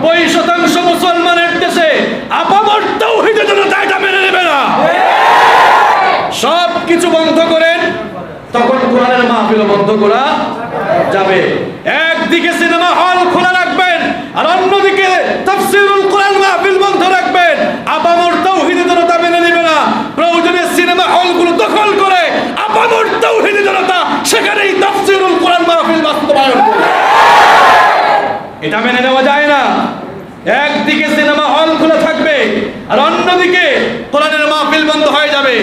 90% মুসলমানের দেশে আপামর তাওহীদের জনতা এটা মেনে নেবে না। সব কিছু বন্ধ করেন, তখন কোরআনের মাহফিল বন্ধ করা যাবে। একদিকে সিনেমা হল খোলা রাখবেন, আর অন্যদিকে তাফসীরুল কোরআন মাহফিল বন্ধ রাখবেন। আপামর তাওহীদের জনতা মেনে নেবে না। প্রয়োজনে সিনেমা হলগুলো দখল করে আপামর তাওহীদের জনতা সেখানেই তাফসীরুল কোরআন মাহফিল বাস্তবায়ন করবে। এটা মেনে নেওয়া যায় না। একদিকে সিনেমা হল খোলা থাকবে, আর অন্যদিকে কোরআনের মাহফিল বন্ধ হয়ে যাবে।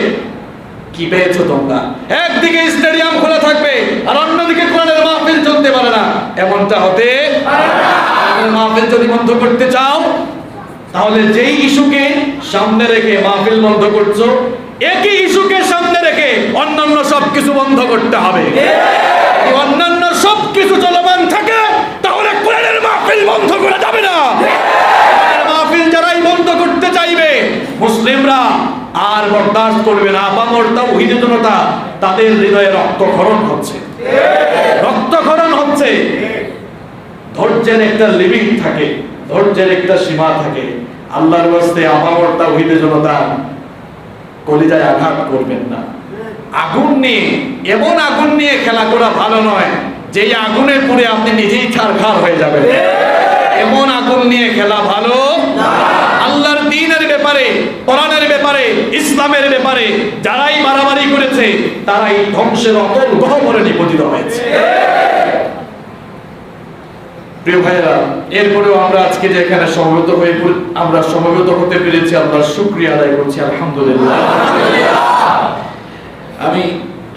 কি পেয়েছো তোমরা? একদিকে স্টেডিয়াম খোলা থাকবে, আর অন্যদিকে কোরআনের মাহফিল চলতে পারে না। এমনটা হতে পারে না। মাহফিল যদি বন্ধ করতে চাও, তাহলে যেই ইস্যুকে সামনে রেখে মাহফিল বন্ধ করছো, একই ইস্যুকে সামনে রেখে অন্যান্য সবকিছু বন্ধ করতে হবে। অন্যান্য সবকিছু চলমান থাকে, তাহলে কোরআনের মাহফিল বন্ধ করা যাবে না। মাহফিল যারাই বন্ধ করতে চাইবে, মুসলিমরা আর বরদাস্ত করবে না। আপামর তাওহীদের জনতা, তাদের হৃদয়ে রক্তক্ষরণ হচ্ছে, রক্তক্ষরণ হচ্ছে। ধৈর্যের একটা লিমিট থাকে, ধৈর্যের একটা সীমা থাকে। আল্লাহর ওয়াস্তে আপামর তাওহীদের জনতা কলিজায় আঘাত করবেন না। আগুন নিয়ে, এমন আগুন নিয়ে খেলা করা ভালো নয় যেই আগুনে পুড়ে আপনি নিজেই ছারখার হয়ে যাবেন। এমন আগুন নিয়ে খেলা ভালো না। আল্লাহর দ্বীনের ব্যাপারে, কোরআনের ব্যাপারে, ইসলামের ব্যাপারে যারাই মারামারি করেছে, তারাই ধ্বংসের অতল গহ্বরে নিপতিত হয়েছে। প্রিয় ভাইরা, এরপরেও আমরা আজকে যে এখানে সমবেত হতে পেরেছি, আল্লাহর শুকরিয়া আদায় করছি, আলহামদুলিল্লাহ। আমি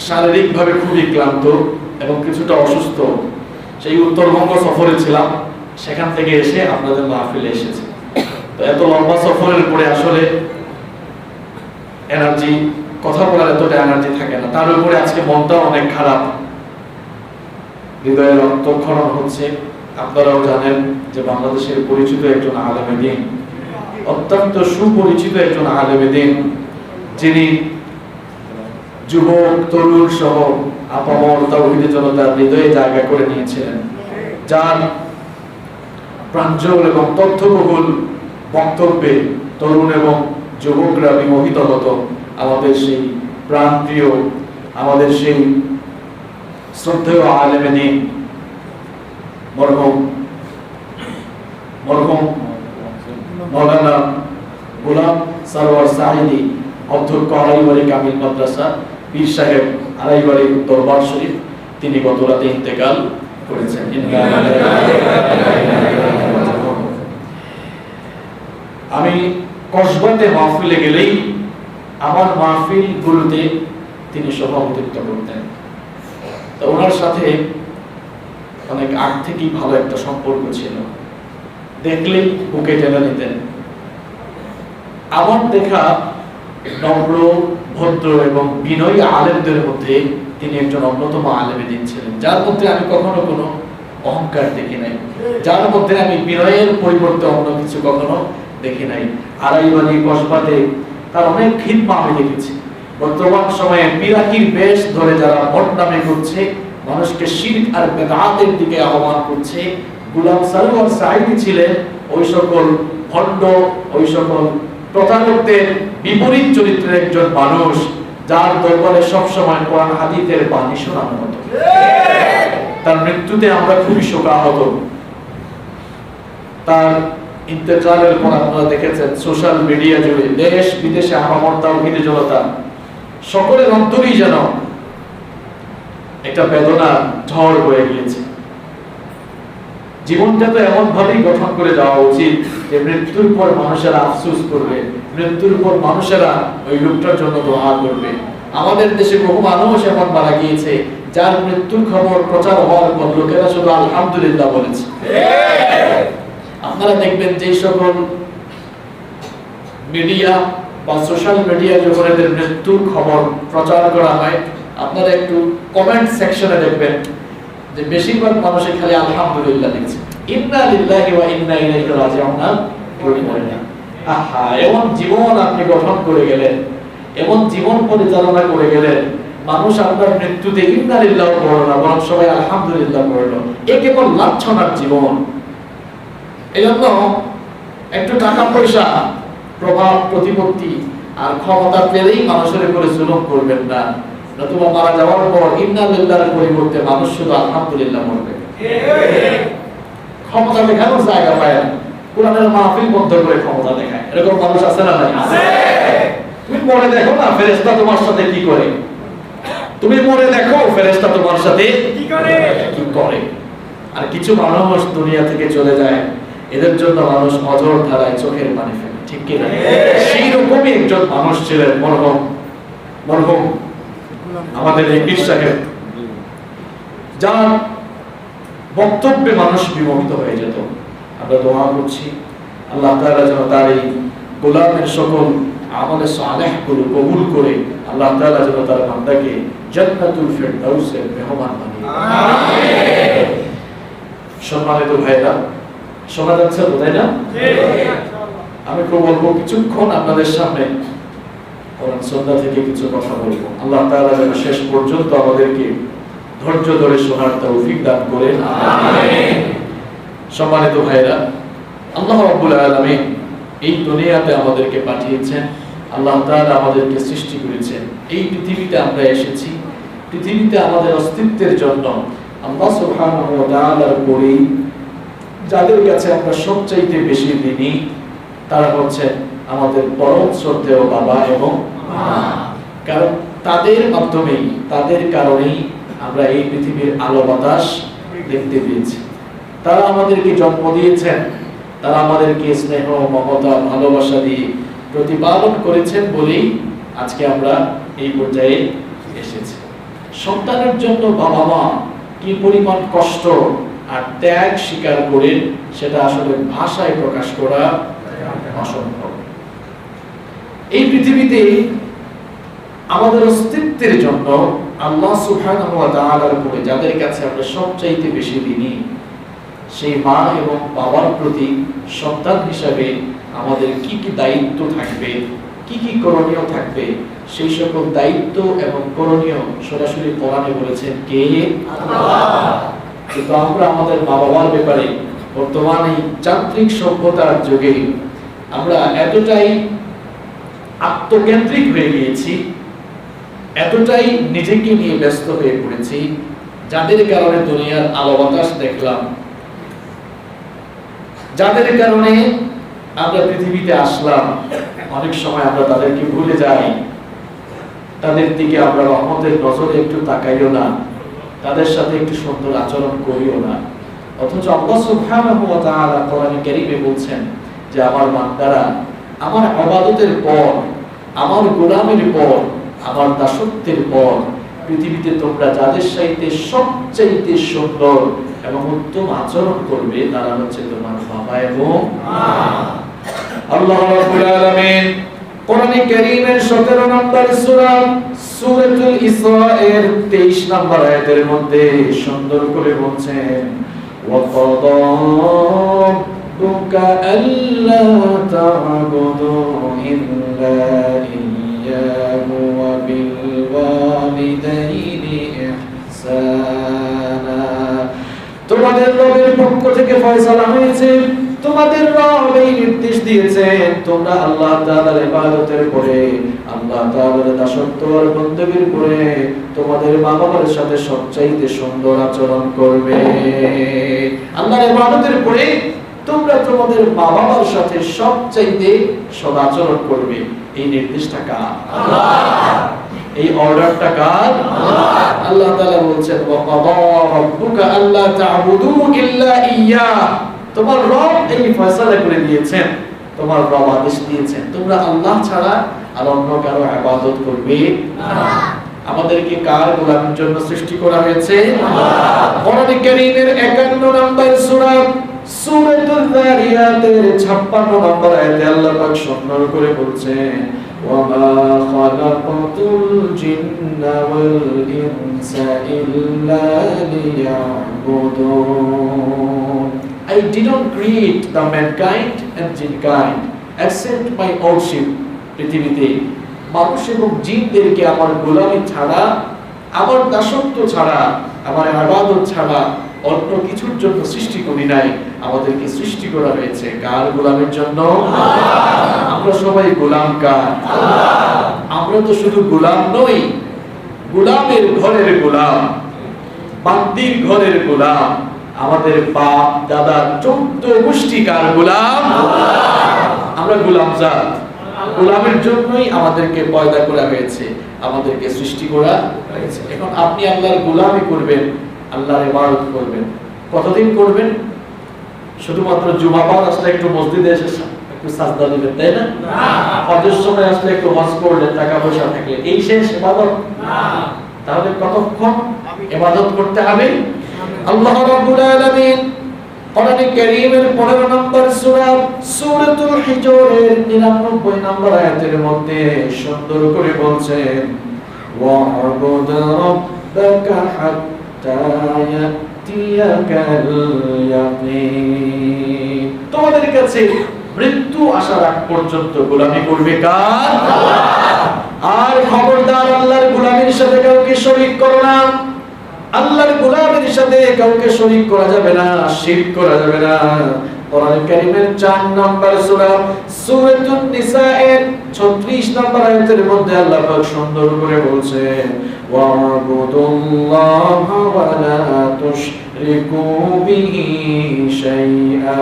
শারীরিকভাবে খুবই ক্লান্ত এবং কিছুটা অসুস্থ। সেই উত্তরবঙ্গ সফরে ছিলাম, সেখান থেকে এসে আপনাদের মাহফিলে এসেছি। তো এত লম্বা সফরের পরে আসলে এনার্জি, কথা বলার এতটা এনার্জি থাকে না। তার উপরে আজকে মনটাও অনেক খারাপ, হৃদয়ে রক্তক্ষরণ হচ্ছে। আপনারাও জানেন যে বাংলাদেশের পরিচিত একজন আলেমে দ্বীন, অত্যন্ত সুপরিচিত একজন আলেমে দ্বীন, যিনি যুবক তরুণ সহ আপামর তাওহীদের জনতার হৃদয়ে জায়গা করে নিয়েছিলেন, যার প্রাঞ্জল এবং তথ্যবহুল বক্তব্যে তরুণ এবং যুবকরা বিমোহিত হতো। আমাদের সেই প্রাণপ্রিয়, আমাদের সেই শ্রদ্ধেয় আলেমে দ্বীন মরহুম মাওলানা গোলাম সরওয়ার সাঈদী, অধ্যক্ষ আড়াইবাড়ি কামিল মাদ্রাসা, পীর সাহেব আড়াইবাড়ি দরবার শরীফ, তিনি গত রাতে ইন্তেকাল করেছেন। আমি কসবাতে মাহফিলে গেলেই আমার মাহফিল গুলোতে তিনি সভাপতিত্ব করতেন। তো ওনার সাথে অনেক আগ থেকেই ভালো একটা সম্পর্ক ছিল, দেখলেই বুকে টেনে নিতেন। আমার দেখা নম্র, ভদ্র এবং বিনয়ী আলেমদের মধ্যে তিনি একজন অন্যতম আলেমে দ্বীন ছিলেন, যার মধ্যে আমি কখনো কোনো অহংকার দেখি নাই, যার মধ্যে আমি বিনয়ের পরিবর্তে অন্য কিছু কখনো দেখি নাই। আড়াইবাড়ি কসবাতে তার অনেক খিদমা আমি দেখেছি। বর্তমান সময়ে পিরাকির বেশ ধরে যারা বদনামি করছে, মানুষকে শিরক আর বেদাতের দিকে আহ্বান করছে, গোলাম সরওয়ার সাঈদী ছিলেন ওই সকল ভণ্ড, ওই সকল প্রতারকদের বিপরীত চরিত্রের একজন মানুষ, যার দরবারে সবসময় কোরআন হাদিসের বাণী শোনানো হতো। তার মৃত্যুতে আমরা খুবই শোকাহত। তার ইন্তেকালের পর আপনারা দেখেছেন সোশ্যাল মিডিয়া জুড়ে দেশ বিদেশে আপামর তাওহীদের জনতা সকলের অন্তরেই যেন একটা বেদনার ঝড় বয়ে গিয়েছে। জীবনটা তো এমন ভাবেই গঠন করে যাওয়া উচিত যে মৃত্যুর পর মানুষেরা আফসোস করবে, মৃত্যুর পর মানুষেরা ওই লোকটার জন্য দোয়া করবে। আমাদের দেশে বহু মানুষ এমন মারা গিয়েছে যার মৃত্যুর খবর প্রচার হওয়ার পর লোকেরা শুধু আলহামদুলিল্লাহ বলেছে। আপনারা দেখবেন যে সকল মিডিয়া বা সোশ্যাল মিডিয়া যখন এদের মৃত্যুর খবর প্রচার করা হয়, আপনারা একটু কমেন্ট সেকশনে দেখবেন যে বেশিরভাগ মানুষই খালি আলহামদুলিল্লাহ লিখছে, ইন্না লিল্লাহি ওয়া ইন্না ইলাইহি রাজিউন বলেন। আহা, এমন জীবন আপনি গঠন করে গেলেন, এমন জীবন পরিচালনা করে গেলেন, মানুষ আপনার মৃত্যুতে ইন্না লিল্লাহি বলল না, বরং সবাই আলহামদুলিল্লাহ বলল। এ কেবল লাঞ্ছনার জীবন, এজন্য একটু টাকা পয়সা, প্রভাব প্রতিপত্তি আর ক্ষমতা পেলেই মানুষের উপরে জুলুম করবেন না, নতুবা মারা যাওয়ার পর ইন্না লিল্লাহির পরিবর্তে মানুষ শুধু আলহামদুলিল্লাহ বলবে। ক্ষমতা দেখানোর জায়গা পায় না, কোরআনের মাহফিল বন্ধ করে ক্ষমতা দেখায়, এরকম মানুষ আছে না নাই? তুমি মরে দেখো না ফেরেশতা তোমার সাথে কি করে, তুমি মরে দেখো ফেরেশতা তোমার সাথে কি করে। আর কিছু মানুষ দুনিয়া থেকে চলে যায়, এদের জন্য মানুষ অঝর ধারায় চোখের পানি ফেলে, ঠিক কি না? সেই রকমই একজন মানুষ ছিলেন মরহুম আমাদের এই পীর সাহেব, যার বক্তব্যে মানুষ বিমোহিত হয়ে যেত। আমরা দোয়া করছি আল্লাহ তাআলা যেন তার এই গোলামের সকল আমলে সালেহ গুলো কবুল করে আল্লাহ তাআলা যেন তার বান্দাকে জান্নাতুল ফিরদাউসের মেহমান বানিয়ে দেন। আমিন। সম্মানিত ভাইরা, শোনা যাচ্ছে তো, তাই না? আমি খুব অল্প কিছুক্ষণ আপনাদের সামনে কোরআন সুন্নাহ থেকে কিছু কথা বলবো। আল্লাহ তাআলা যেন শেষ পর্যন্ত আমাদেরকে ধৈর্য ধরে শোনার তৌফিক দান করেন। আমিন। সম্মানিত ভাইরা, আল্লাহ রাব্বুল আলামিন এই দুনিয়াতে আমাদেরকে পাঠিয়েছেন, আল্লাহ তাআলা আমাদেরকে সৃষ্টি করেছেন। এই পৃথিবীতে আমরা এসেছি, পৃথিবীতে আমাদের অস্তিত্বের জন্য আল্লাহ সুবহানাহু ওয়া তাআলার পরে যাদের কাছে আমরা সবচাইতে বেশি ঋণী তারা হচ্ছে আমাদের পরম শ্রদ্ধেয় বাবা এবং মা। কারণ তাদের মাধ্যমেই, তাদের কারণেই আমরা এই পৃথিবীর আলো বাতাস দেখতে পেয়েছি। তারা আমাদেরকে জন্ম দিয়েছেন, তারা আমাদেরকে স্নেহ, মমতা, ভালোবাসা দিয়ে প্রতিপালন করেছেন বলেই আজকে আমরা এই পর্যায়ে এসেছি। সন্তানের জন্য বাবা মা কি পরিমাণ কষ্ট আর ত্যাগ স্বীকার করেন সেটা আসলে ভাষায় প্রকাশ করা অসম্ভব। এই পৃথিবীতে আমাদের অস্তিত্বের জন্য আল্লাহ সুবহানাহু ওয়া তাআলার উপরে যাদের কাছে আমরা সবচাইতে বেশি ঋণী, সেই মা এবং বাবার প্রতি সন্তান হিসাবে আমাদের কি কি দায়িত্ব থাকবে, কি কি করণীয় থাকবে, সেই সকল দায়িত্ব এবং করণীয় সরাসরি কোরআনে বলেছেন কে? আল্লাহ। কিন্তু আমরা আমাদের মা বাবার ব্যাপারে বর্তমান এই যান্ত্রিক সভ্যতার যুগে আমরা এতটাই আত্মকেন্দ্রিক হয়ে গিয়েছি, এতটাই নিজেকে নিয়ে ব্যস্ত হয়ে পড়েছি, যাদের কারণে দুনিয়ার আলো বাতাস দেখলাম, যাদের কারণে আমরা পৃথিবীতে আসলাম, অনেক সময় আমরা তাদেরকে ভুলে যাই, তাদের দিকে আমরা রহমতের নজরে একটু তাকাইও না, তাদের সাথে একটু সুন্দর আচরণ করিও না। অথচ আল্লাহ সুবহানাহু ওয়া তাআলা কোরআনে কারীমে বলছেন যে আমার বান্দারা আমার ইবাদতের পর, আমার গোলামের পর, আমার দাসত্বের পর পৃথিবীতে তোমরা যাদের সাথে সবচাইতে সুন্দর এবং উত্তম আচরণ করবে তারা হচ্ছে তোমার বাবা এবং মা। আল্লাহ রাব্বুল আলামিন কোরআনে কারীমের 17 নম্বর সূরা সূরাতুল ইসরা এর 23 নম্বর আয়াতের মধ্যে সুন্দর করে বলছেন ওয়া ক্বাদা রাব্বুকা আল্লা তা'বুদু ইল্লা ইয়্যাহু ওয়া বিল ওয়ালিদাইনি ইহসানা। তোমাদের রবের পক্ষ থেকে ফয়সালা হয়েছে, তোমাদের রব এই নির্দেশ দিয়েছেন তোমরা আল্লাহ তাআলার ইবাদতের পরে, আল্লাহ তাআলার দাসত্ব আর বندگির পরে তোমাদের মা-বাবার সাথে সবচাইতে সুন্দর আচরণ করবে। আল্লাহর ইবাদতের পরে তোমরা তোমাদের মা-বাবার সাথে সবচাইতে সদাচরণ করবে। এই নির্দেশটা কার? আল্লাহ। এই অর্ডারটা কার? আল্লাহ। আল্লাহ তাআলা বলছেন ওয়া ক্বাদা রাব্বুকা আল্লা তা'বুদু ইল্লা ইয়্যা। তোমার রব এই ফয়সালা করে দিয়েছেন, তোমার রব আদেশ দিয়েছেন তোমরা আল্লাহ ছাড়া আর অন্য কারো ইবাদত করবে না। আমাদেরকে কার গোলামের জন্য সৃষ্টি করা হয়েছে? আল্লাহ। কোরআনে কারীমের 51 নম্বর সূরা সূরাতুল যারিয়াতের 56 নম্বর আয়াতে আল্লাহ পাক সুন্দর করে বলছেন ওয়া মা খালাকাতুল জিন্না ওয়াল ইনসা ইল্লা লিয়াবুদুন। I did not create the mankind and jinkind except my worship. পৃথিবীতে মানুষ এবং জিনদেরকে আমার গোলামি ছাড়া, আমার দাসত্ব ছাড়া, আমার ইবাদত ছাড়া অন্য কিছুর জন্য সৃষ্টি করি নাই, আমাদেরকে সৃষ্টি করা হয়েছে কার গোলামের জন্য? আমরা সবাই গোলাম কার? আমরা তো শুধু গোলাম নই, গোলামের ঘরের গোলাম, বান্দির ঘরের গোলাম। আমাদের বাপ দাদা 14 গোষ্ঠী কার গোলাম? আমরা গোলাম জাত। গোলামের জন্যই আমাদেরকে পয়দা করা হয়েছে, আমাদেরকে সৃষ্টি করা হয়েছে। এখন আপনি আল্লাহর গোলামি করবেন, আল্লাহর ইবাদত করবেন, কতদিন করবেন? শুধুমাত্র জুমা পাওয়ার আসলে একটু মসজিদে এসে একটু সাজদা দিবেন, তাই না? হজের সময় আসলে একটু হজ করলেন, টাকা পয়সা থাকলে, এই শেষ ইবাদত? তাহলে কতক্ষণ ইবাদত করতে হবে? আল্লাহ রাব্বুল আলামিন কোরআনে কারীমের 15 নম্বর সূরা সূরাতুল হিজরের 99 নম্বর আয়াতের মধ্যে সুন্দর করে বলছেন, ওয়া'বুদ রাব্বাকা হাত্তা ইয়াতিয়াকাল ইয়াকিন। তোমাদের কাছে মৃত্যু আসার আগ পর্যন্ত গোলামি করবে কার? আর খবরদার আল্লাহর গোলামির সাথে কাউকে শরীক করো না। আল্লাহর গোলামের সাথে কাউকে শরীক করা যাবে না, শিরক করা যাবে না। কোরআন কারীমের 4 নম্বর সূরা সূরাতুন নিসাএর 36 নম্বর আয়াতের মধ্যে আল্লাহ পাক সুন্দর করে বলছেন, ওয়া'বুদুল্লাহা ওয়া লা তুশরিকু বিহি শাইআ।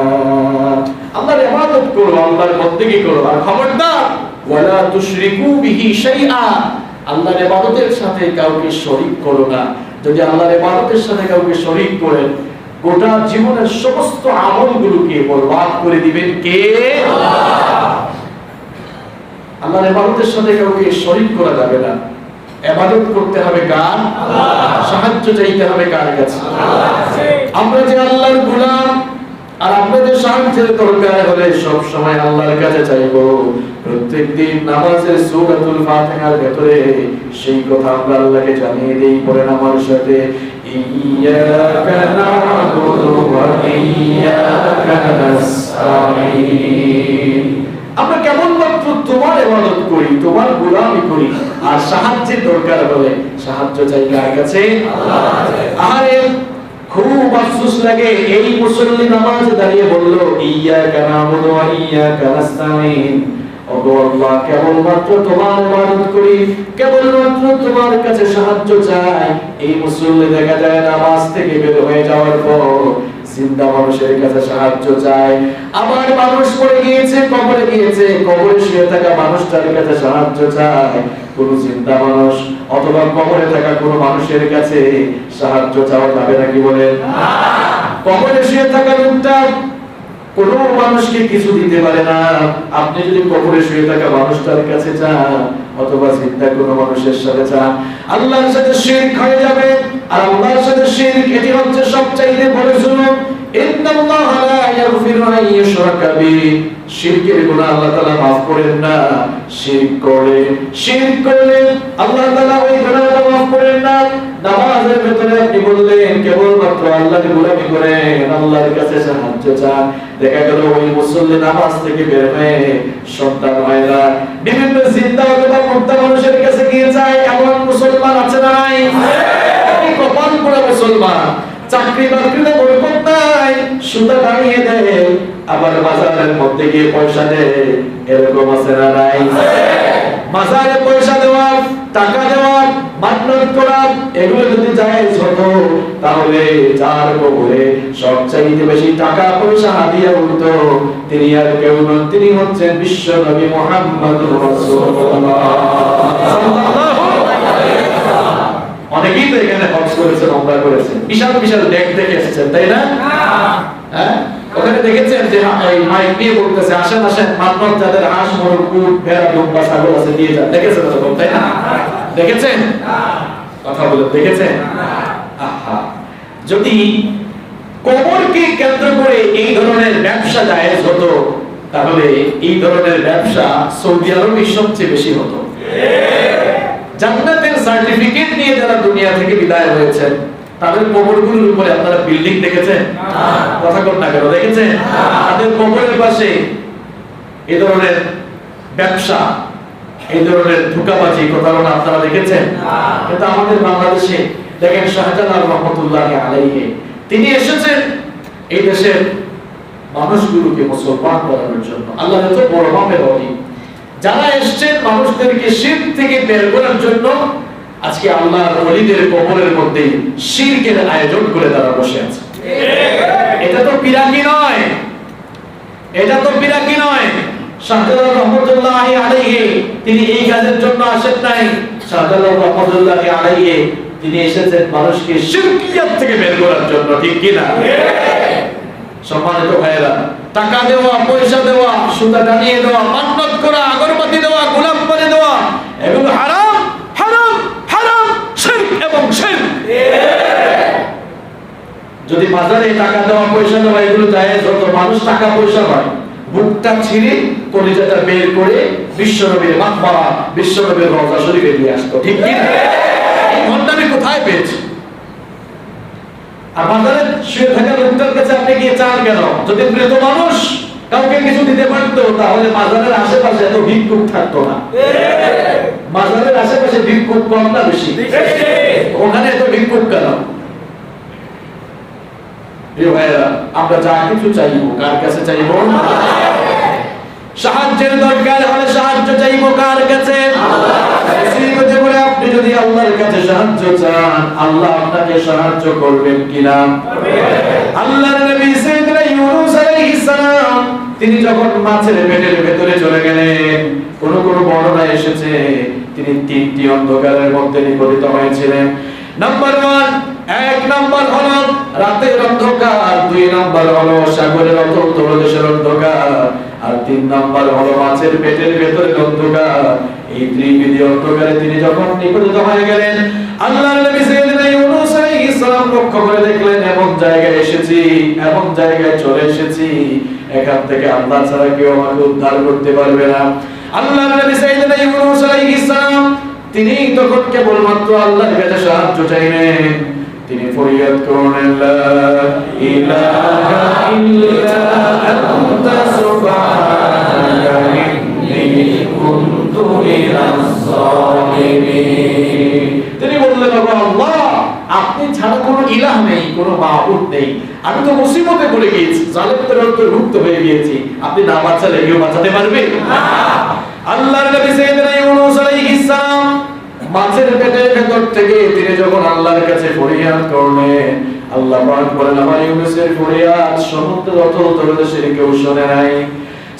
আল্লাহর ইবাদত করো, আল্লাহর বন্দেগী করো, আর খবরদার ওয়া লা তুশরিকু বিহি শাইআ, আল্লাহর ইবাদতের সাথে কাউকে শরীক করো না। যদি আল্লাহর ইবাদতের সাথে কাউকে শরীক করেন, গোটা জীবনের সমস্ত আমলগুলোকে বরবাদ করে দিবেন কে? আল্লাহর ইবাদতের সাথে কাউকে শরীক করা যাবে না। ইবাদত করতে হবে কার? সাহায্য চাইতে হবে কার কাছে? আমরা যে আল্লাহর গোলাম, আর আপনাদের সাহায্যের দরকার হলে সব সময় আল্লাহর কাছে চাইবো। প্রত্যেকদিন নামাজের সূরাতুল ফাতিহার ভেতরে সেই কথা আমরা আল্লাহকে জানিয়ে দেই। পড়েন আমার সাথে, ইয়্যাকা না'বুদু ওয়া ইয়্যাকা নাস্তাঈন। আমরা কেবলমাত্র তোমার ইবাদত করি, তোমার গোলামি করি, আর সাহায্যের দরকার হলে সাহায্য চাই কার কাছে? আল্লাহর কাছে। আরে খুব আফসোস লাগে, এই মুসল্লি নামাজ দাঁড়িয়ে বলল, ইয়্যাকা না'বুদু ওয়া ইয়্যাকা নাস্তাঈন। ওগো আল্লাহ, কেবলমাত্র তোমার ইবাদত করি, কেবলমাত্র তোমার কাছে সাহায্য চাই। এই মুসল্লি দেখা যায় নামাজ থেকে বের হয়ে যাওয়ার পর জিন্দা মানুষের কাছে সাহায্য চায়। আবার মানুষ পড়ে গিয়েছে, কবরে গিয়েছে, কবরে শুয়ে থাকা মানুষটার কাছে সাহায্য চায়। কোন জিন্দা মানুষ অথবা কবরে থাকা কোন মানুষের কাছে সাহায্য চাওয়া যাবে নাকি বলেন? কবরে শুয়ে থাকা লোকটা কোন মানুষকে কিছু দিতে পারে না। আপনি যদি কবরে শুয়ে থাকা মানুষটার কাছে যান অথবা জিন্দা কোন মানুষের সাথে যান, আল্লাহর সাথে শিরক হয়ে যাবে। আর আল্লাহর সাথে শিরক, এটি হচ্ছে সবচাইতে বড় জুলুম। ইন্নাল্লাহা লা ইয়াগফিরু আন ইউশরাকা বিহি, শিরকের গুনাহ আল্লাহ তাআলা maaf করেন না। শিরক করলে আল্লাহ তাআলা ওই গুনাহটা maaf করেন না। নামাজের ভিতরে আপনি বললেন কেবলমাত্র আল্লাহর গোলামি করেন, আল্লাহর কাছে সাহায্য চান, দেখা গেল ওই মুসল্লি নামাজ থেকে বের হয়ে সন্তান হয় না, বিভিন্ন জিন্দা অথবা মুর্দা মানুষের কাছে গিয়ে যায়। এমন মুসলমান আছে না নাই? কপাল পোড়া মুসলমান, চাকরি বাকরিতে বরকত নাই, সুতা টানিয়ে দেয়, আবার বাজারের মধ্যে গিয়ে পয়সা দেয়। এরকম আছে না নাই? বাজারে পয়সা দেওয়া, টাকা দেওয়া, মান্নত করা, এগুলো যদি জায়েজ হতো তাহলে যার কবরে সবচাইতে বেশি টাকা পয়সা হাদিয়া উঠতো তিনি আর কেউ নন, তিনি হচ্ছেন বিশ্ব নবী মুহাম্মদুর রাসূলুল্লাহ। অনেকেই তো এখানে হজ করেছেন, ওমরা করেছেন, বিশাল বিশাল ডেক দেখে এসেছেন, তাই না? হ্যাঁ, ওখানে দেখেছেন যে এই মাইক দিয়ে বলতেছে, আসেন আসেন, মান্নত যাদের হাঁস, মোরগ, উট, ভেড়া, দুম্বা, ছাগল আছে দিয়ে যান। দেখেছেন এরকম, তাই না? দেখেছেন? কথা বলে দেখেছেন? আহা, যদি কবরকে কেন্দ্র করে এই ধরনের ব্যবসা জায়েজ হতো তাহলে এই ধরনের ব্যবসা সৌদি আরবে সবচেয়ে বেশি হতো। জান্নাতের সার্টিফিকেট নিয়ে যারা দুনিয়া থেকে বিদায় হয়েছেন তাদের কবরগুলোর উপরে আপনারা বিল্ডিং দেখেছেন? কথা কর না কেন, দেখেছেন? তাদের কবরের পাশে এই ধরনের ব্যবসা, এই ধরনের ধোঁকাবাজি, প্রতারণা আপনারা দেখেছেন? কিন্তু আমাদের বাংলাদেশে দেখেন শাহজালাল রহমতুল্লাহ আলাইহি তিনি এসেছেন এই দেশের মানুষগুলোকে মুসলমান করানোর জন্য। আল্লাহ এত বড় মাপের অলি, যারা এসেছেন মানুষদেরকে শিরক থেকে বের করার জন্য, আজকে আল্লাহর ওলিদের কবরের মধ্যে শিরকের আয়োজন করে তারা বসে আছে। এটা তো পিরাকি নয়, এটা তো পিরাকি নয়। শাহজালাল রহমতুল্লাহি আলাইহি তিনি এই কাজের জন্য আসেন নাই। শাহজালাল রহমতুল্লাহি আলাইহি তিনি এসেছেন মানুষকে শিরকিয়াত থেকে বের করার জন্য, ঠিক কি না? সম্মানিত ভাইয়েরা, টাকা দেওয়া, পয়সা দেওয়া, সুতা টানিয়ে দেওয়া, মান্নত করা, আগরবাতি দেওয়া, গোলাপ পানি দেওয়া, এগুলো হারাম, হারাম, হারাম, শিরক এবং শিরক। যদি বাজারে টাকা দেওয়া, পয়সা দেওয়া এগুলো জায়েজ হতো, মানুষ টাকা পয়সা পায়, বুকটা ছিঁড়ে কলিজাটা বের করে বিশ্বনবীর মাকবারা, বিশ্বনবীর রওজা শরীফে দিয়ে আসতো, ঠিক কি না? এই মনটা আমি কোথায় পেয়েছি? আর বাজারে শুয়ে থাকা লোকটার কাছে আপনি গিয়ে চান কেন? যদি মৃত মানুষ কাউকে কিছু দিতে পারতো, তাহলে বাজারের আশেপাশে এত ভিক্ষুক থাকতো না। বাজারের আশেপাশে ভিক্ষুক কম না বেশি? ওখানে এত ভিক্ষুক কেন? প্রিয় ভাইয়েরা, আমরা যা কিছু চাইবো কার কাছে চাইবো? সাহায্যের দরকার হলে সাহায্য চাইবো কার কাছে? মুসিবতে পড়ে আপনি যদি আল্লাহর কাছে সাহায্য চান, আল্লাহ আপনাকে সাহায্য করবেন কিনা? আল্লাহর নবী সাইয়েদনা ইউনূস আলাইহিস সালাম তিনি যখন মাছের পেটের ভেতরে চলে গেলেন, কোন বর্ণনায় এসেছে তিনি তিনটি অন্ধকারের মধ্যে নিপতিত হয়েছিলেন। নাম্বার 1, এক নাম্বার হলো রাতের অন্ধকার, 2 নাম্বার হলো সাগরের অতল তলদেশের অন্ধকার, আর 3 নাম্বার হলো মাছের পেটের ভেতরের অন্ধকার। এই ত্রিবিধি অন্ধকারে তিনি যখন নিপতিত হয়ে গেলেন, আল্লাহর নবী সাইয়েদনা ইউনূস আলাইহিস সালাম লক্ষ্য করে দেখলেন এমন জায়গায় এসেছি, এমন জায়গায় চলে এসেছি, এখান থেকে আল্লাহ ছাড়া কেউ আমাকে উদ্ধার করতে পারবে না। আল্লাহর নবী সাইয়েদনা ইউনূস আলাইহিস সালাম তিনি তখন কেবলমাত্র আল্লাহর কাছে সাহায্য চাইলেন। তিনি ফরিয়াদ করলেন, লা ইলাহা ইল্লা আনতা সুবহানাকা ইন্নী কুনতু মিনাজ জালিমিন। তিনি বললেন, আল্লাহ আপনি ছাড়া কোনো ইলাহ নেই, কোনো মাবুদ নেই, আমি তো মুসিবতে পড়ে গিয়েছি, জালেমদের অন্তর্ভুক্ত হয়ে গিয়েছি, আপনি না বাঁচালে কেউ বাঁচাতে পারবে না। আল্লাহর নবী সাইয়েদনা ইউনূস আলাইহিস সালাম মাছের পেটের ভেতর থেকে তিনি যখন আল্লাহর কাছে ফরিয়াদ করলেন, আল্লাহ পাক বলেন, আমার ইউনূসের ফরিয়াদ সমুদ্রের অতল তলদেশের কেউ শুনে নাই,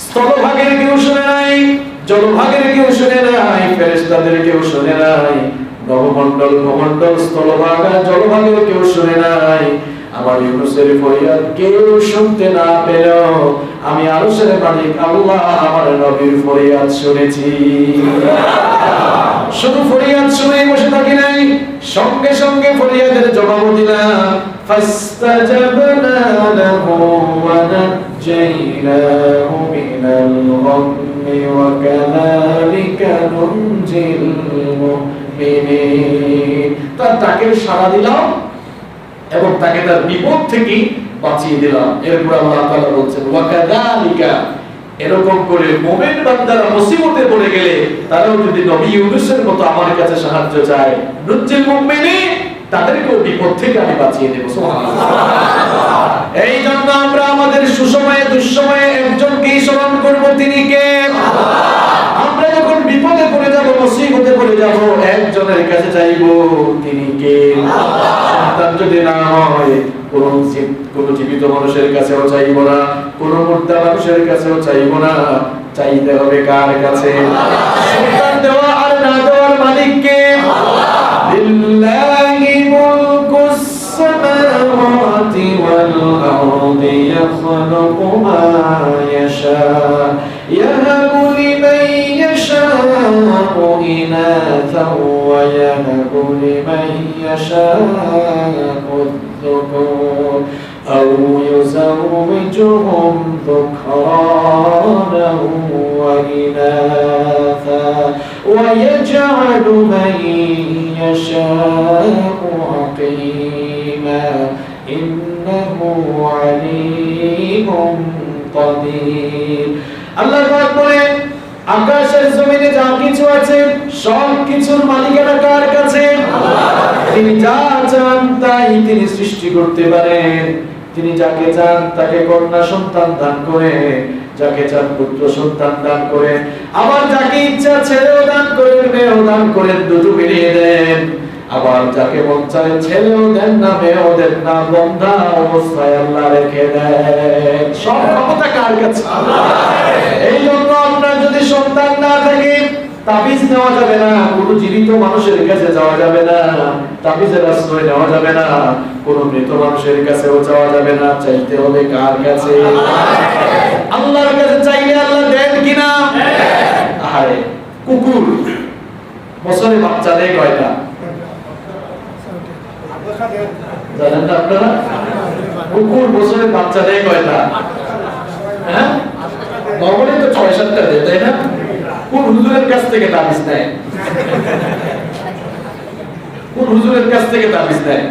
স্থলভাগের কেউ শুনে নাই, জলভাগের কেউ শুনে নাই, ফেরেশতাদের কেউ শুনে নাই, নবমণ্ডল, ভূমণ্ডল, স্থলভাগ আর জলভাগের কেউ শুনে নাই। আমার ইউনূসের ফরিয়াদ কেউ শুনতে না পেলেও আমি আরশের মালিক আল্লাহ আমার নবীর ফরিয়াদ শুনেছি। শুধু ফরিয়াদ শুনে বসে থাকি নাই, সঙ্গে সঙ্গে ফরিয়াদের জবাব দিলাম। ফাস্তাজাবনা লাহু ওয়া নাজ্জাইনাহু মিনাল গাম্মি ওয়া কাযালিকা নুনজিল মুমিনিন। তাকে সাড়া দিলাম এবং তাকে তার বিপদ থেকে বাঁচিয়ে দিলাম। এরপর আল্লাহ তাআলা বলছেন, ওয়া কাযালিকা, এরকম করে মুমিন বান্দারা মুসিবতে পড়ে গেলে তারাও যদি নবী ইউনূসের মতো আমার কাছে সাহায্য চায়, নুনজিল মুমিনিন, তাদেরকেও বিপদ থেকে আমি বাঁচিয়ে দেব। সুবহানাল্লাহ। এই জন্য আমরা আমাদের সুসময়ে দুঃসময়ে একজনকেই স্মরণ করব, তিনি কে? আল্লাহ। আমরা যখন বিপদে পড়ে যাব, মুসিবতে পড়ে যাব, একজনের কাছে চাইবো, তিনি কে? আল্লাহ। সন্তান যদি না হয় কোন জীবিত মানুষের কাছেও চাইবো না, কোন মুর্দা মানুষের কাছেও চাইবো না, চাইতে হবে কার কাছে? সন্তান দেওয়া আর না দেওয়ার মালিক কে? আল্লাহ। লিল্লাহি মুলকুস সামাওয়াতি ওয়াল আরদি ইয়াখলুকু মা ইয়াশা ইয়াহাবু লিমান ইয়াশাউ ইনাথা ওয়া ইয়াহাবু লিমান ইয়াশাউ الذكور أو يزوجهم ذكرانا وإناثا ويجعل من يشاء عقيما إنه عليم قدير। আল্লাহ পাক বলেন, আকাশের জমিনে যা কিছু আছে সব কিছুর মালিকানা কার কাছে? তিনি যা চান তাই তিনি সৃষ্টি করতে পারেন। তিনি যাকে চান তাকে কন্যা সন্তান দান করে, যাকে চান পুত্র সন্তান দান করে, আবার যাকে ইচ্ছা ছেলেও দান করেন মেয়েও দান করেন, দুটো মিলিয়ে দেন। আবার যাকে মন চায় ছেলেও দেন না মেয়েও দেন না, বন্ধা অবস্থায় আল্লাহ রেখে দেন। সব ক্ষমতা কার কাছে? এই জন্য আপনার যদি সন্তান না থাকে তাবিজ নেওয়া যাবে না, কোন জীবিত মানুষের কাছে যাওয়া যাবে না, তাবিজের আশ্রয় নেওয়া যাবে না, কোন মৃত মানুষের কাছেও যাওয়া যাবে না। চাইতে হবে কার কাছে? আল্লাহর কাছে চাইলে আল্লাহ দেন কিনা? আরে কুকুর বছরে বাচ্চা দেয় কয়টা জানেন না আপনারা? কুকুর বছরে বাচ্চা দেয় কয়টা? হ্যাঁ, নরমালি তো ৬-৭টা দেয়, তাই না? কোন হুজুরের কাছ থেকে তাবিজ নেয়? কোন হুজুরের কাছ থেকে তাবিজ নেয়?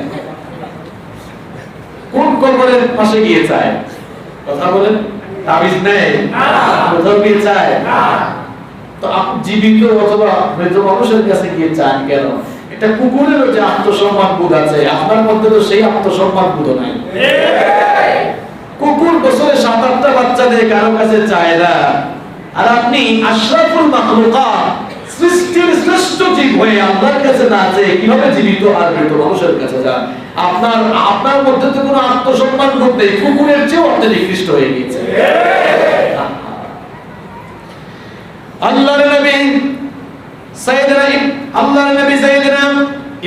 কোন কবরের পাশে গিয়ে চায়? কথা বলেন। তাবিজ নেয় কোথাও গিয়ে চায়? তো আপনি জীবিত অথবা মৃত মানুষের কাছে গিয়ে চান কেন? এটা কুকুরেরও যে আত্মসম্মান বোধ আছে, আপনার মধ্যে তো সেই আত্মসম্মান বোধ নাই। কুকুর বছরে ৭-৮টা বাচ্চা দিয়ে কারো কাছে চায় না, আর আপনি আশরাফুল মাখলুকাত সৃষ্টির শ্রেষ্ঠ জীব হয়ে আল্লাহর কাছে না চেয়ে কিভাবে জীবিত আর মৃত মানুষের কাছে যান? আপনার মধ্যে তো কোনো আত্মসম্মান বোধ নেই, কুকুরের চেয়েও আপনি নিকৃষ্ট হয়ে গিয়েছে। আল্লাহর নবী সাইয়েদনা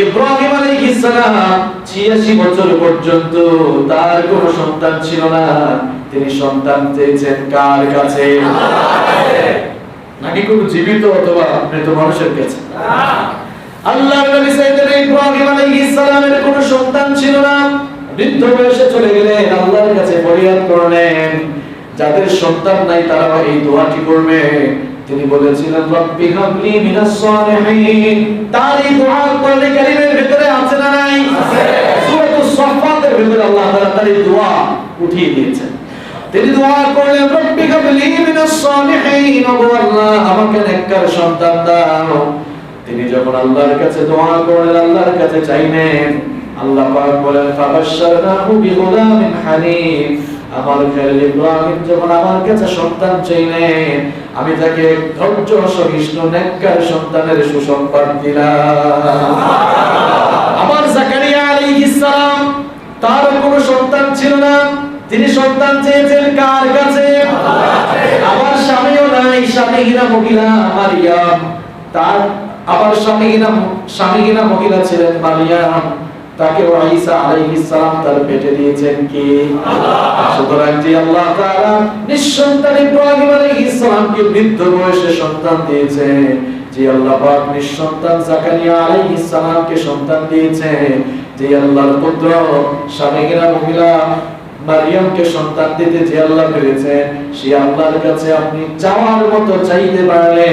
ইব্রাহিম আলাইহিস সালাম ৮৬ বছর পর্যন্ত তার কোনো সন্তান ছিল না। তিনি সন্তান চেয়েছেন কার কাছে? নাকি কোনো জীবিত অথবা মৃত মানুষের কাছে? আল্লাহর নবী সাইয়েদনা ইব্রাহিম আলাইহিস সালামের কোনো সন্তান ছিল না, বৃদ্ধ বয়সে চলে গেলেন, আল্লাহর কাছে ফরিয়াদ করলেন। যাদের সন্তান নাই তারা এই দোয়াটি করবে। তিনি বলেছিলেন রব্বি হাবলি মিনাস সালিহিন। তার এই দোয়া কোরআনে কারীমের ভিতরে আছে না নাই? আছে। সূরাতুস সাফফাতের ভিতরে আল্লাহ তাআলা তার এই দোয়া উঠিয়ে দিয়েছেন। তিনি দোয়া করলেন রব্বি হাবলি মিনাস সালিহিন, ও আল্লাহ আমাকে নেককার সন্তান দাও। তিনি যখন আল্লাহর কাছে দোয়া করলেন, আল্লাহর কাছে চাইলেন, আল্লাহ পাক বলেন ফাবাশশারনাহু বিগুলামিন হালিম। আমার খালিল ইব্রাহিম যখন আমার কাছে সন্তান চাইলেন, আমি তাকে ধৈর্য সহিষ্ণু নেককার সন্তানের সুসংবাদ দিলাম। আমার জাকারিয়া আলাইহিস সালাম তার কোনো সন্তান ছিল না, তিনি সন্তান চেয়েছেন কার কাছে? আমার স্বামীও নাই, স্বামীহীনা মহিলা মারিয়াম, তার আবার স্বামীহীনা মহিলা ছিলেন মারিয়াম, তাকে ঈসা আলাইহিস সালাম তার পেটে দিয়েছেন কি? আল্লাহ। সুতরাং যে আল্লাহ তাআলা নিঃসন্তান ইব্রাহিম আলাইহিস সালামকে বৃদ্ধ বয়সে সন্তান দিয়েছেন, যে আল্লাহ পাক নিঃসন্তান জাকারিয়া আলাইহিস সালামকে সন্তান দিয়েছেন, যে আল্লাহর পুত্র স্বামীহীনা মহিলা মারিয়ামকে সন্তান দিতে যে আল্লাহ পেরেছেন, সেই আল্লাহর কাছে আপনি চাওয়ার মতো চাইতে পারলে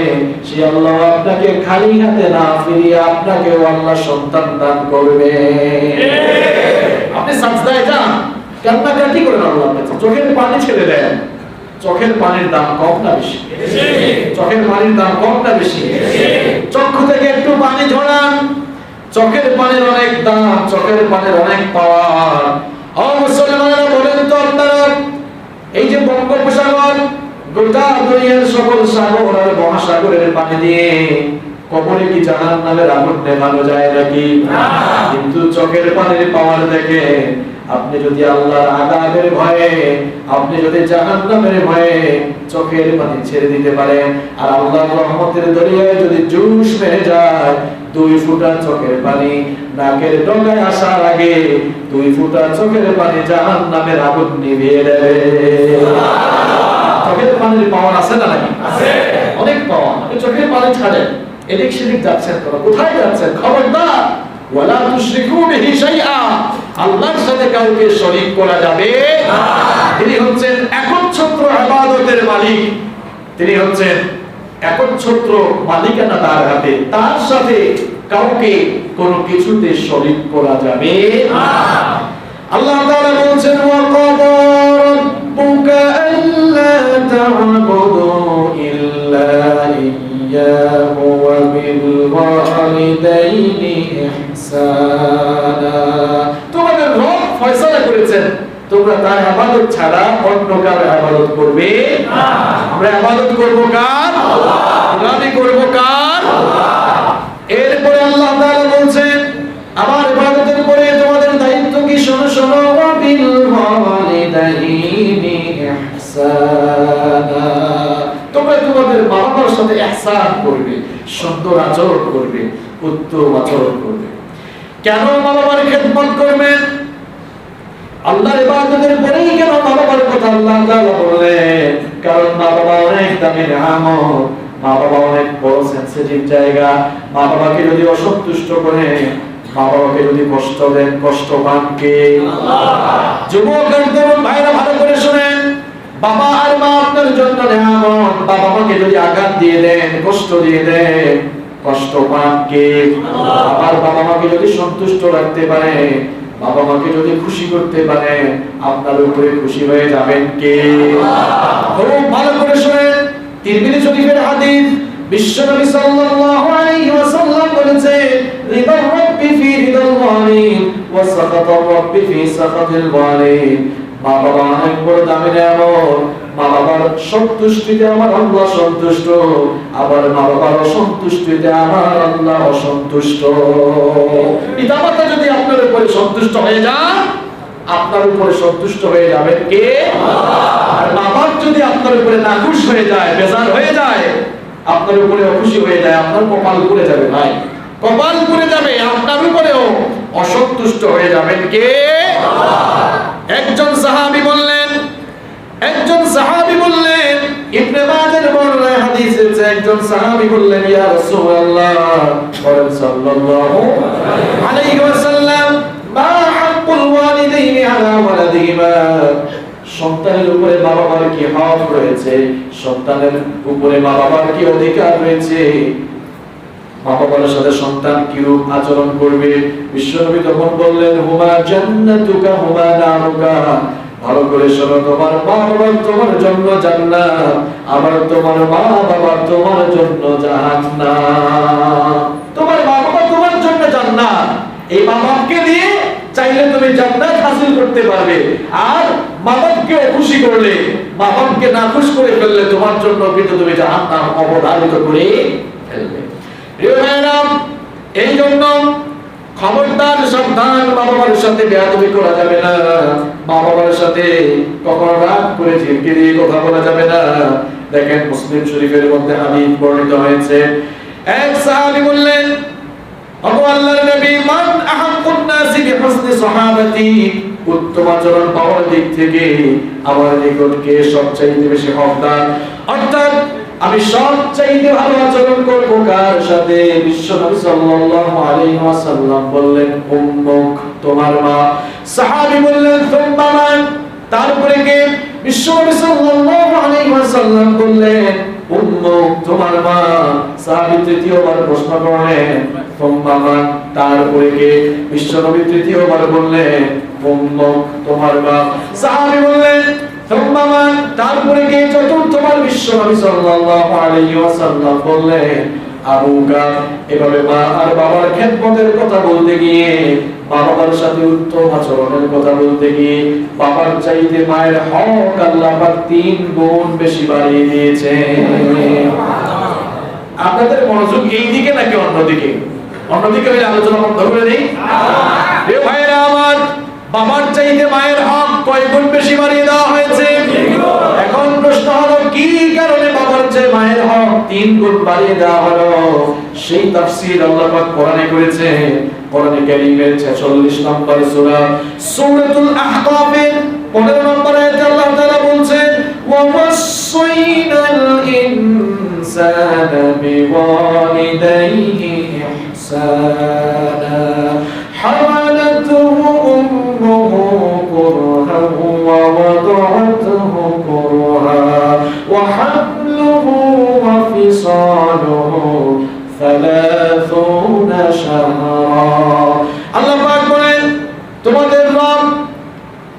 সেই আল্লাহ আপনাকে খালি হাতে না ফিরিয়ে আপনাকে আল্লাহ সন্তান দান করবে। আপনি সাজদায় যান, কান্নাকাটি করেন আল্লাহর কাছে, চোখের পানি ছেড়ে দেন। চোখের পানির দাম কম না বেশি? চোখের পানির দাম কম না বেশি? চক্ষু থেকে একটু পানি ঝরান, চোখের পানির অনেক দাম, চোখের পানির অনেক পাওয়ার। ও মুসলমানেরা বলেন তো আপনারা, এই যে বঙ্গোপসাগর, গোটা দুনিয়ার সকল সাগর আর মহাসাগরের পানি দিয়ে কবরে কি জাহান্নামের আগুন নেভানো যায় নাকি? কিন্তু চোখের পানির পাওয়ার দেখে আপনি যদি আল্লাহর আযাবের ভয়ে, আপনি যদি জাহান্নামের ভয়ে চোখের পানি ছেড়ে দিতে পারেন, আর আল্লাহর রহমতের দরিয়ায় যদি জুস মেরে যায়, 2 ফোঁটা চোখের পানি নাকের ডগায় আসার আগে 2 ফোঁটা চোখের পানি জাহান্নামের আগুন নিভিয়ে দেবে। চোখের পানির পাওয়ার আছে না নাকি? আছে, অনেক পাওয়ার। আপনি চোখের পানি ছাড়েন, এদিক সেদিক যাচ্ছেন, কোথায় যাচ্ছেন? খবরদার, ওয়ালা তুশরিকু বিহি শাইআ, আল্লাহর সাথে কাউকে শরীক করা যাবে না। তিনি হচ্ছেন একচ্ছত্র ইবাদতের মালিক, তিনি হচ্ছেন একচ্ছত্র মালিকানা তার হাতে, তার সাথে কাউকে কোনো কিছুতে শরীক করা যাবে না। আল্লাহ তাআলা বলেন ওয়া ক্বাদা রাব্বুকা আল্লা তা'বুদু ইল্লা إياه وبالوالدين إحسانا তোমাদের রব ফয়সালা করেছেন তোমরা তার ইবাদত ছাড়া অন্য কারো ইবাদত করবে না আমরা ইবাদত করব কার আল্লাহ গোলামি করব কার আল্লাহ এরপরে আল্লাহ তাআলা বলেন আমার ইবাদতের পরে তোমাদের দায়িত্ব কি শোনো শোনো বিল ওয়ালিদাইনি ইহসানা তোমরা তোমাদের বাবা-মার সাথে ইহসান করবে সুন্দর আচরণ করবে উত্তম আচরণ করবে কেন বাবা-মার খেদমত করবেন আল্লাহর ইবাদতের পরেই কেন বাবা-মার কথা আল্লাহ তাআলা বললেন কারণ বাবা অনেক দামি নিয়ামত মা-বাবা অনেক বড় সেনসিটিভ জায়গা মা-বাবাকে যদি অসন্তুষ্ট করে মা-বাবাকে যদি কষ্ট দেন কষ্ট পান কে আল্লাহ যুবক আর তরুণ ভাইরা ভালো করে শুনেন বাবা আর মা আপনার জন্য নিয়ামত বাবা-মাকে যদি আঘাত দিয়ে দেন কষ্ট দিয়ে দেন কষ্ট পান কে আল্লাহ আর বাবা-মাকে যদি সন্তুষ্ট রাখতে পারে বাবা-মাকে যদি খুশি করতে পারে আপনার উপরে খুশি হয়ে যাবেন কে আল্লাহ খুব ভালো করে শুনেন তিরমিজি শরীফের হাদিস বিশ্বনবী সাল্লাল্লাহু আলাইহি ওয়াসাল্লাম বলেছেন রিদা রাব্বি ফি রিদাল ওয়ালিদ ওয়া সাখাতা রাব্বি ফি সাখাতিল ওয়ালিদ মা বাবা অনেক বড় দামি নিয়ামত মা বাবার সন্তুষ্টিতে আমার আল্লাহ সন্তুষ্ট আবার মা বাবার অসন্তুষ্টিতে আমার আল্লাহ অসন্তুষ্ট পিতামাতা যদি আপনার উপরে সন্তুষ্ট হয়ে যায় আপনার উপরে সন্তুষ্ট হয়ে যাবেন কে আল্লাহ আর বাবা যদি আপনার উপরে নাখুশ হয়ে যায় বেজার হয়ে যায় আপনার উপরে অখুশি হয়ে যায় আপনার কপাল পুড়ে যাবে ভাই কপাল পুড়ে যাবে আপনার উপরেও অসন্তুষ্ট হয়ে যাবেন কে আল্লাহ একজন সাহাবী বললেন ইবনে মাজাহ বর্ণনায় হাদিস আছে একজন সাহাবী বললেন ইয়া রাসূলুল্লাহ সাল্লাল্লাহু আলাইহি ওয়াসাল্লাম মা হাক্কুল ওয়ালিদাইনি আলা ওয়ালাদিহিমা সন্তানের উপরে মা-বাবার কি হক রয়েছে সন্তানের উপরে মা-বাবার কি অধিকার রয়েছে মা-বাবার সাথে সন্তান কিরূপ আচরণ করবে বিশ্বনবী তখন বললেন হুমা জান্নাতুকা হুমা নারুকা ভালো করে শোনো তোমার মা-বাবা তোমার জন্য জান্নাত আবার তোমার মা-বাবা তোমার জন্য জাহান্নাম তোমার মা-বাবা তোমার জন্য জান্নাত এই মা-বাবাকে দিয়ে চাইলে তুমি জান্নাত হাসিল করতে পারবে আর মা-বাবাকে খুশি করলে মা-বাবাকে নাখুশ করে ফেললে তোমার জন্য কিন্তু তুমি জাহান্নাম অবধারিত করে ফেলবে প্রিয় ভাইরা এই জন্য খবরদার সাবধান বাবা-মার সাথে বেয়াদবি করা যাবে না বাবা-মার সাথে কখনো রাগ করে ঝিরকে দিয়ে কথা বলা যাবে না দেখেন মুসলিম শরীফের মধ্যে হাদিস বর্ণিত হয়েছে এক সাহাবী বললেন ওগো আল্লাহর নবী মান আহাক্কুন নাসি বিহুসনি সাহাবাতি উত্তম আচরণ পাওয়ার দিক থেকে আমার নিকট কে সবচেয়ে বেশি হকদার অর্থাৎ আমি সবচেয়ে ভালো আচরণ করব কার সাথে বিশ্বনবী সাল্লাল্লাহু আলাইহি ওয়াসাল্লাম বললেন উম্মুক তোমার মা সাহাবী বললেন সুম্মা মান তারপরে কে বিশ্বনবী সাল্লাল্লাহু আলাইহি ওয়াসাল্লাম বললেন উম্মুক তোমার মা সাহাবী তৃতীয়বার প্রশ্ন করলেন সুম্মা মান তারপরে কে বিশ্বনবী তৃতীয়বার বললেন উম্মুক তোমার মা সাহাবী বললেন সুম্মা মান তারপরে কে চতুর্থবার বিশ্বনবী সাল্লাল্লাহু আলাইহি ওয়াসাল্লাম বললেন আবুকা এভাবে মা আর বাবার খেদমতের কথা বলতে গিয়ে বাবার সাথে উত্তম আচরণের কথা বলতে গিয়ে বাবার চাইতে মায়ের হক আল্লাহ পাক 3 গুণ বেশি বাড়িয়ে দিয়েছেন আপনাদের মনোযোগ এই দিকে নাকি অন্যদিকে অন্যদিকে হলে আলোচনা বন্ধ করে দেই এ ভাইরা আমার বাবার চাইতে মায়ের হক কয় গুণ বেশি বাড়িয়ে দেওয়া হয়েছে এখন প্রশ্ন হলো কি কারণে বাবার চেয়ে মায়ের হক 3 গুণ বাড়িয়ে দেওয়া হলো সেই তাফসীর আল্লাহ পাক কোরআনে করেছেন কোরআনে কারীমের 46 নম্বর সূরা সূরাতুল আহকাফের 15 নম্বর আয়াতে আল্লাহ তাআলা বলেন ওয়া ওয়াসাইনাল ইনসানা বিওয়ালিদাইহি ইহসানা حملته أمه كرها ووضعته كرها وحمله وفصاله 30 شهرا আল্লাহ পাক বলেন তোমাদের রব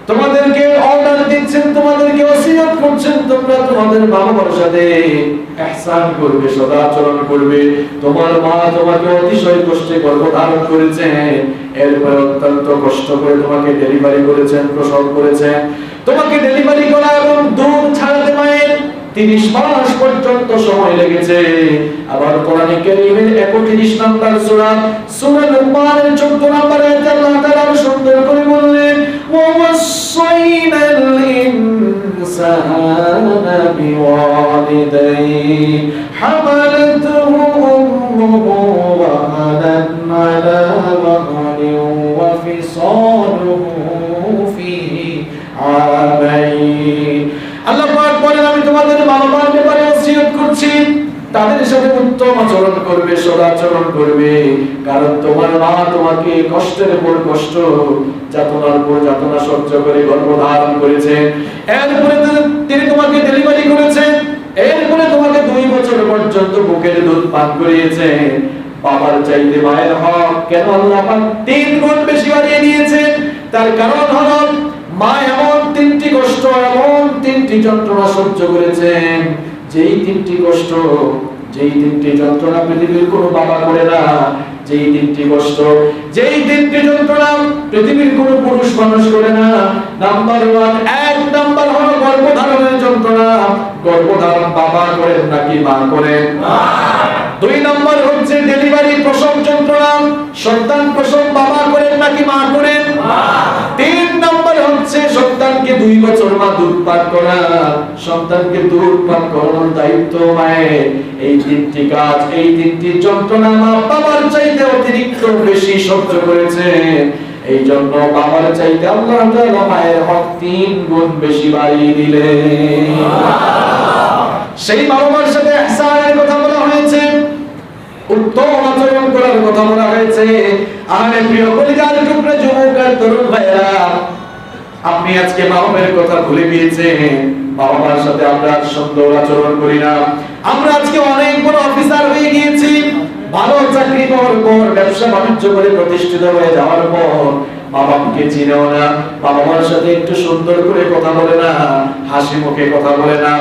তোমাদেরকে অর্ডার দিচ্ছেন তোমাদেরকে ওসিয়ত করছেন তোমরা তোমাদের বাবা বাবার সাথে ইহসান করবে, সদাচরণ করবে। তোমার মা তোমাকে অতিশয় কষ্টে গর্ভধারণ করেছেন, এরপর অত্যন্ত কষ্ট করে তোমাকে ডেলিভারি করেছেন, প্রসব করেছেন। তোমাকে ডেলিভারি করা এবং দুধ ছাড়াতে মায়ের 30 মাস পর্যন্ত সময় লেগেছে। আবার কোরআনে কারীমের 31 নম্বর সূরা সূরা লুকমানের 14 নম্বর আয়াতে আল্লাহ তাআলা সুন্দর করে বললেন, ওয়া ওয়াসাইনাল ইনসানা বিওয়ালিদাইহি হামালাতুহু উম্মুহু ওয়াহানান আলা ওয়াহানিন ওয়া ফিসালুহু ফি আমাইন। আল্লাহ পাক বলেন, আমি তোমাদের বাবা-মার ব্যাপারে ওসিয়ত করছি, তাদের সাথে উত্তম আচরণ করবে, সদাচরণ করবে। কারণ তোমার মা তোমাকে কষ্টের উপর কষ্ট, যাতনার উপর যাতনা সহ্য করে গর্ভধারণ করেছে। এরপরে তিনি তোমাকে ডেলিভারি করেছেন, এরপরে তোমাকে 2 বছর পর্যন্ত বুকের দুধ পান করিয়েছেন। বাবার চাইতে মায়ের হক কেন আল্লাহ পাক 3 গুণ বেশি বাড়িয়ে দিয়েছেন? তার কারণ হলো মা এমন 3টি কষ্ট, এমন 3টি যন্ত্রণা সহ্য করেছেন, যেই 3টি কষ্ট, যেই 3টি যন্ত্রণা পৃথিবীর কোনো বাবা করে না। যেই 3টি কষ্ট, যেই 3টি যন্ত্রণা পৃথিবীর কোনো পুরুষ মানুষ করে না। নাম্বার 1, 1 নাম্বার হলো গর্ভধারণের যন্ত্রণা। গর্ভধারণ বাবা করেন নাকি মা করেন? মা। 2 নাম্বার হচ্ছে ডেলিভারি, প্রসব যন্ত্রণা। সন্তান প্রসব বাবা করেন নাকি মা করেন? মা। 3 নাম্বার হচ্ছে সন্তানকে 2 বছর মা দুধ পান করা, সন্তানকে দুধ পান করানোর দায়িত্ব মায়ের। এই 3টি কাজ, এই 3টি যন্ত্রণা মা বাবার চাইতে অতিরিক্ত বেশি সহ্য করেছে। এই জন্য বাবার চাইতে আল্লাহ তাআলা মায়ের হক 3 গুণ বেশি বাড়িয়ে দিলেন। সেই বাবার সাথে ইহসানের কথা বলা হয়েছে, উত্তম আচরণ করার কথা বলা হয়েছে। আরে প্রিয় কলিজার টুকরা যুবক আর তরুণ ভাইরা, আপনি আজকে মা-বাবার কথা ভুলে গিয়েছেন। বাবার সাথে আমরা সুন্দর আচরণ করি না। আমরা আজকে অনেক বড় অফিসার হয়ে গিয়েছি, ভালো চাকরি পাওয়ার পর, ব্যবসা বাণিজ্য করে প্রতিষ্ঠিত হয়ে যাওয়ার পর বাবাকে চিনেও না, বাবার সাথে একটু সুন্দর করে কথা বলে না, হাসি মুখে কথা বলে না।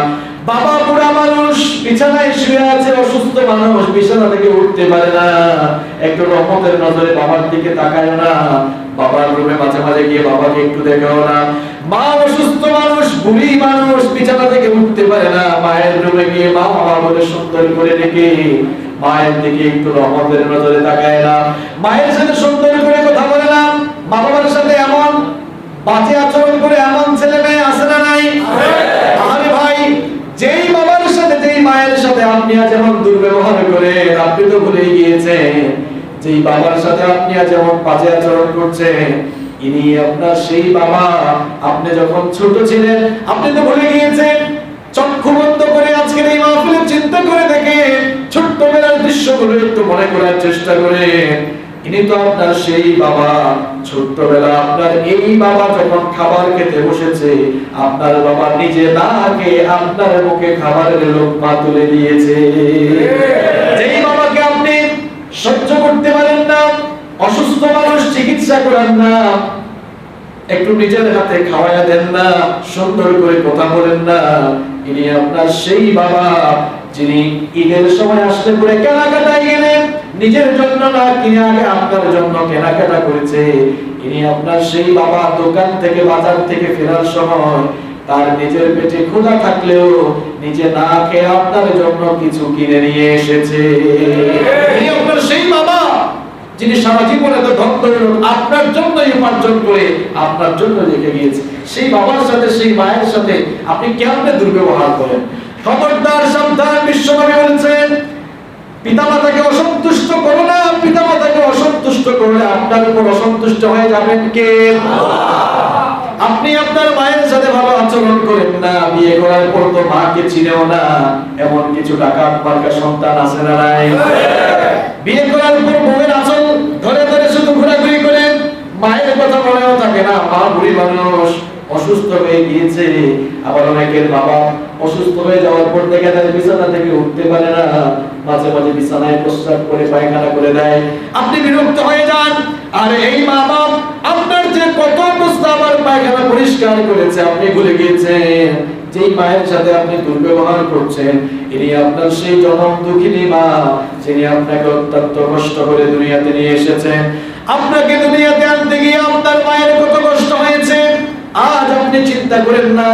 বাবা বুড়া মানুষ, বিছানায় শুয়ে আছে, অসুস্থ মানুষ, বিছানা থেকে উঠতে পারে না, একটু রহমতের নজরে বাবার দিকে তাকায় না। বাবার রুমে মাঝে মাঝে গিয়ে বাবাকে একটু দেখাও না। মা অসুস্থ মানুষ, বুড়ি মানুষ, বিছানা থেকে উঠতে পারে না, মায়ের রুমে গিয়ে মা বাবা বলে সুন্দর করে ডেকে মায়ের দিকে একটু রহমতের নজরে তাকায় না, মায়ের সাথে সুন্দর করে কথা বলে না। মা বাবার সাথে এমন বাজে আচরণ করে এমন ছেলে মেয়ে আছে না নাই? আরে ভাই, যেই বাবার সাথে, যেই মায়ের সাথে আপনি আজ এমন দুর্ব্যবহার করে, আপনি তো ভুলে গিয়েছেন যেই বাবার সাথে আপনি আজ এমন বাজে আচরণ করছেন, ইনি আপনার সেই বাবা। আপনি যখন ছোট ছিলেন আপনি তো ভুলে গিয়েছেন। চক্ষু বন্ধ করে আজকের এই মাহফিলে চিন্তা করে দেখেন, ছোট্টবেলার দৃশ্যগুলো একটু মনে করার চেষ্টা করেন। ইনি তো আপনার সেই বাবা। ছোট্টবেলা আপনার এই বাবা যখন খাবার খেতে বসেছে, আপনার বাবা নিজে না খেয়ে আপনার মুখে খাবারের লোকমা তুলে দিয়েছে। যেই বাবাকে আপনি সহ্য করতে পারেন না, অসুস্থ মানুষ চিকিৎসা করেন না, একটু নিজের হাতে খাওয়ায়া দেন না, সুন্দর করে কথা বলেন না, ইনি আপনার সেই বাবা যিনি ঈদের সময় আসলে পরে কেনাকাটায় গেলেন, নিজের জন্য না কিনে আগে আপনার জন্য কেনাকাটা করেছে। ইনি আপনার সেই বাবা, দোকান থেকে বাজার থেকে ফেরার সময় তার নিজের পেটে ক্ষুধা থাকলেও নিজে না খেয়ে আপনার জন্য কিছু কিনে নিয়ে এসেছে। ইনি আপনার সেই বাবা যিনি সারা জীবনে তো ধন দৌলত আপনার জন্যই উপার্জন করে আপনার জন্য রেখে গিয়েছে। সেই বাবার সাথে, সেই মায়ের সাথে আপনি কেমনে দুর্ব্যবহার করেন? খবরদার, সাবধান। বিশ্বনবী বলেছেন, পিতামাতাকে অসন্তুষ্ট করো না। পিতামাতাকে অসন্তুষ্ট করলে আপনার উপর অসন্তুষ্ট হয়ে যাবেন কে? আপনি আপনার মায়ের সাথে ভালো আচরণ করেন না, বিয়ে করার পর তো মাকে চিনেও না, এমন কিছু ডাকাত মার্কা সন্তান আছে না নাই? বিয়ে করার পর বউয়ের আঁচল ধরে ধরে শুধু ঘোরাঘুরি করেন, মায়ের কথা মনেও থাকে না। মা বুড়ি মানুষ, অসুস্থ হয়ে গিয়েছে। আবার অনেকের বাবা অসুস্থ হয়ে যাওয়ার পর দেখা যায় বিছানা থেকে উঠতে পারে না, মাঝে মাঝে বিছানায় প্রস্রাব করে পায়খানা করে দেয়। আপনি বিরক্ত হয়ে যান, আর এই মা বাপ আপনার যে কত প্রস্রাব আর পায়খানা পরিষ্কার করেছে আপনি ভুলে গিয়েছেন। যেই মায়ের সাথে আপনি দুর্ব্যবহার করছেন, ইনি আপনার সেই জনম দুঃখিনী মা, যিনি আপনাকে অত্যন্ত কষ্ট করে দুনিয়াতে নিয়ে এসেছেন। আপনাকে দুনিয়াতে আনতে গিয়ে আপনার মায়ের কত কষ্ট হয়েছে, আজ আপনি চিন্তা করেন না,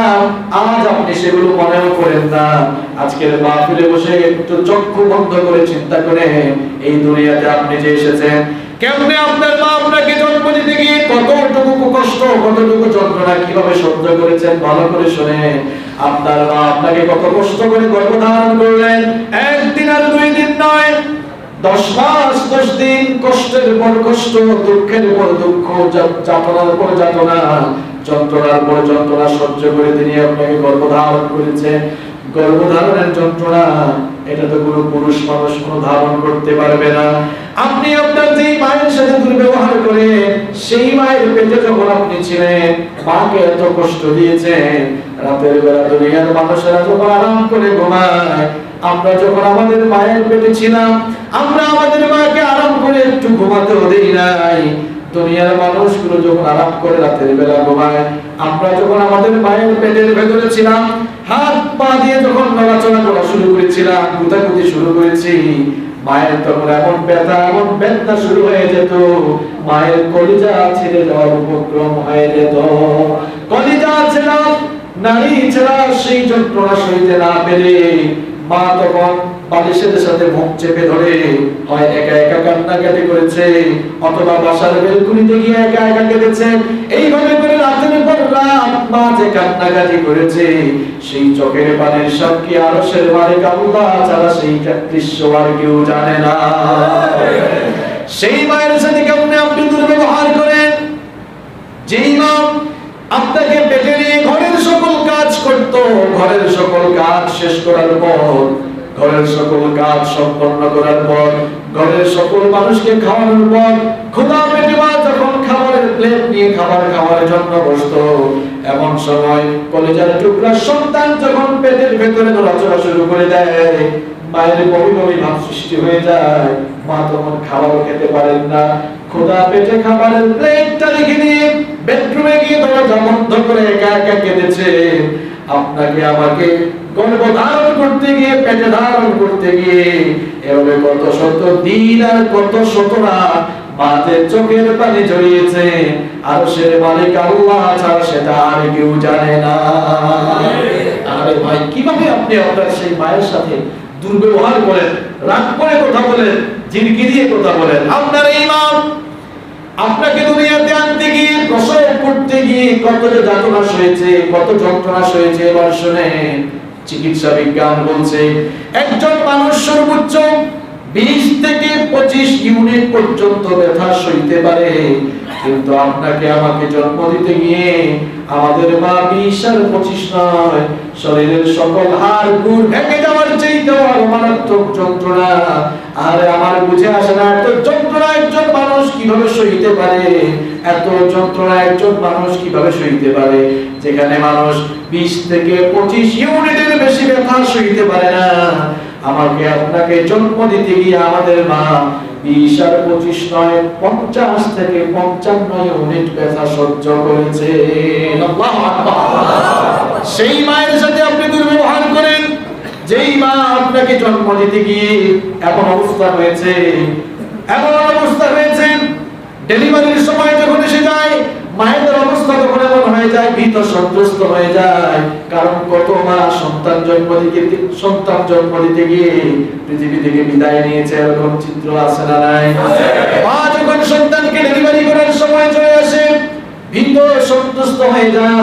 আজ আপনি সেগুলো মনেও করেন না। আজকের মাহফিলে বসে একটু চক্ষু বন্ধ করে চিন্তা করে এই দুনিয়াতে আপনি যে এসেছেন, কেমনে আপনার মা আপনাকে জন্ম দিতে গিয়ে কতটুকু কষ্ট, কতটুকু যন্ত্রণা কিভাবে সহ্য করেছেন ভালো করে শুনে। আপনার মা আপনাকে কত কষ্ট করে গর্ভধারণ করলেন, একদিন আর 2 দিন নয়, 10 মাস 10 দিন কষ্টের পর কষ্ট, দুঃখের পর দুঃখ, যাতনার পর যাতনা, যন্ত্রণার পর যন্ত্রণা সহ্য করে তিনি আপনাকে গর্ভধারণ করেছেন। গর্ভধারণের যন্ত্রণা এটা তো কোনো পুরুষ মানুষ কোনো ধারণ করতে পারবে না। আপনি আপনার যেই মায়ের সাথে দুর্ব্যবহার করে সেই মায়ের পেটে যখন আপনি ছিলেন, মাকে এত কষ্ট দিয়েছেন। রাতের বেলা দুনিয়ার মানুষেরা যখন আরাম করে ঘুমায়, আমরা যখন আমাদের মায়ের পেটে ছিলাম, আমরা আমাদের মাকে আরাম করে একটু ঘুমাতেও দেই নাই। দুনিয়ার মানুষগুলো যখন আরাম করে রাতের বেলা ঘুমায়, আমরা যখন আমাদের মায়ের পেটের ভেতরে ছিলাম, হাত পা দিয়ে যখন নড়াচড়া করা শুরু করেছিলাম, গুতাগুতি শুরু করেছি, মায়ের তখন এমন ব্যথা, এমন বেদনা শুরু হয়ে যেত, মায়ের কলিজা ছেড়ে যাওয়ার উপক্রম হয়ে যেত। কলিজা ছেড়া, নারী ছেড়া সেই যন্ত্রণা সইতে না পেরে মা তখন বালিশের সাথে মুখ চেপে ধরে হয় একা একা কান্নাকাটি করেছে, অথবা বাসার বেলকুনিতে গিয়ে একা একা কেঁদেছে। এইভাবে করে রাতের পর রাত মা যে কান্নাকাটি করেছে, সেই চোখের পানির সাক্ষী আরশের মালিক আল্লাহ ছাড়া সেই দৃশ্য আর কেউ জানে না। সেই মায়ের সাথে কেমনে আপনি দুর্ব্যবহার করেন, যেই মা আপনাকে পেটে নিয়ে ঘরের সকল কাজ করত, ঘরের সকল কাজ শেষ করার পর, ঘরের সকল কাজ সম্পন্ন করার পর, ঘরের সকল মানুষকে খাওয়ানোর পর, ক্ষুধা পেটে মা যখন খাবারের প্লেট নিয়ে খাবার খাওয়ার জন্য বসতো, এমন সময় কলেজার টুকরা সন্তান যখন পেটের ভেতরে নড়াচড়া শুরু করে দেয়, মায়ের বমি বমি ভাব সৃষ্টি হয়ে যায়। মা তখন খাবার খেতে পারেন না, ক্ষুধা পেটে খাবারের প্লেটটা রেখে দিয়ে বেডরুমে গিয়ে দরজা বন্ধ করে একা একা কেঁদেছে। আপনাকে আমাকে গর্ভধারণ করতে গিয়ে, পেটে ধারণ করতে গিয়ে এভাবে কত শত দিন আর কত শত রাত মায়ের চোখের পানি ঝরিয়েছে, আর সে মালিক আল্লাহ ছাড়া সেটা আর কেউ জানে না। আরে ভাই, কিভাবে আপনি আপনার সেই মায়ের সাথে দুর্ব্যবহার করেন, রাগ করে কথা বলেন, জিনকি দিয়ে কথা বলেন। আপনার এই মা আপনাকে দুনিয়াতে আনতে গিয়ে, প্রসব করতে গিয়ে কত যে যাতনা সয়েছে, কত যন্ত্রণা সয়েছে। এবার শুনেন, চিকিৎসা বিজ্ঞান বলছে একজন মানুষ সর্বোচ্চ 20 থেকে 25 ইউনিট পর্যন্ত ব্যথা সইতে পারে, কিন্তু আপনাকে আমাকে জন্ম দিতে গিয়ে আমাদের মা 20 আর 25 নয়, শরীরের সকল হাড় গুড় ভেঙে যাওয়ার চাইতেও আরো মারাত্মক যন্ত্রণা। আরে আমার বুঝে আসে না, এত যন্ত্রণা একজন মানুষ কিভাবে সইতে পারে, এত যন্ত্রণা একজন মানুষ কিভাবে সইতে পারে, যেখানে মানুষ 20 থেকে 25 ইউনিটের বেশি ব্যথা সইতে পারে না। আমাকে আপনাকে জন্ম দিতে গিয়ে আমাদের মা 20 আর 25 নয়, 50 থেকে 55 ইউনিট ব্যথা সহ্য করেছে। আল্লাহু আকবার। সেই মায়ের সাথে আপনি দুর্ব্যবহার করেন, যেই মা আপনাকে জন্ম দিতে গিয়ে এমন অবস্থা হয়েছে, এমন অবস্থা হয়েছে, ডেলিভারির সময় যখন এসে যায় মায়েদের অবস্থা তখন এমন হয়ে যায়, ভীত সন্ত্রস্ত হয়ে যায়। কারণ কত মা সন্তান জন্ম দিতে গিয়ে পৃথিবী থেকে বিদায় নিয়েছে, এরকম চিত্র আছে না নাই? মা যখন সন্তানকে ডেলিভারি করার সময় চলে আসে, ভীত সন্ত্রস্ত হয়ে যায়,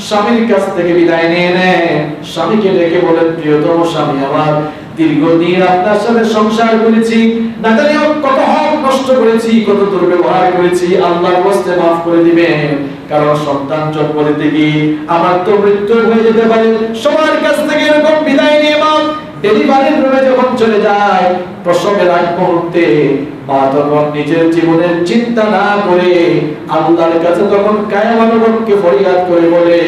স্বামীর কাছ থেকে বিদায় নিয়ে নেয়, স্বামীকে ডেকে বলেন, প্রিয়তম স্বামী আমার, দীর্ঘদিন আপনার সাথে সংসার করেছি, না জানি কত হক নষ্ট করেছি, কত দুর্ব্যবহার করেছি, আল্লাহর ওয়াস্তে মাফ করে দিবেন। কারণ সন্তান জন্ম দিতে গিয়ে আমার তো মৃত্যু হয়ে যেতে পারে। সবার কাছ থেকে এরকম বিদায় নিয়ে মা ডেলিভারির রুমে যখন চলে যায়, প্রসবের আগ মুহূর্তে মা তখন নিজের জীবনের চিন্তা না করে আল্লাহর কাছে তখন কায়ামানবকে ফরিয়াদ করে বলে,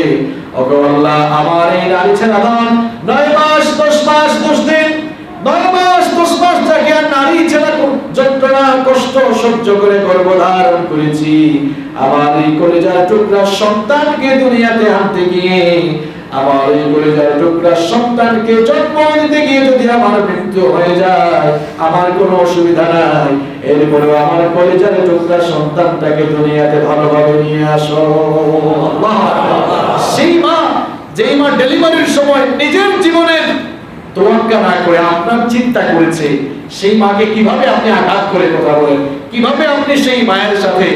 ওগো আল্লাহ, আমার এই নারী ছেড়া দান 9 মাস 10 মাস 10 দিন, 9 মাস 10 মাস যাকে নারী ছেড়া যন্ত্রণা কষ্ট সহ্য করে গর্ভধারণ করেছি, আমার এই কলিজার টুকরা সন্তানকে দুনিয়াতে আনতে গিয়ে আমার এই কলিজার টুকরা সন্তানকে জন্ম দিতে গিয়ে যদি আমার মৃত্যু হয়ে যায়, আমার কোনো অসুবিধা নাই, এরপরেও আমার কলিজার টুকরা সন্তানটাকে দুনিয়াতে ভালোভাবে নিয়ে আসো। সেই মা, যেই মা ডেলিভারির সময় নিজের জীবনের তোয়াক্কা না করে আপনার চিন্তা করেছে, সেই মাকে কিভাবে আপনি আঘাত করে কথা বলেন, কিভাবে আপনি সেই মায়ের সাথে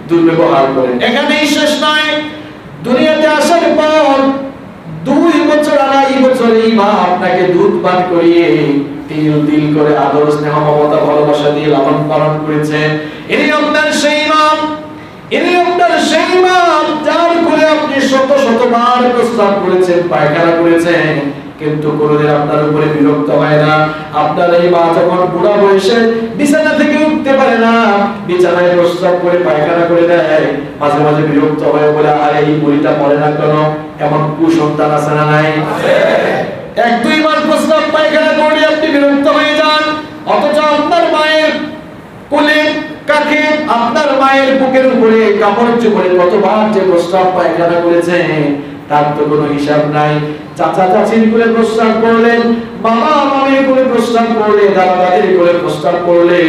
দুর্ব্যবহার করেন। এখানেই শেষ নয়, দুনিয়াতে আসার পর 2 বছর 2.5 বছর এই মা আপনাকে দুধ পান করিয়ে তিল তিল করে আদর স্নেহ মমতা ভালোবাসা দিয়ে লালন পালন করেছেন। ইনি আপনার সেই মা, ইনি আপনার সেই মা যার কোলে আপনি শত শত বার প্রস্রাব করেছেন, পায়খানা করেছেন, কিন্তু কোনোদিন আপনার উপরে বিরক্ত হয় না। আপনার এই মা যখন বুড়া বয়সে বিছানা থেকে উঠতে পারে না, বিছানায় প্রস্রাব করে পায়খানা করে দেয়, মাঝে মাঝে বিরক্ত হয়ে বলে, আরে এই বুড়িটা মরে না কেন? এমন কুসন্তান আছে না নাই? 1-2 বার প্রস্রাব পায়খানা করে আপনি বিরক্ত হয়ে যান, অথচ আপনার মায়ের কোলে কাকে, আপনার মায়ের বুকের উপরে কাপড় চোপড়ে কতবার যে প্রস্রাব পায়খানা করেছেন তার তো কোনো হিসাব নাই। চাচা চাচির কোলে প্রস্রাব করলেন, মামা মামির কোলে প্রস্রাব করলে, দাদা দাদির কোলে প্রস্রাব করলে,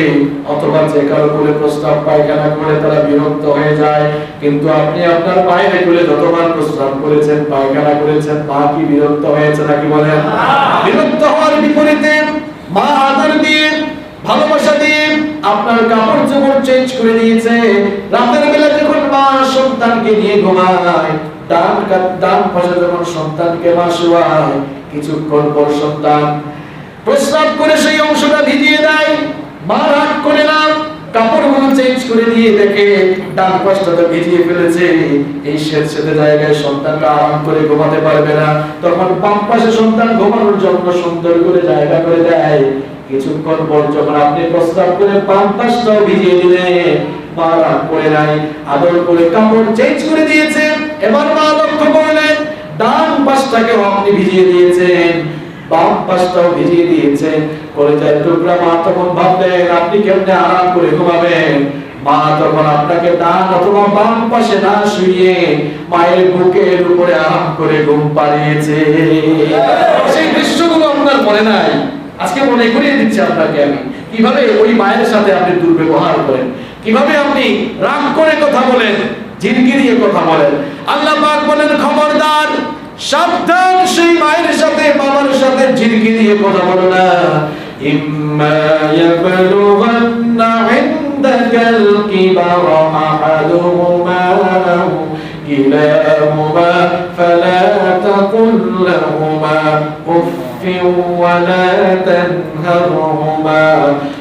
অথবা যে কারো কোলে প্রস্রাব পায়খানা করে তারা বিরক্ত হয়ে যায়। কিন্তু আপনি আপনার মায়ের কোলে যতবার প্রস্রাব করেছেন, পায়খানা করেছেন, মা কি বিরক্ত হয়েছে নাকি বলেন? বিরক্ত হওয়ার বিপরীতে মা আদর দিয়ে ভালোবাসা দিয়ে আপনার কাপড় চোপড় চেঞ্জ করে দিয়েছে। রাতের বেলা যখন মা সন্তানকে নিয়ে ঘুমায়, ডান পাশে যখন সন্তানকে মা শোয়ায়, কিছুক্ষণ পর সন্তান প্রস্রাব করে সেই অংশটা ভিজিয়ে দেয়, মা রাগ করে না, কাপড়গুলো চেঞ্জ করে দিয়ে দেখে ডান পাশটা তো ভিজিয়ে ফেলেছে, এই সেতে জায়গায় সন্তানটা আরাম করে ঘুমাতে পারবে না, তখন বাম পাশে সন্তান ঘুমানোর জন্য সুন্দর করে জায়গা করে দেয়। কিছুক্ষণ পর যখন আপনি প্রস্রাব করে বাম পাশটাও ভিজিয়ে দিলেন, মা রাগ করে নাই, আদর করে কাপড় চেঞ্জ করে দিয়েছে। এবার মা লক্ষ্য করলেন ডান পাশটাকেও আপনি ভিজিয়ে দিয়েছেন, বাম পাশটাও ভিজিয়ে দিয়েছেন। কলিজার টুকরা মা তখন ভাবলেন আপনি কেমনে আরাম করে ঘুমাবেন। মা তখন আপনাকে ডান অথবা বাম পাশে না শুইয়ে মায়ের বুকের উপরে আরাম করে ঘুম পাড়িয়েছে। সেই দৃশ্যগুলো আপনার মনে নাই? আজকে মনে করিয়ে দিচ্ছি আপনাকে আমি, কিভাবে ওই মায়ের সাথে আপনি দুর্ব্যবহার করেন, কিভাবে আপনি রাগ করে কথা বলেন, ঝিনকি দিয়ে কথা বলেন। আল্লাহ পাক বলেন খবরদার, সাবধান, সেই মায়ের সাথে বাবার সাথে ঝিনকি দিয়ে কথা বলো না। ইম্মা ইয়াবলুগান্না ইনদাকাল কিবারা আহাদুহুমা আও কিলাহুমা ফালা তাকুল লাহুমা উফফিন ওয়া লা তানহারহুমা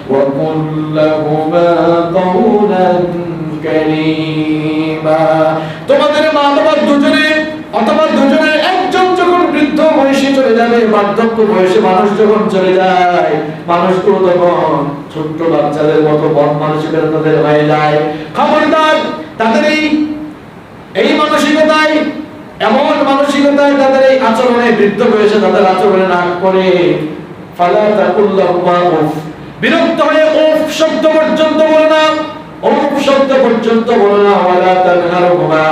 ওয়া কুল লাহুমা কাওলান কারীমা। তোমাদের মা বাবা দুজনে অথবা দুজনের একজন যখন বৃদ্ধ বয়সে চলে যাবে, বার্ধক্য বয়সে মানুষ যখন চলে যায়, মানুষগুলো তখন ছোট্ট বাচ্চাদের মতো মন মানসিকতা তাদের হয়ে যায়। খবরদার, তাদের এই মানসিকতায়, এমন মানসিকতায় তাদের এই আচরণে, বৃদ্ধ বয়সে তাদের আচরণে না করে ফালা তাকুল্লাহুমা উফ, বিরক্ত হয়ে উফ শব্দ পর্যন্ত বলো না, উফ শব্দ পর্যন্ত বলো না। ওয়ালা তানহারহুমা,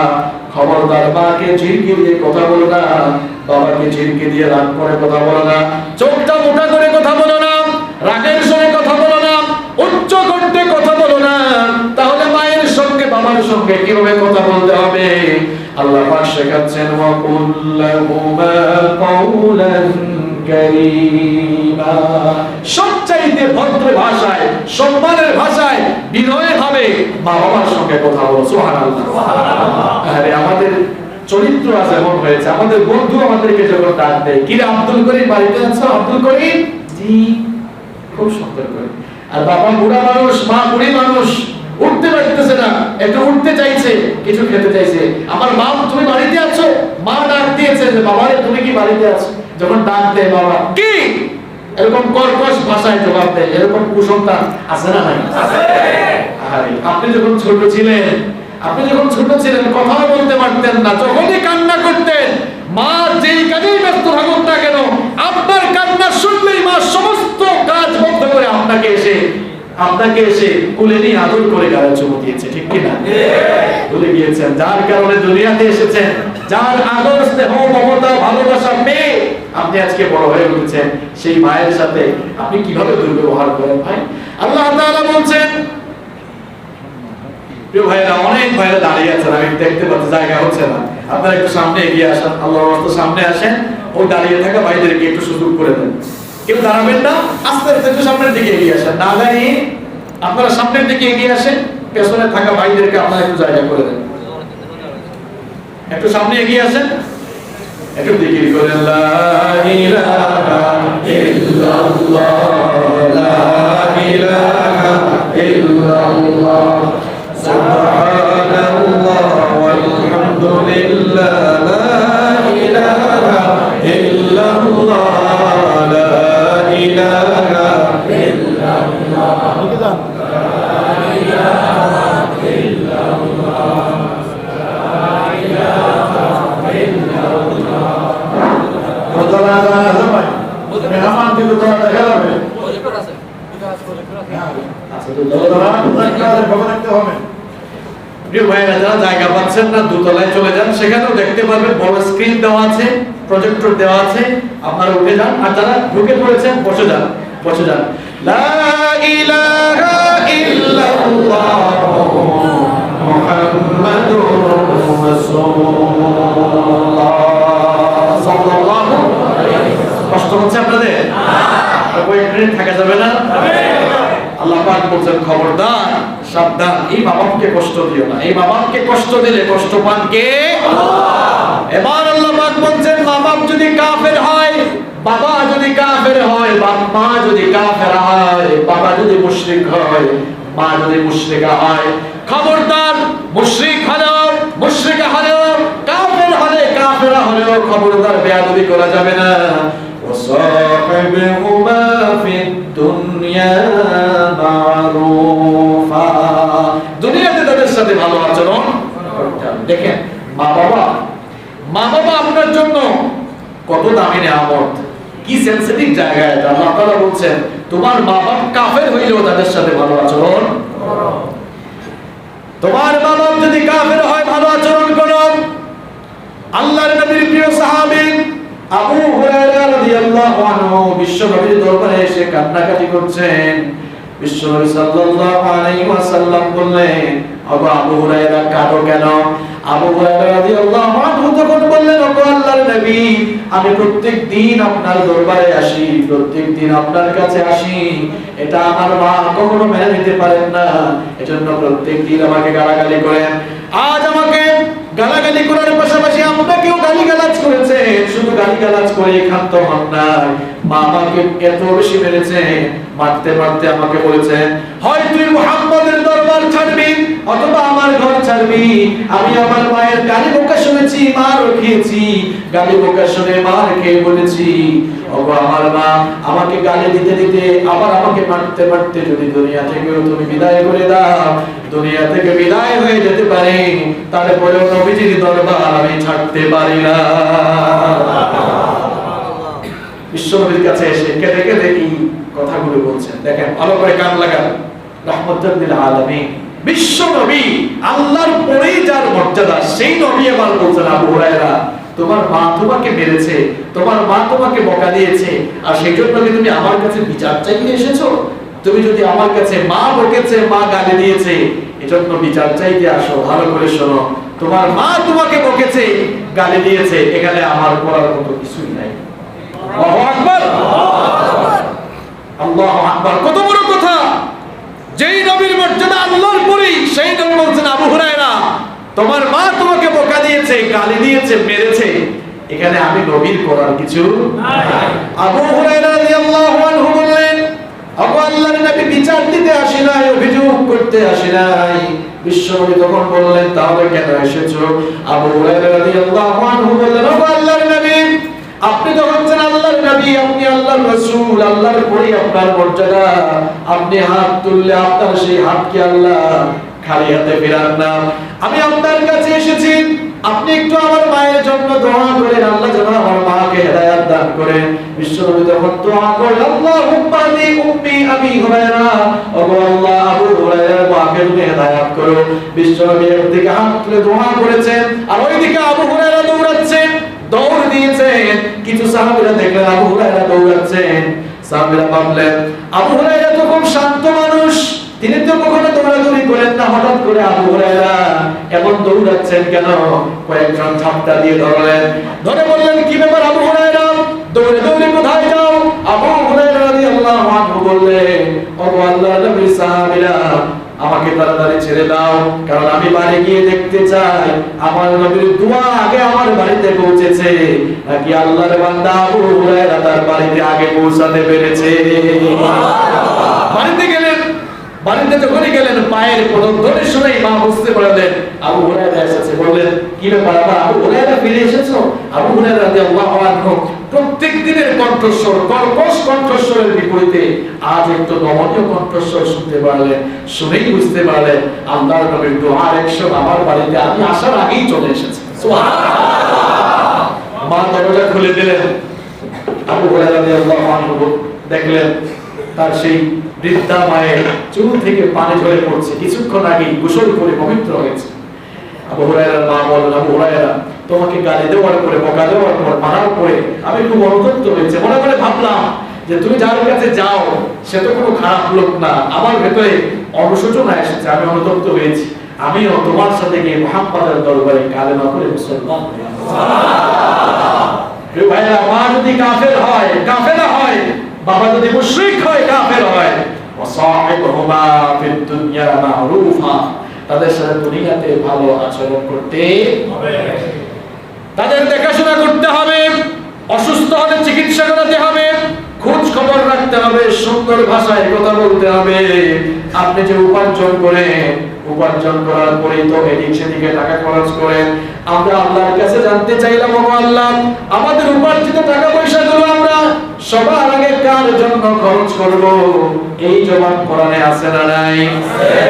খবরদার মাকে ঝিরকি দিয়ে কথা বলো না, বাবাকে ঝিরকি দিয়ে রাগ করে কথা বলো না, চোখটা মোটা করে কথা বলো না, রাগের সঙ্গে কথা বলো না, উচ্চ কণ্ঠে কথা বলো না। তাহলে মায়ের সঙ্গে বাবার সঙ্গে কিভাবে কথা বলতে হবে আল্লাহ পাক শেখাচ্ছেন, ওয়া কুল্লাহুমা কাওলান কারীমা, সবচাইতে ভদ্র ভাষায়, সম্মানের ভাষায়, বিনয়ের ভাবে মা বাবার সঙ্গে কথা বলো। সুবহানাল্লাহ, সুবহানাল্লাহ। আরে আমাদের চরিত্র আজ এমন হয়েছে, আমাদের বন্ধু আমাদেরকে যখন ডাক দেয়, কি রে আব্দুল করিম বাড়িতে আছো? আব্দুল করিম, জি, খুব সুন্দর করে। আর বাবা বুড়া মানুষ, মা বুড়ি মানুষ, উঠতে পারতেছে না, একটু উঠতে চাইছে, কিছু খেতে চাইছে, আমার মা তুমি বাড়িতে আছো? মা ডাক দিয়েছে যে বাবা রে তুমি কি বাড়িতে আছো? যখন ডাক দেয় বাবা কি, এরকম কর্কশ ভাষায় জবাব দেয়, এরকম কুসন্তান আছে না নাই? আছে। আরে আপনি যখন ছোট ছিলেন, কথা বলতে পারতেন না, যখনই কান্না করতেন, মা যেই কাজেই ব্যস্ত থাকুক না কেন, আপনার কান্না শুনলেই মা সমস্ত কাজ বন্ধ করে আপনাকে এসে আপনাকে এসে কোলে নিয়ে আদর করে গায়ে চুমু দিয়েছে, ঠিক কি না? ভুলে গিয়েছেন যার কারণে দুনিয়াতে এসেছেন, যার আদর স্নেহ মমতা ভালোবাসা পেয়ে আপনি আজকে বড় হয়ে উঠেছেন, সেই মায়ের সাথে আপনি কিভাবে দুর্ব্যবহার করেন ভাই? আল্লাহ তাআলা বলছেন, প্রিয় ভাইরা, অনেক ভাইরা দাঁড়িয়ে আছেন, আমি দেখতে পাচ্ছি জায়গা হচ্ছে না, আপনারা একটু সামনে এগিয়ে আসেন, আল্লাহর রাস্তার সামনে আসেন, ওই দাঁড়িয়ে থাকা ভাইদেরকে একটু সুযোগ করে দেন। কেউ দাঁড়াবেন না, আস্তে আস্তে একটু সামনের দিকে এগিয়ে আসেন, না দাঁড়িয়ে আপনারা সামনের দিকে এগিয়ে আসেন, পেছনে থাকা ভাইদেরকে আপনারা একটু জায়গা করে দেন। একটু সামনে এগিয়ে আসেন, একটু জিকির করেন, লা ইলাহা ইল্লাল্লাহ, লা ইলাহা ইল্লাল্লাহ, সুবহানাল্লাহ ওয়ালহামদুলিল্লাহ, লা ইলাহা ইল্লাল্লাহ, লা ইলাহা ইল্লাল্লাহ, মেহমান কিন্তু তারা দেখা যাবে। প্রিয় ভাইরা, যারা জায়গা পাচ্ছেন না দোতলায় চলে যান, সেখানেও দেখতে পারবেন বড় স্ক্রিন দেওয়া আছে, প্রজেক্টর দেওয়া আছে, আপনারা উঠে যান। আর যারা ঢুকে পড়েছেন বসে যান, বসে যান। লা ইলাহা ইল্লাল্লাহ মুহাম্মাদুর রাসূলুল্লাহ সাল্লাল্লাহু আলাইহি ওয়াসাল্লাম। কষ্ট হচ্ছে আপনাদের? ওই ট্রেন থাকা যাবে না। আল্লাহ পাক বলছেন, খবরদার, সাবধান, এই মা-বাপকে কষ্ট দিও না। এই মা-বাপকে কষ্ট দিলে কষ্ট পান কে? আল্লাহ। এবার আল্লাহ পাক বলছেন, মা-বাপ যদি কাফের হয়, বাবা যদি কাফের হয়, মা যদি কাফের হয়, বাবা যদি মুশরিক হয়, মা যদি মুশরিকা হয়, খবরদার, মুশরিক হলেও, মুশরিকা হলেও, কাফের হলে, কাফেরা হলেও খবরদার বেয়াদবি করা যাবে না। وصاحبهما في الدنيا معروفا, দুনিয়াতে তাদের সাথে ভালো আচরণ করতে হবে। দেখেন, মা বাবা আপনার জন্য কত দামি নিয়ামত, কি সেনসিটিভ জায়গা এটা। আল্লাহ তাআলা বলছেন, তোমার মা বাপ কাফের হইলেও তাদের সাথে ভালো আচরণ করো। তোমার মা বাপ যদি কাফের হয়, ভালো আচরণ করো। আল্লাহর নবীর প্রিয় সাহাবী আবু হুরায়রা রাদিয়াল্লাহু আনহু বিশ্বনবীর দরবারে এসে কান্নাকাটি করছেন। বিশ্বনবী সাল্লাল্লাহু আলাইহি ওয়াসাল্লাম বললেন, ওগো আবু হুরায়রা, কাঁদো কেন? আবু হুরায়রা রাদিয়াল্লাহু আনহু তখন বললেন, ওগো আল্লাহর নবী, আমি প্রত্যেকদিন আপনার দরবারে আসি, প্রত্যেকদিন আপনার কাছে আসি, এটা আমার মা কখনো মেনে নিতে পারেন না, এজন্য প্রত্যেকদিন আমাকে গালাগালি করেন। আজ আমাকে গালাগালি করার পাশাপাশি আপনাকেও গালিগালাজ করেছে। শুধু গালিগালাজ করে ক্ষান্ত হন নাই, মা আমাকে এত বেশি মেরেছে, মারতে মারতে আমাকে বলেছে, হয় তুই মুহাম্মদের দরবার ছাড়বি অথবা আমার ঘর ছাড়বি। আমি আমার মায়ের গালি বোকা শুনেছি, মার খেয়েছি, গালি বোকা শুনে মার খেয়ে বলেছি, ওগো আমার মা, আমাকে গালি দিতে দিতে আবার আমাকে মারতে মারতে যদি দুনিয়া থেকে তুমি বিদায় করে দাও, দুনিয়া থেকে বিদায় হয়ে যেতে পারে, তারপরেও নবীজির দরবার আমি ছাড়তে পারি না। বিশ্বনবীর কাছে এসে কেঁদে কেঁদে এই কথাগুলো বলছেন। দেখেন, ভালো করে কান লাগান। রাহমাতুল লিল আলামিন বিশ্বনবী, আল্লাহর পরেই যার মর্যাদা, সেই নবী এবার বলছেন, আবু হুরায়রা, তোমার মা তোমাকে মেরেছে, তোমার মা তোমাকে বকা দিয়েছে, আর সেই জন্য কি তুমি আমার কাছে বিচার চাইতে এসেছো? তুমি যদি আমার কাছে মা বকেছে, মা গালি দিয়েছে, এজন্য বিচার চাইতে আসো, ভালো করে শোনো, তোমার মা তোমাকে বকেছে, গালি দিয়েছে, এখানে আমার করার মতো কিছুই নাই। আল্লাহু আকবার, আল্লাহু আকবার, কত বড় কথা! যেই নবীর মর্যাদা আল্লাহর পরেই, সেই নবী বলছেন, আবু হুরায়রা, তোমার মা তোমাকে বকা দিয়েছে, গালি দিয়েছে, মেরেছে, এখানে আমি নবীর করার কিছু নাই। আবু হুরায়রা রাদিয়াল্লাহু আনহু বললেন, আবু আল্লাহর নবী বিচার দিতে আসি নাই, অভিযোগ করতে আসি নাই। বিশ্বনবী তখন বললেন, তাহলে কেন এসেছো? আবু হুরায়রা রাদিয়াল্লাহু আনহু বললেন, আবু আল্লাহর নবী, আপনি তো হচ্ছেন আল্লাহর নবী, আপনি আল্লাহর রাসূল, আল্লাহর পরেই আপনার মর্যাদা। আপনি হাত তুললে আপনার সেই হাতকে আল্লাহ খালি হাতে ফেরান না। আমি আপনার কাছে এসেছি আপনি একটু আমার মায়ের জন্য দোয়া করেন, আল্লাহ যেন আমার মাকে হেদায়েত দান করেন। বিশ্বনবী তখন দোয়া করেন, আল্লাহুম্মা লি উম্মি আবি হুরায়রা, ও আল্লাহ আবু হুরায়রার মাকে তুমি হেদায়েত করো। বিশ্বনবী একদিকে হাত তুলে দোয়া করেছেন, আর ওইদিকে আবু হুরায়রা দৌড়াচ্ছেন, দৌড় দিয়েছেন। কিছু সাহাবীরা দেখলেন আবু হুরায়রা দৌড়াচ্ছেন, সাহাবীরা ভাবলেন আবু হুরায়রা তো খুব শান্ত মানুষ, তিনি তো কখনো দৌড়াদৌড়ি করেন না, হঠাৎ করে আবু হুরায়রা এমন দৌড়াচ্ছেন কেন? কয়েকজন ঠাট্টা দিয়ে ধরলেন, ধরে বললেন কি ব্যাপার আবু হুরায়রা, দৌড়ে দৌড়ে কোথায় যাও? আবু হুরায়রা রাদিয়াল্লাহু আনহু বললেন, ও আল্লাহর নবীর সাহাবীরা, আমাকে তাড়াতাড়ি ছেড়ে দাও, কারণ আমি বাড়ি গিয়ে দেখতে চাই আমার নবীর দোয়া আগে আমার বাড়িতে পৌঁছেছে নাকি আল্লাহর বান্দা আবু হুরায়রা তার বাড়িতে আগে পৌঁছাতে পেরেছে। বাড়িতে গেলেন, বাড়িতে যখনই গেলেন পায়ের পদধ্বনি শুনেই মা বুঝতে পারলেন আবু হুরায়রা এসেছে। বললেন কি ব্যাপার আবু হুরায়রা, ফিরে এসেছো? আবু হুরায়রা রাদিয়াল্লাহু আনহু প্রত্যেক দিনের কণ্ঠস্বর, কর্কশ কণ্ঠস্বরের বিপরীতে আজ একটু নমনীয় কণ্ঠস্বর শুনতে পারলেন। শুনেই বুঝতে পারলেন আল্লাহর নবীর দোয়ার অ্যাকশন আমার বাড়িতে আমি আসার আগেই চলে এসেছে। সুবহানাল্লাহ। মা দরজা খুলে দিলেন, আবু হুরায়রা রাদিয়াল্লাহু আনহু দেখলেন তার সেই বৃদ্ধা মায়ের চুল থেকে পানি ঝরে পড়ছে, কিছুক্ষণ আগেই গোসল করে পবিত্র হয়েছে। আবু হুরায়রার মা বললেন, আবু হুরায়রা, তোমাকে গালি দেওয়ার পরে, বকা দেওয়ার পর, মারার পরে আমি খুব অনুতপ্ত হয়েছে। মনে মনে ভাবলাম যে তুমি যার কাছে যাও সে তো কোনো খারাপ লোক না, আমার ভেতরে অনুশোচনা এসেছে, আমি অনুতপ্ত হয়েছি। আমিও তোমার সাথে গিয়ে মুহাম্মাদের দরবারে কালেমা করে মুসলমান হই। সুবহানাল্লাহ। ভাইরা, মা যদি কাফের হয়, কাফেরা হয়, বাবা যদি মুশরিক হয়, কাফের হয়, ওয়াসাহিবহুমা ফিদ দুনিয়া মা'রুফা, তাদের সাথে দুনিয়াতে ভালো আচরণ করতে হবে, তাদের দেখাশোনা করতে হবে, অসুস্থ হলে চিকিৎসা করাতে হবে, খোঁজ খবর রাখতে হবে, সুন্দর ভাষায় কথা বলতে হবে। আপনি যে উপার্জন করেন, উপার্জন করার পরেই তো এদিক সেদিকে টাকা খরচ করেন। আমরা আল্লাহর কাছে জানতে চাইলাম, ও আল্লাহ, আমাদের উপার্জিত টাকা পয়সাগুলো আমরা সবার আগে কার জন্য খরচ করব? এই জবাব কোরআনে আছে না নাই?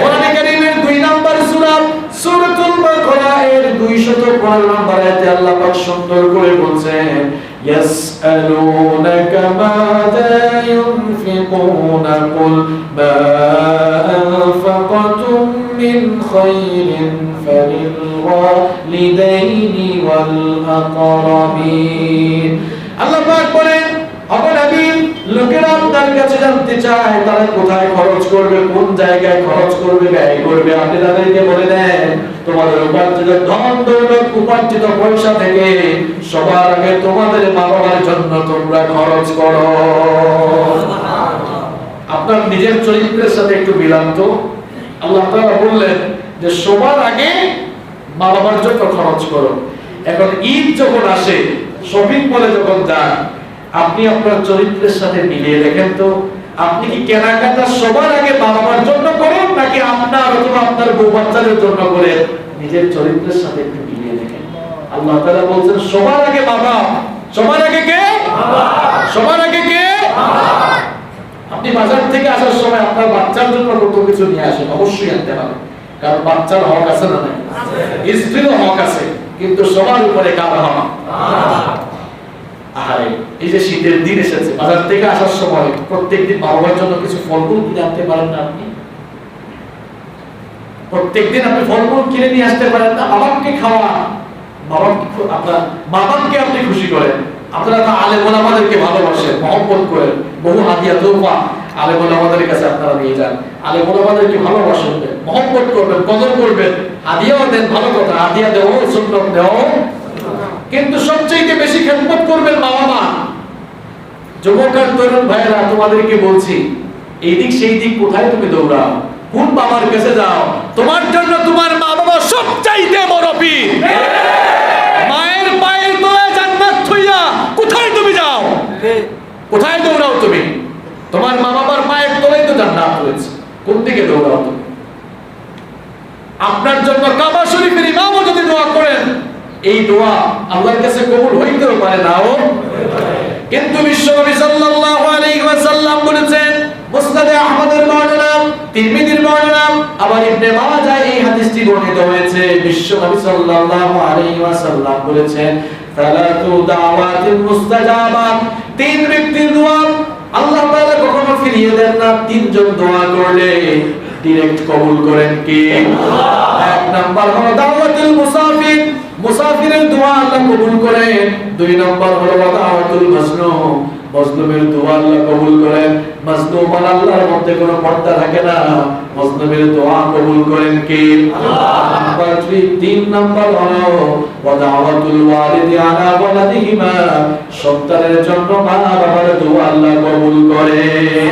কোরআনে কারীমের 2 নাম্বার সূরা সূরাতুল বাকারা এর 215 নম্বর আয়াতে আল্লাহ পাক সুন্দর করে বলছেন, ইয়াসআলুনাকা মাযা ইউনফিকুনা কুল মা আনফাকতুম মিন খায়রিন ফালিল ওয়ালিদাইনি ওয়াল আকরাবিন। আল্লাহ পাক বলেন, লোকেরা আপনার কাছে জানতে চায় তারা কোথায় খরচ করবে, কোন জায়গায় খরচ করবে, ব্যয় করবে। আপনি তাদেরকে বলে দেন তোমাদের উপার্জিত ধন দৌলত, উপার্জিত পয়সা থেকে সবার আগে তোমাদের মা বাবার জন্য তোমরা খরচ করো। আপনার নিজের চরিত্রের সাথে একটু মিলান তো। আল্লাহ তাআলা বললেন যে সবার আগে মা বাবার জন্য খরচ করো। এখন ঈদ যখন আসে, শপিং মলে যখন যান, আপনি আপনার চরিত্রের সাথে মিলিয়ে দেখেন তো, আপনি কি কেনাকাটা সবার আগে মা বাবার জন্য করেন নাকি আপনার অথবা আপনার বউ বাচ্চাদের জন্য করেন? নিজের চরিত্রের সাথে একটু মিলিয়ে দেখেন। আল্লাহ তাআলা বলছেন সবার আগে বাবা। সবার আগে কে? বাবা। সবার আগে কে? বাবা। আপনি বাজার থেকে আসার সময় আপনার বাচ্চার জন্য কত কিছু নিয়ে আসেন, অবশ্যই আনতে হবে, কারণ বাচ্চার হক আছে না নাই? স্ত্রীরও হক আছে, কিন্তু সবার উপরে কার হক? আরে এই যে শীতের দিন এসেছে, বাজার থেকে আসার সময় প্রত্যেকদিন বাবার জন্য কিছু ফলমূল কিনে আনতে পারেন না? আপনি প্রত্যেকদিন আপনি ফলমূল কিনে নিয়ে আসতে পারেন না? বাবাকে খাওয়া, আপনার বাবাকে আপনি খুশি করেন। আপনারা তো আলেম ওলামাদেরকে ভালোবাসেন, মহব্বত করেন, বহু হাদিয়া তোফা আলেম ওলামাদের কাছে আপনারা নিয়ে যান। আলেম ওলামাদেরকে ভালোবাসেন, মহব্বত করবেন, কদর করবেন, হাদিয়াও দেন, ভালো কথা, হাদিয়া দেও, সুন্নাত দেও, কিন্তু সবচেয়ে বেশি খেদমত করবেন বাবা মা। যুবক আর তরুণ ভাইরা, তোমাদেরকে বলছি, এই দিক সেই দিক কোথায় তুমি দৌড়াও? কোন বাবার কাছে যাও? তোমার জন্য তোমার মা বাবা সবচাইতে বড় পীর। মায়ের পায়ের তলায় জান্নাত থইয়া কোথায় তুমি যাও? কোথায় দৌড়াও তুমি? তোমার মা বাবার পায়ের তলায় তো জান্নাত রয়েছে, কোন দিকে দৌড়াও তুমি? আপনার জন্য কাবা শরীফের ইমামও যদি দোয়া করেন, এই দোয়া আল্লাহর কাছে কবুল হইতেও পারে নাও। কিন্তু বিশ্বনবী সাল্লাল্লাহু আলাইহি ওয়াসাল্লাম বলেছেন, মুসনাদে আহমদের বর্ণনা তিরমিজির বর্ণনা, আবার ইবনে মাজাহ এই হাদিসটি বর্ণিত হয়েছে। বিশ্বনবী সাল্লাল্লাহু আলাইহি ওয়াসাল্লাম বলেছেন, সালাতু দাওয়াতিল মুস্তাজাবাত, তিন ব্যক্তির দোয়া আল্লাহ তাআলা কখনো ফিরিয়ে দেন না। তিনজন দোয়া করলে ডাইরেক্ট কবুল করেন কে? আল্লাহ। এক নাম্বার হলো দাওয়াতুল মুসাফির, মুসাফিরের দোয়া আল্লাহ কবুল করেন। দুই নাম্বার হলো দাওয়াতুল মাজলুম, মাজলুমের দোয়া আল্লাহ কবুল করেন। মাজলুম আর আল্লাহর মধ্যে কোনো পর্দা থাকে না, মাজলুমের দোয়া কবুল করেন কে? আল্লাহ। নাম্বার 3 নাম্বার হলো দাওয়াতুল ওয়ালিদি আলা ওয়ালাদিহিমা, সন্তানের জন্য মা বাবার দোয়া আল্লাহ কবুল করেন।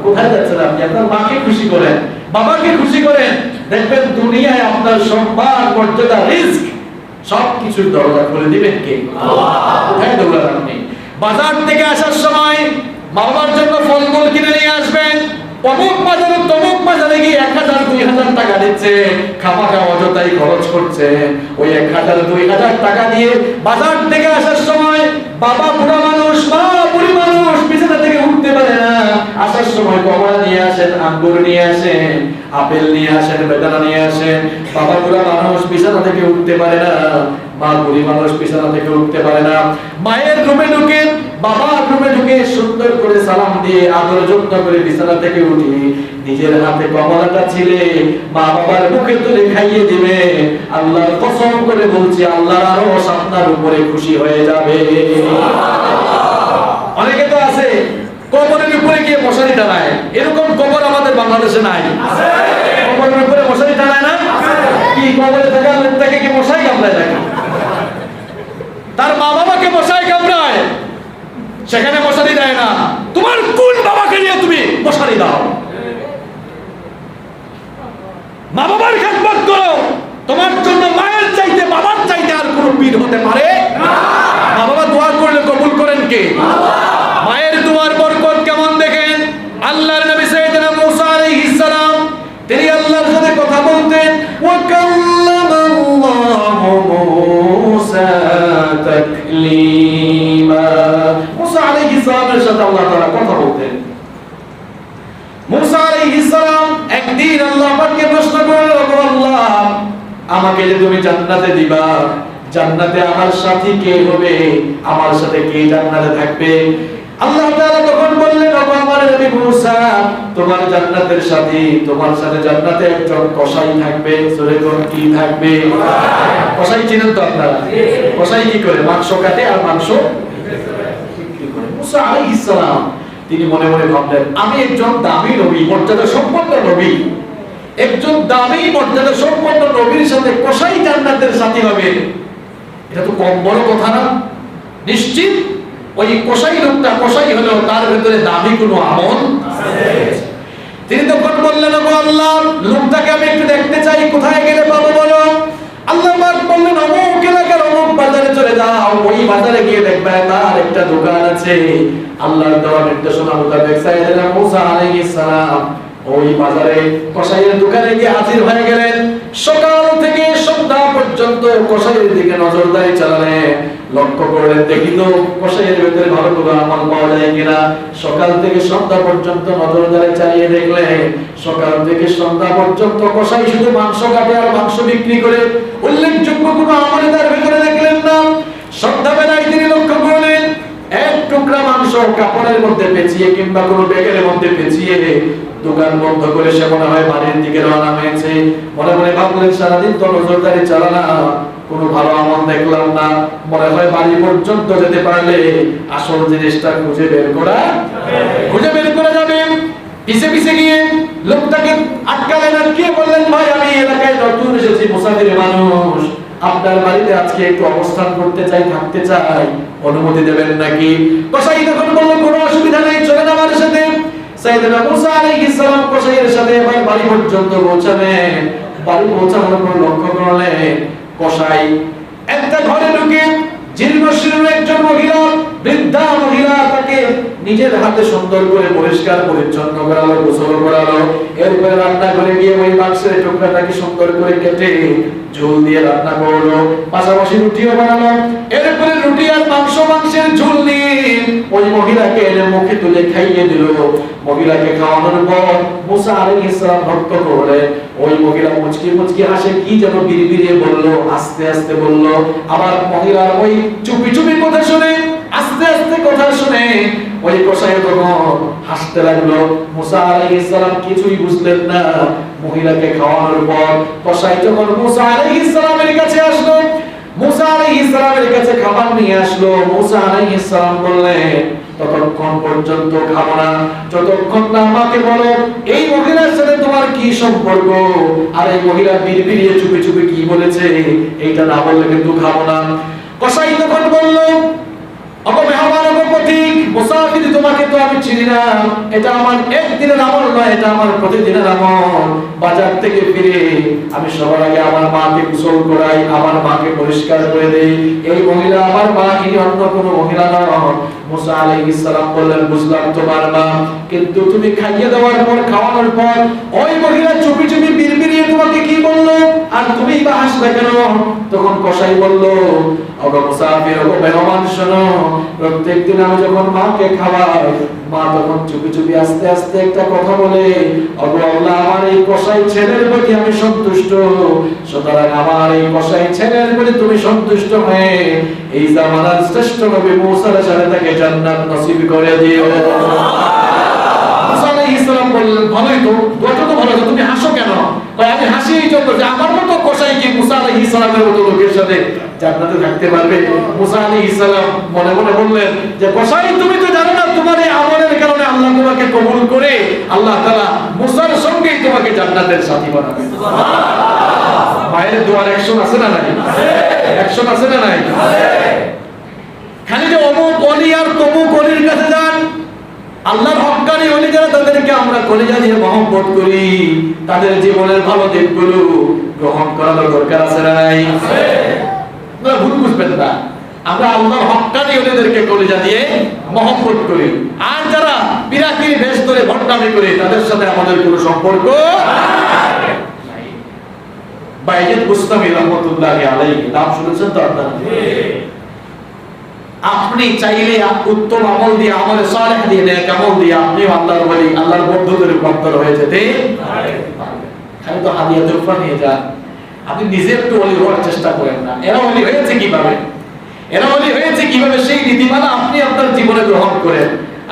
কোথায় যাচ্ছেন আপনি? আপনার মাকে খুশি করেন, বাবাকে খুশি করেন, দেখবেন দুনিয়ায় আপনার সম্মান, মর্যাদা, রিস্ক সবকিছুর দরজা খুলে দিবেন কে? আল্লাহ। কোথায় দৌড়ান আপনি? বাজার থেকে আসার সময় মা বাবার জন্য ফলমূল কিনে নিয়ে আসবেন, অমুক বাজারে তমুক বাজারে গিয়ে 1000-2000 টাকা দিচ্ছে, খামাখা অযথাই খরচ করছে। ওই 1000-2000 টাকা দিয়ে বাজার থেকে আসার সময় বাবা বুড়া মানুষ, মা বুড়ি মানুষ বিছানা থেকে উঠতে পারে না, আসার সময় কমলা নিয়ে আসেন, আঙ্গুর নিয়ে আসেন, আপেল নিয়ে আসেন, বেদানা নিয়ে আসেন। বাবা বুড়া মানুষ বিছানা থেকে উঠতে পারে না, মা বুড়ি মানুষ বিছানা থেকে উঠতে পারে না। মায়ের রুমে ঢুকে, বাবার রুমে ঢুকে সুন্দর করে সালাম দিয়ে আদর যত্ন করে বিছানা থেকে উঠি নিজের হাতে কমলাটা ছিলে মা বাবার মুখে তুলে খাইয়ে দিবে। আল্লাহর কসম করে বলছি, আল্লাহর আরশ আপনার উপরে খুশি হয়ে যাবে। অনেকে তো আছে কবরের উপরে গিয়ে মশারি টানায়, এরকম কবর আমাদের বাংলাদেশে নাই। আছে কবরের উপরে মশারি টানায় না? কি কবরে থাকা লোকটাকে কি মশাই কামড়ায় নাকি? তার মা বাবাকে মশাই কামড়ায়, সেখানে মশারি দেয় না। তোমার কোন বাবাকে নিয়ে তুমি মশারি দাও? মা বাবার খেদমত করো, তোমার জন্য মায়ের চাইতে বাবার চাইতে আর কোনো পীর হতে পারে না। মা বাবা দোয়া করলে কবুল করেন কে? আল্লাহ। মায়ের দোয়ার বরকত কেমন দেখেন। আল্লাহর নবী সাইয়েদনা মুসা আলাইহিস সালাম, তিনি আল্লাহর সাথে কথা বলতেন। ওয়া কাল্লামাল্লাহু মুসা তাকলিমা, মুসা আলাইহিস সালামের সাথে আল্লাহ তাআলা কথা বলতেন। মুসা আলাইহিস সালাম একদিন আল্লাহ পাককে প্রশ্ন করলেন, ওগো আল্লাহ, আমাকে যে তুমি জান্নাতে দিবা, জান্নাতে আমার সাথী কে হবে? আমার সাথে কে জান্নাতে থাকবে? আল্লাহ তাআলা তখন বললেন, ওগো আমার নবী মুসা, তোমার জান্নাতের সাথী, তোমার সাথে জান্নাতে একজন কসাই থাকবে। সূরা কোন কি থাকবে? কসাই চিনেন তো আপনারা? কসাই কি করে? মাংস কাটে আর মাংস বিক্রি করে। মুসা আলাইহিস সালাম তিনি মনে মনে ভাবলেন, আমি একজন দামি নবী, মর্যাদা সম্পন্ন নবী, একজন দামি মর্যাদা সম্পন্ন নবীর সাথে কসাই জান্নাতের সাথী হবে, এটা তো কম বড় কথা না। নিশ্চিত ওই কসাই লোকটা কসাই হলো, তার ভিতরে দামি কোনো আমল আছে। তিনি তখন বললেন, ওগো আল্লাহ, লোকটাকে আমি একটু দেখতে চাই, কোথায় গেলে পাবো বলো? আল্লাহ পাক বললেন, অমুক এলাকার অমুক বাজারে চলে যাও, ওই বাজারে গিয়ে দেখবে তার একটা দোকান আছে। আল্লাহর দেওয়া নির্দেশনা মোতাবেক সাইয়েদনা মুসা আলাইহিস সালাম ওই বাজারে কসাইয়ের দোকানে গিয়ে হাজির হয়ে গেলেন। সকাল থেকে সন্ধ্যা পর্যন্ত কসাইয়ের দিকে নজরদারি চালালেন, লক্ষ্য করলেন দেখি তো কসাইয়ের ভিতরে ভালো কোনো আমল পাওয়া যায় কিনা। সকাল থেকে সন্ধ্যা পর্যন্ত নজরদারি চালিয়ে দেখলেন, সকাল থেকে সন্ধ্যা পর্যন্ত কসাই শুধু মাংস কাটে আর মাংস বিক্রি করে, উল্লেখযোগ্য কোনো আমল তার ভিতরে দেখলেন না। সন্ধ্যাবেলায় তিনি লক্ষ্য করলেন এক টুকরা মাংস কাপড়ের মধ্যে পেঁচিয়ে কিংবা কোনো ব্যাগের মধ্যে পেঁচিয়ে দোকান বন্ধ করে সে মনে হয় বাড়ির দিকে রওনা হয়েছে। মনে মনে ভাবলেন, সারাদিন তো নজরদারি চালালাম, কোনো ভালো আমল দেখলাম না, মনে হয় বাড়ি পর্যন্ত যেতে পারলে আসল জিনিসটা খুঁজে বের করা যাবে। পিছে পিছে গিয়ে লোকটাকে আটকালেন, আর কে বললেন, ভাই আমি এলাকায় নতুন এসেছি, মুসাফির মানুষ, আপনার বাড়িতে আজকে একটু অবস্থান করতে চাই, থাকতে চাই, অনুমতি দেবেন নাকি? কসাই তখন বলল, কোনো অসুবিধা নেই, চলেন আমার সাথে। সাইয়েদনা মুসা আলাইহিস সালাম কসাইয়ের সাথে এবার বাড়ি পর্যন্ত পৌঁছালেন। বাড়ি পৌঁছানোর পর লক্ষ্য করলেন কসাই একটা ঘরে ঢুকে জীর্ণশীর্ণ একজন মহিলা, বৃদ্ধা মহিলা, তাকে নিজের হাতে সুন্দর করে পরিষ্কার পরিচ্ছন্ন করালো, গোসল করালো। এরপরে রান্না করে গিয়ে ওই মাংসের টুকরাটাকে সুন্দর করে কেটে ঝোল দিয়ে রান্না করলো, পাশাপাশি রুটিও বানালো। এরপরে রুটি আর মাংসের মাংসের ঝোল নিয়ে ওই মহিলাকে এনে মুখে তুলে খাইয়ে দিল। মহিলাকে খাওয়ানোর পর মুসা আলাইহিস সালাম লক্ষ্য করলেন ওই মহিলা মুচকি মুচকি হাসে, কি যেন বিড়বিড়িয়ে বলল, আস্তে আস্তে বলল। আবার মহিলার ওই চুপি চুপি কথা শুনে, আস্তে আস্তে কথা শুনে ওই কসাই তখন হাসতে লাগলো। মুসা আলাইহিস সালাম কিছুই বুঝলেন না। মহিলাকে খাওয়ানোর পর কসাই যখন মুসা আলাইহিস সালামের কাছে আসলো, মুসা আলাইহিস সালামের কাছে খাবার নিয়ে আসলো। মুসা আলাইহিস সালাম বললেন, ততক্ষণ পর্যন্ত খাবো না যতক্ষণ না আমাকে বলো এই মহিলার সাথে তোমার কি সম্পর্ক, আর এই মহিলা বিড়বিড়িয়ে চুপি চুপি কি বলেছে এইটা না বললে কিন্তু খাবো না। কসাই তখন বলল, ওগো মেহমান, ওগো পথিক, মুসাফির, তোমাকে তো আমি চিনি না। এটা আমার একদিনের আমল নয়, এটা আমার প্রতিদিনের আমল। বাজার থেকে ফিরে আমি সবার আগে আমার মাকে গোসল করাই, আমার মাকে পরিষ্কার করে দেই। এই মহিলা আমার মা, ইনি অন্য কোনো মহিলা নয়। মুসা আলাইহিস সালাম বললেন, বুঝলাম তোমার মা, কিন্তু তুমি খাইয়ে দেওয়ার পর, খাওয়ানোর পর ওই মহিলা চুপি চুপি বিড়বিড়িয়ে তোমাকে কি বললো, আর তুমি বা হাসলে কেন? তখন কসাই বলল, ওগো মুসাফির, ওগো মেহমান, শোনো, প্রত্যেকদিন আমি যখন মাকে খাওয়াই, মা তখন চুপি চুপি আস্তে আস্তে একটা কথা বলে, ওগো আল্লাহ, আমার এই কসাই ছেলের প্রতি আমি সন্তুষ্ট, সুতরাং আমার এই কসাই ছেলের প্রতি তুমি সন্তুষ্ট হয়ে এই জামানার শ্রেষ্ঠ নবী মুসার সাথে তাকে জান্নাত নসিব করে দিও। মুসা আলাইহিস সালাম বললেন, ভালোই তো, দোয়াটা তো ভালো, তুমি হাসো কেন? আমি হাসি এই জন্য যে আমার মতো কসাই কি মুসা আলাইহিস সালামের মতো লোকের সাথে জান্নাতে থাকতে পারবে? মুসা আলাইহিস সালাম মনে মনে বললেন যে, কসাই, তুমি তো জানো না তোমার এই আমলের কারণে আল্লাহ তোমাকে কবুল করে আল্লাহ তাআলা মুসার সঙ্গেই তোমাকে জান্নাতের সাথী বানাবে। মায়ের দোয়ার অ্যাকশন আছে না নাই? অ্যাকশন আছে না নাই? খালি যে অমুক ওলি আর তমুক ওলির কাছে যান, আল্লাহর হক্কানি ওলি যারা, তাদেরকে আমরা কলিজা দিয়ে মহব্বত করি, তাদের জীবনের ভালো দিকগুলো গ্রহণ করার দরকার আছে না নাই? আপনারা ভুল বুঝবেন না, আমরা আল্লাহর হক্কানি ওলিদেরকে কলিজা দিয়ে মহব্বত করি, আর যারা পিরাকির বেশ ধরে ভণ্ডামি করে তাদের সাথে আমাদের কোনো সম্পর্ক নাই। বাইজিদ বুস্তামি রাহমাতুল্লাহি আলাইহি, নাম শুনেছেন তো আপনারা? আপনি চাইলে উত্তম আমল দিয়ে, আমলে সালেহ দিয়ে, নেক আমল দিয়ে আপনি আল্লাহর ওলি, আল্লাহর বন্ধুদের রূপান্তর হয়ে যেতে পারবেন। খালি তো হাদিয়া তোফা নিয়ে যান, আপনি নিজে একটু ওলি হওয়ার চেষ্টা করেন না। এরা ওলি হয়েছে কিভাবে, এরা ওলি হয়েছে কিভাবে, সেই নীতিমালা আপনি আপনার জীবনে গ্রহণ করেন,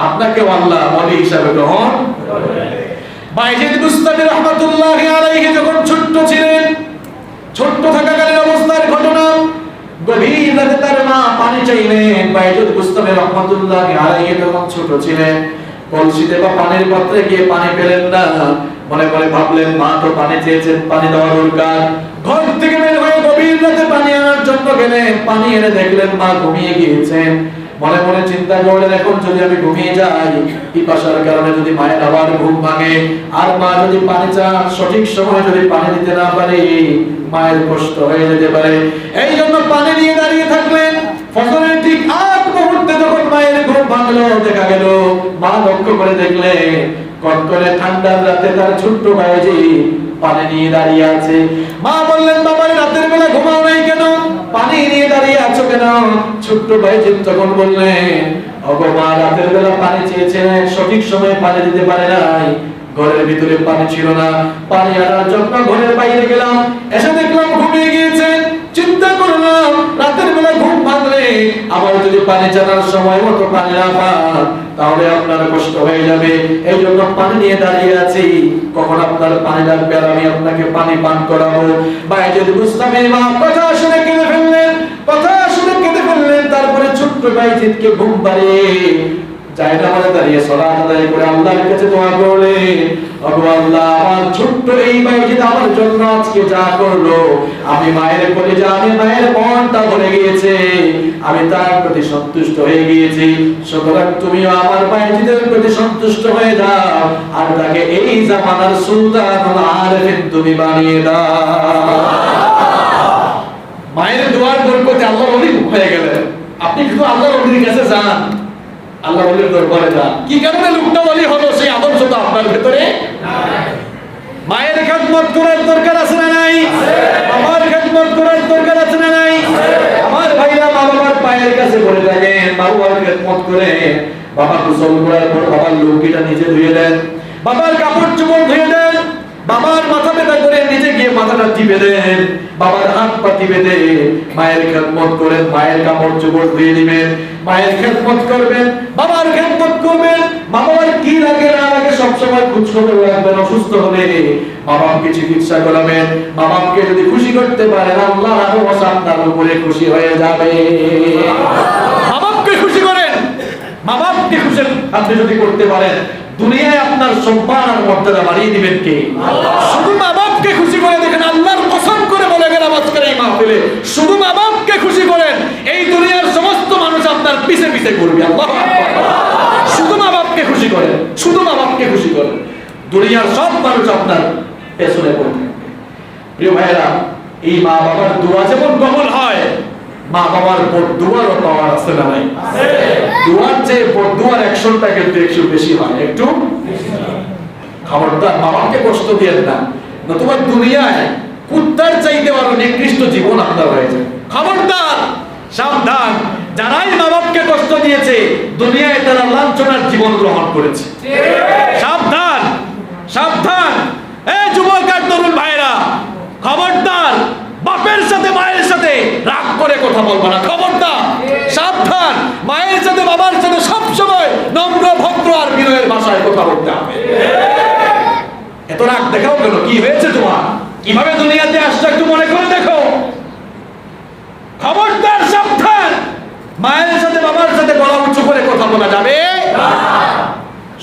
আপনাকে আল্লাহ ওলি হিসাবে গ্রহণ করবেন। বাইজিদ বুস্তামি রাহমাতুল্লাহি আলাইহি যখন ছোট্ট ছিলেন, ছোট্ট থাকাকালীন অবস্থার ঘটনা, গভীর রাতে তার মা পানি চাইলেন। বাইজিদ বুস্তামি রাহমাতুল্লাহি আলাইহি যখন ছোট ছিলেন, কলসিতে বা পানির পাত্রে গিয়ে পানি পেলেন না। মনে মনে ভাবলেন, মা তো পানি চেয়েছেন, পানি দেওয়া দরকার। ঘর থেকে বের হয়ে গভীর রাতে পানি আনার জন্য গেলেন। পানি এনে দেখলেন মা ঘুমিয়ে গিয়েছেন। মনে মনে চিন্তা করলেন, এখন যদি আমি ঘুমিয়ে যাই, পিপাসার কারণে যদি মায়ের আবার ঘুম ভাঙে, আর মা যদি পানি চান, সঠিক সময় যদি পানি দিতে না পারি, মায়ের কষ্ট হয়ে যেতে পারে। এই জন্য পানি নিয়ে দাঁড়িয়ে থাকলেন। ফজরের ঠিক আগ মুহূর্তে যখন মায়ের ঘুম ভাঙলো, দেখা গেল মা লক্ষ্য করে দেখলেন কনকনে ঠান্ডার রাতে তার ছোট্ট ভাইজি পানি নিয়ে দাঁড়িয়ে আছে। মা বললেন, বাবা, রাতের বেলা ঘুমাও নাই কেন, পানি নিয়ে দাঁড়িয়ে আছো কেন? ছোট্ট ভাইজি তখন বললেন, ওগো মা, রাতের বেলা পানি চেয়েছেন, সঠিক সময়ে পানি দিতে পারে নাই, ঘরের ভিতরে পানি ছিল না, পানি আনার জন্য ঘরের বাইরে গেলাম, এসে দেখলাম ঘুমিয়ে গিয়েছেন। চিন্তা করলাম, রাতের বেলা ঘুম ভাঙলে আবার যদি পানি চানার সময় মতো পানি না পান, তাহলে আপনার কষ্ট হয়ে যাবে। এই জন্য পানি নিয়ে দাঁড়িয়ে আছি, কখন আপনার পানি লাগবে আর আমি আপনাকে পানি পান করাবো। বাইজিদ বুস্তামির মা কথা শুনে কেঁদে ফেললেন, কথা শুনে কেঁদে ফেললেন। তারপরে ছোট্ট বাইজিদকে ঘুম পাড়িয়ে জায়নামাজে দাঁড়িয়ে সালাত আদায় করে আল্লাহর কাছে দোয়া করলেন, ওগো আল্লাহ, আমার ছোট্ট এই বাইজিদ আমার জন্য আজকে যা করলো, আমি মায়ের কলিজা, আমি মায়ের মনটা ভরে গিয়েছে, আমি তার প্রতি সন্তুষ্ট হয়ে গিয়েছি। সুতরাং তুমিও আমার বাইজিদের প্রতি সন্তুষ্ট হয়ে যাও, আর তাকে এই জামানার সুলতানুল আরিফিন তুমি বানিয়ে দাও। মায়ের দোয়ার বরকতে আল্লাহর ওলি হয়ে গেলেন। আপনি কিন্তু আল্লাহর ওলির কাছে যান, আল্লাহর ওলির দরবারে যান। কি কারণে লোকটা ওলি হলো, সেই আদর্শ তো আপনার ভিতরে নাই। মায়ের খেদমত করার দরকার আছে না নাই? আমার খেদমত করার দরকার আছে না নাই? আমার ভাইরা মা বাবার পায়ে মায়ের কাছে বলে থাকেন, বাবার খেদমত করে, বাবা গোসল করার পর বাবার লুঙ্গিটা নিজে ধুয়ে দেন, বাবার কাপড় চোপড় ধুয়ে দেন, বাবার মাথা ব্যথা করে নিজে গিয়ে মাথাটা টিপে দেন, বাবার হাত পা টিপে দেন, মায়ের খেদমত করেন, মায়ের কাপড় চোপড় ধুয়ে দিবেন, মায়ের খেদমত করবেন, বাবার খেদমত করবেন, বাবার কি লাগে না লাগে সবসময় খোঁজ খবর রাখবেন, অসুস্থ হলে বাবাকে চিকিৎসা করাবেন, বাবাকে যদি খুশি করতে পারেন আল্লাহ আপনার উপরে খুশি হয়ে যাবে। বাবাকে খুশি করেন, বাবাকে খুশি আপনি যদি করতে পারেন দুনিয়ায় আপনার সম্মান আর মর্যাদা বাড়িয়ে দিবেন কে? শুধু মা বাপকে খুশি করে দেখেন, আল্লাহর কসম করে বলে গেলাম আজকের এই মাহফিলে, শুধু মা বাপকে খুশি করেন, এই দুনিয়ার সমস্ত মানুষ আপনার পিছে পিছে করবে। আল্লাহু আকবার। শুধু মা বাপকে খুশি করেন, শুধু মা বাপকে খুশি করেন, দুনিয়ার সব মানুষ আপনার পেছনে পড়বে। প্রিয় ভাইরা, এই মা বাবার দোয়া যেমন কবুল হয়, মা বাবার বদদুয়ারও পাওয়ার আছে না নাই? দোয়ার চেয়ে বদদুয়ার অ্যাকশনটা কিন্তু একটু বেশি হয়, একটু খবরদার বাবাকে কষ্ট দিয়েন না, নতুবা দুনিয়ায় কুত্তার চাইতে আরো নিকৃষ্ট জীবন আপনার হয়ে যায়। খবরদার, সাবধান, যারাই মা বাপকে কষ্ট দিয়েছে দুনিয়ায় তারা লাঞ্ছনার জীবন গ্রহণ করেছে। সাবধান, সাবধান, এই যুবক আর তরুণ ভাইরা, খবরদার বাপের সাথে মায়ের সাথে রাগ করে কথা বলবো না। খবরদার, সাবধান, মায়ের সাথে বাবার সাথে সবসময় নম্র ভদ্র আর বিনয়ের ভাষায় কথা বলতে হবে। এত রাগ দেখাও কেন? কি হয়েছে তোমার? কিভাবে দুনিয়াতে আসছো একটু মনে করে দেখো। খবরদার, সাবধান, মায়ের সাথে বাবার সাথে গলা উঁচু করে কথা বলা যাবে না।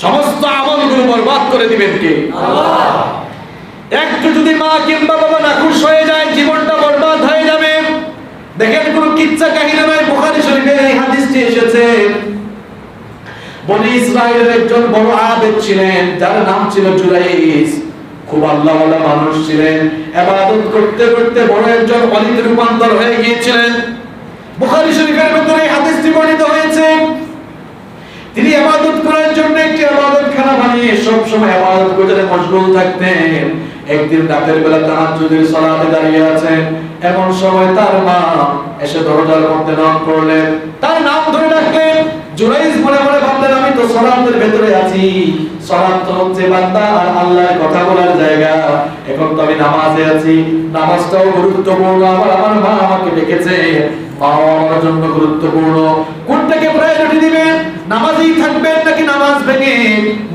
সমস্ত আমলগুলো বরবাদ করে দিবেন কে? আল্লাহ। একটু যদি মা কিংবা বাবা নাখুশ হয়ে যায় জীবনটা বরবাদ হয়ে যাবে। দেখেন, কোন কিচ্ছা কাহিনী নয়, বুখারী শরীফে এই হাদিসটি এসেছে। বনি ইসরাইলের একজন বড় আবেদ ছিলেন, যার নাম ছিল জুরাইজ। খুব আল্লাহওয়ালা মানুষ ছিলেন, ইবাদত করতে করতে বড় একজন ওলিতে রূপান্তর হয়ে গিয়েছিলেন। বুখারী শরীফের ভিতরে এই হাদিসটি বর্ণিত হয়েছে। তিনি ইবাদত করার জন্য একটি ইবাদতখানা বানিয়ে সব সময় ইবাদত করতে মশগুল থাকতেন। একদিন রাতের বেলা তাহাজ্জুদের সালাতে দাঁড়িয়ে আছেন, এমন সময় তার মা এসে দরজার মধ্যে নক করলেন, তার নাম ধরে ডাকলেন। জুরাইজ মনে মনে ভাবলেন, আমি তো সালাতের ভেতরে আছি, সালাত তো হচ্ছে বান্দা আর আল্লাহর কথা বলার জায়গা, এখন তো আমি নামাজে আছি, নামাজটাও গুরুত্বপূর্ণ, আবার আমার মা আমাকে ডেকেছে, মাও আমার জন্য গুরুত্বপূর্ণ, কোনটাকে প্রায়োরিটি দিবেন? নামাজই থাকবেন নাকি নামাজ ভেঙে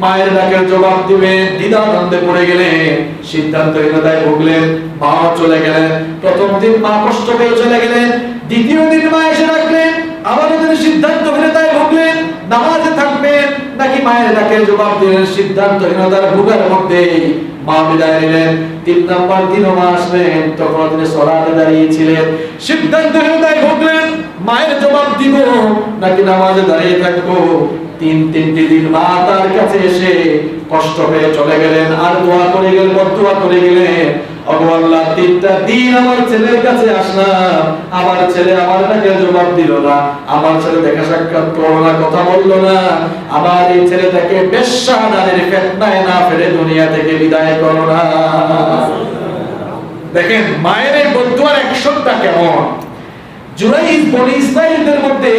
মায়ের ডাকের জবাব দিবেন? দ্বিধাদ্বন্দ্বে পড়ে গেলেন, সিদ্ধান্তহীনতায় ভুগলেন, মাও চলে গেলেন। প্রথম দিন মা কষ্ট পেয়ে চলে গেলেন, দ্বিতীয় দিন মা এসে ডাকলেন, আবারও তিনি সিদ্ধান্তহীনতায় ভুগলেন, নামাজে থাকবেন নাকি মায়ের ডাকের জবাব দিলেন। সিদ্ধান্তহীনতার ভোগের মধ্যে মা বিদায় নিলেন। 3 নম্বর দিনও মা আসলেন, তখন তিনি সালাতে দাঁড়িয়েছিলেন, সিদ্ধান্তহীনতায় ভুগলেন, মায়ের জবাব দিব নাকি নামাজে দাঁড়িয়ে থাকবো। তিনটি দিন মা তার কাছে এসে কষ্ট পেয়ে চলে গেলেন, আর দোয়া করে গেলেন, বদদোয়া করে গেলেন, ওগো আল্লাহ, 3টা দিন আমার ছেলের কাছে আসলাম, আমার ছেলে আমার ডাকে জবাব দিল না, আমার ছেলে দেখা সাক্ষাৎ করলো না, কথা বললো না, আমার এই ছেলেটাকে বেশ্যা নারীর ফিতনায় না ফেলে দুনিয়া থেকে বিদায় করো না। দেখেন মায়ের এই বদদোয়ার অ্যাকশনটা কেমন। জুরাইজ বনি ইসরাইলদের মধ্যে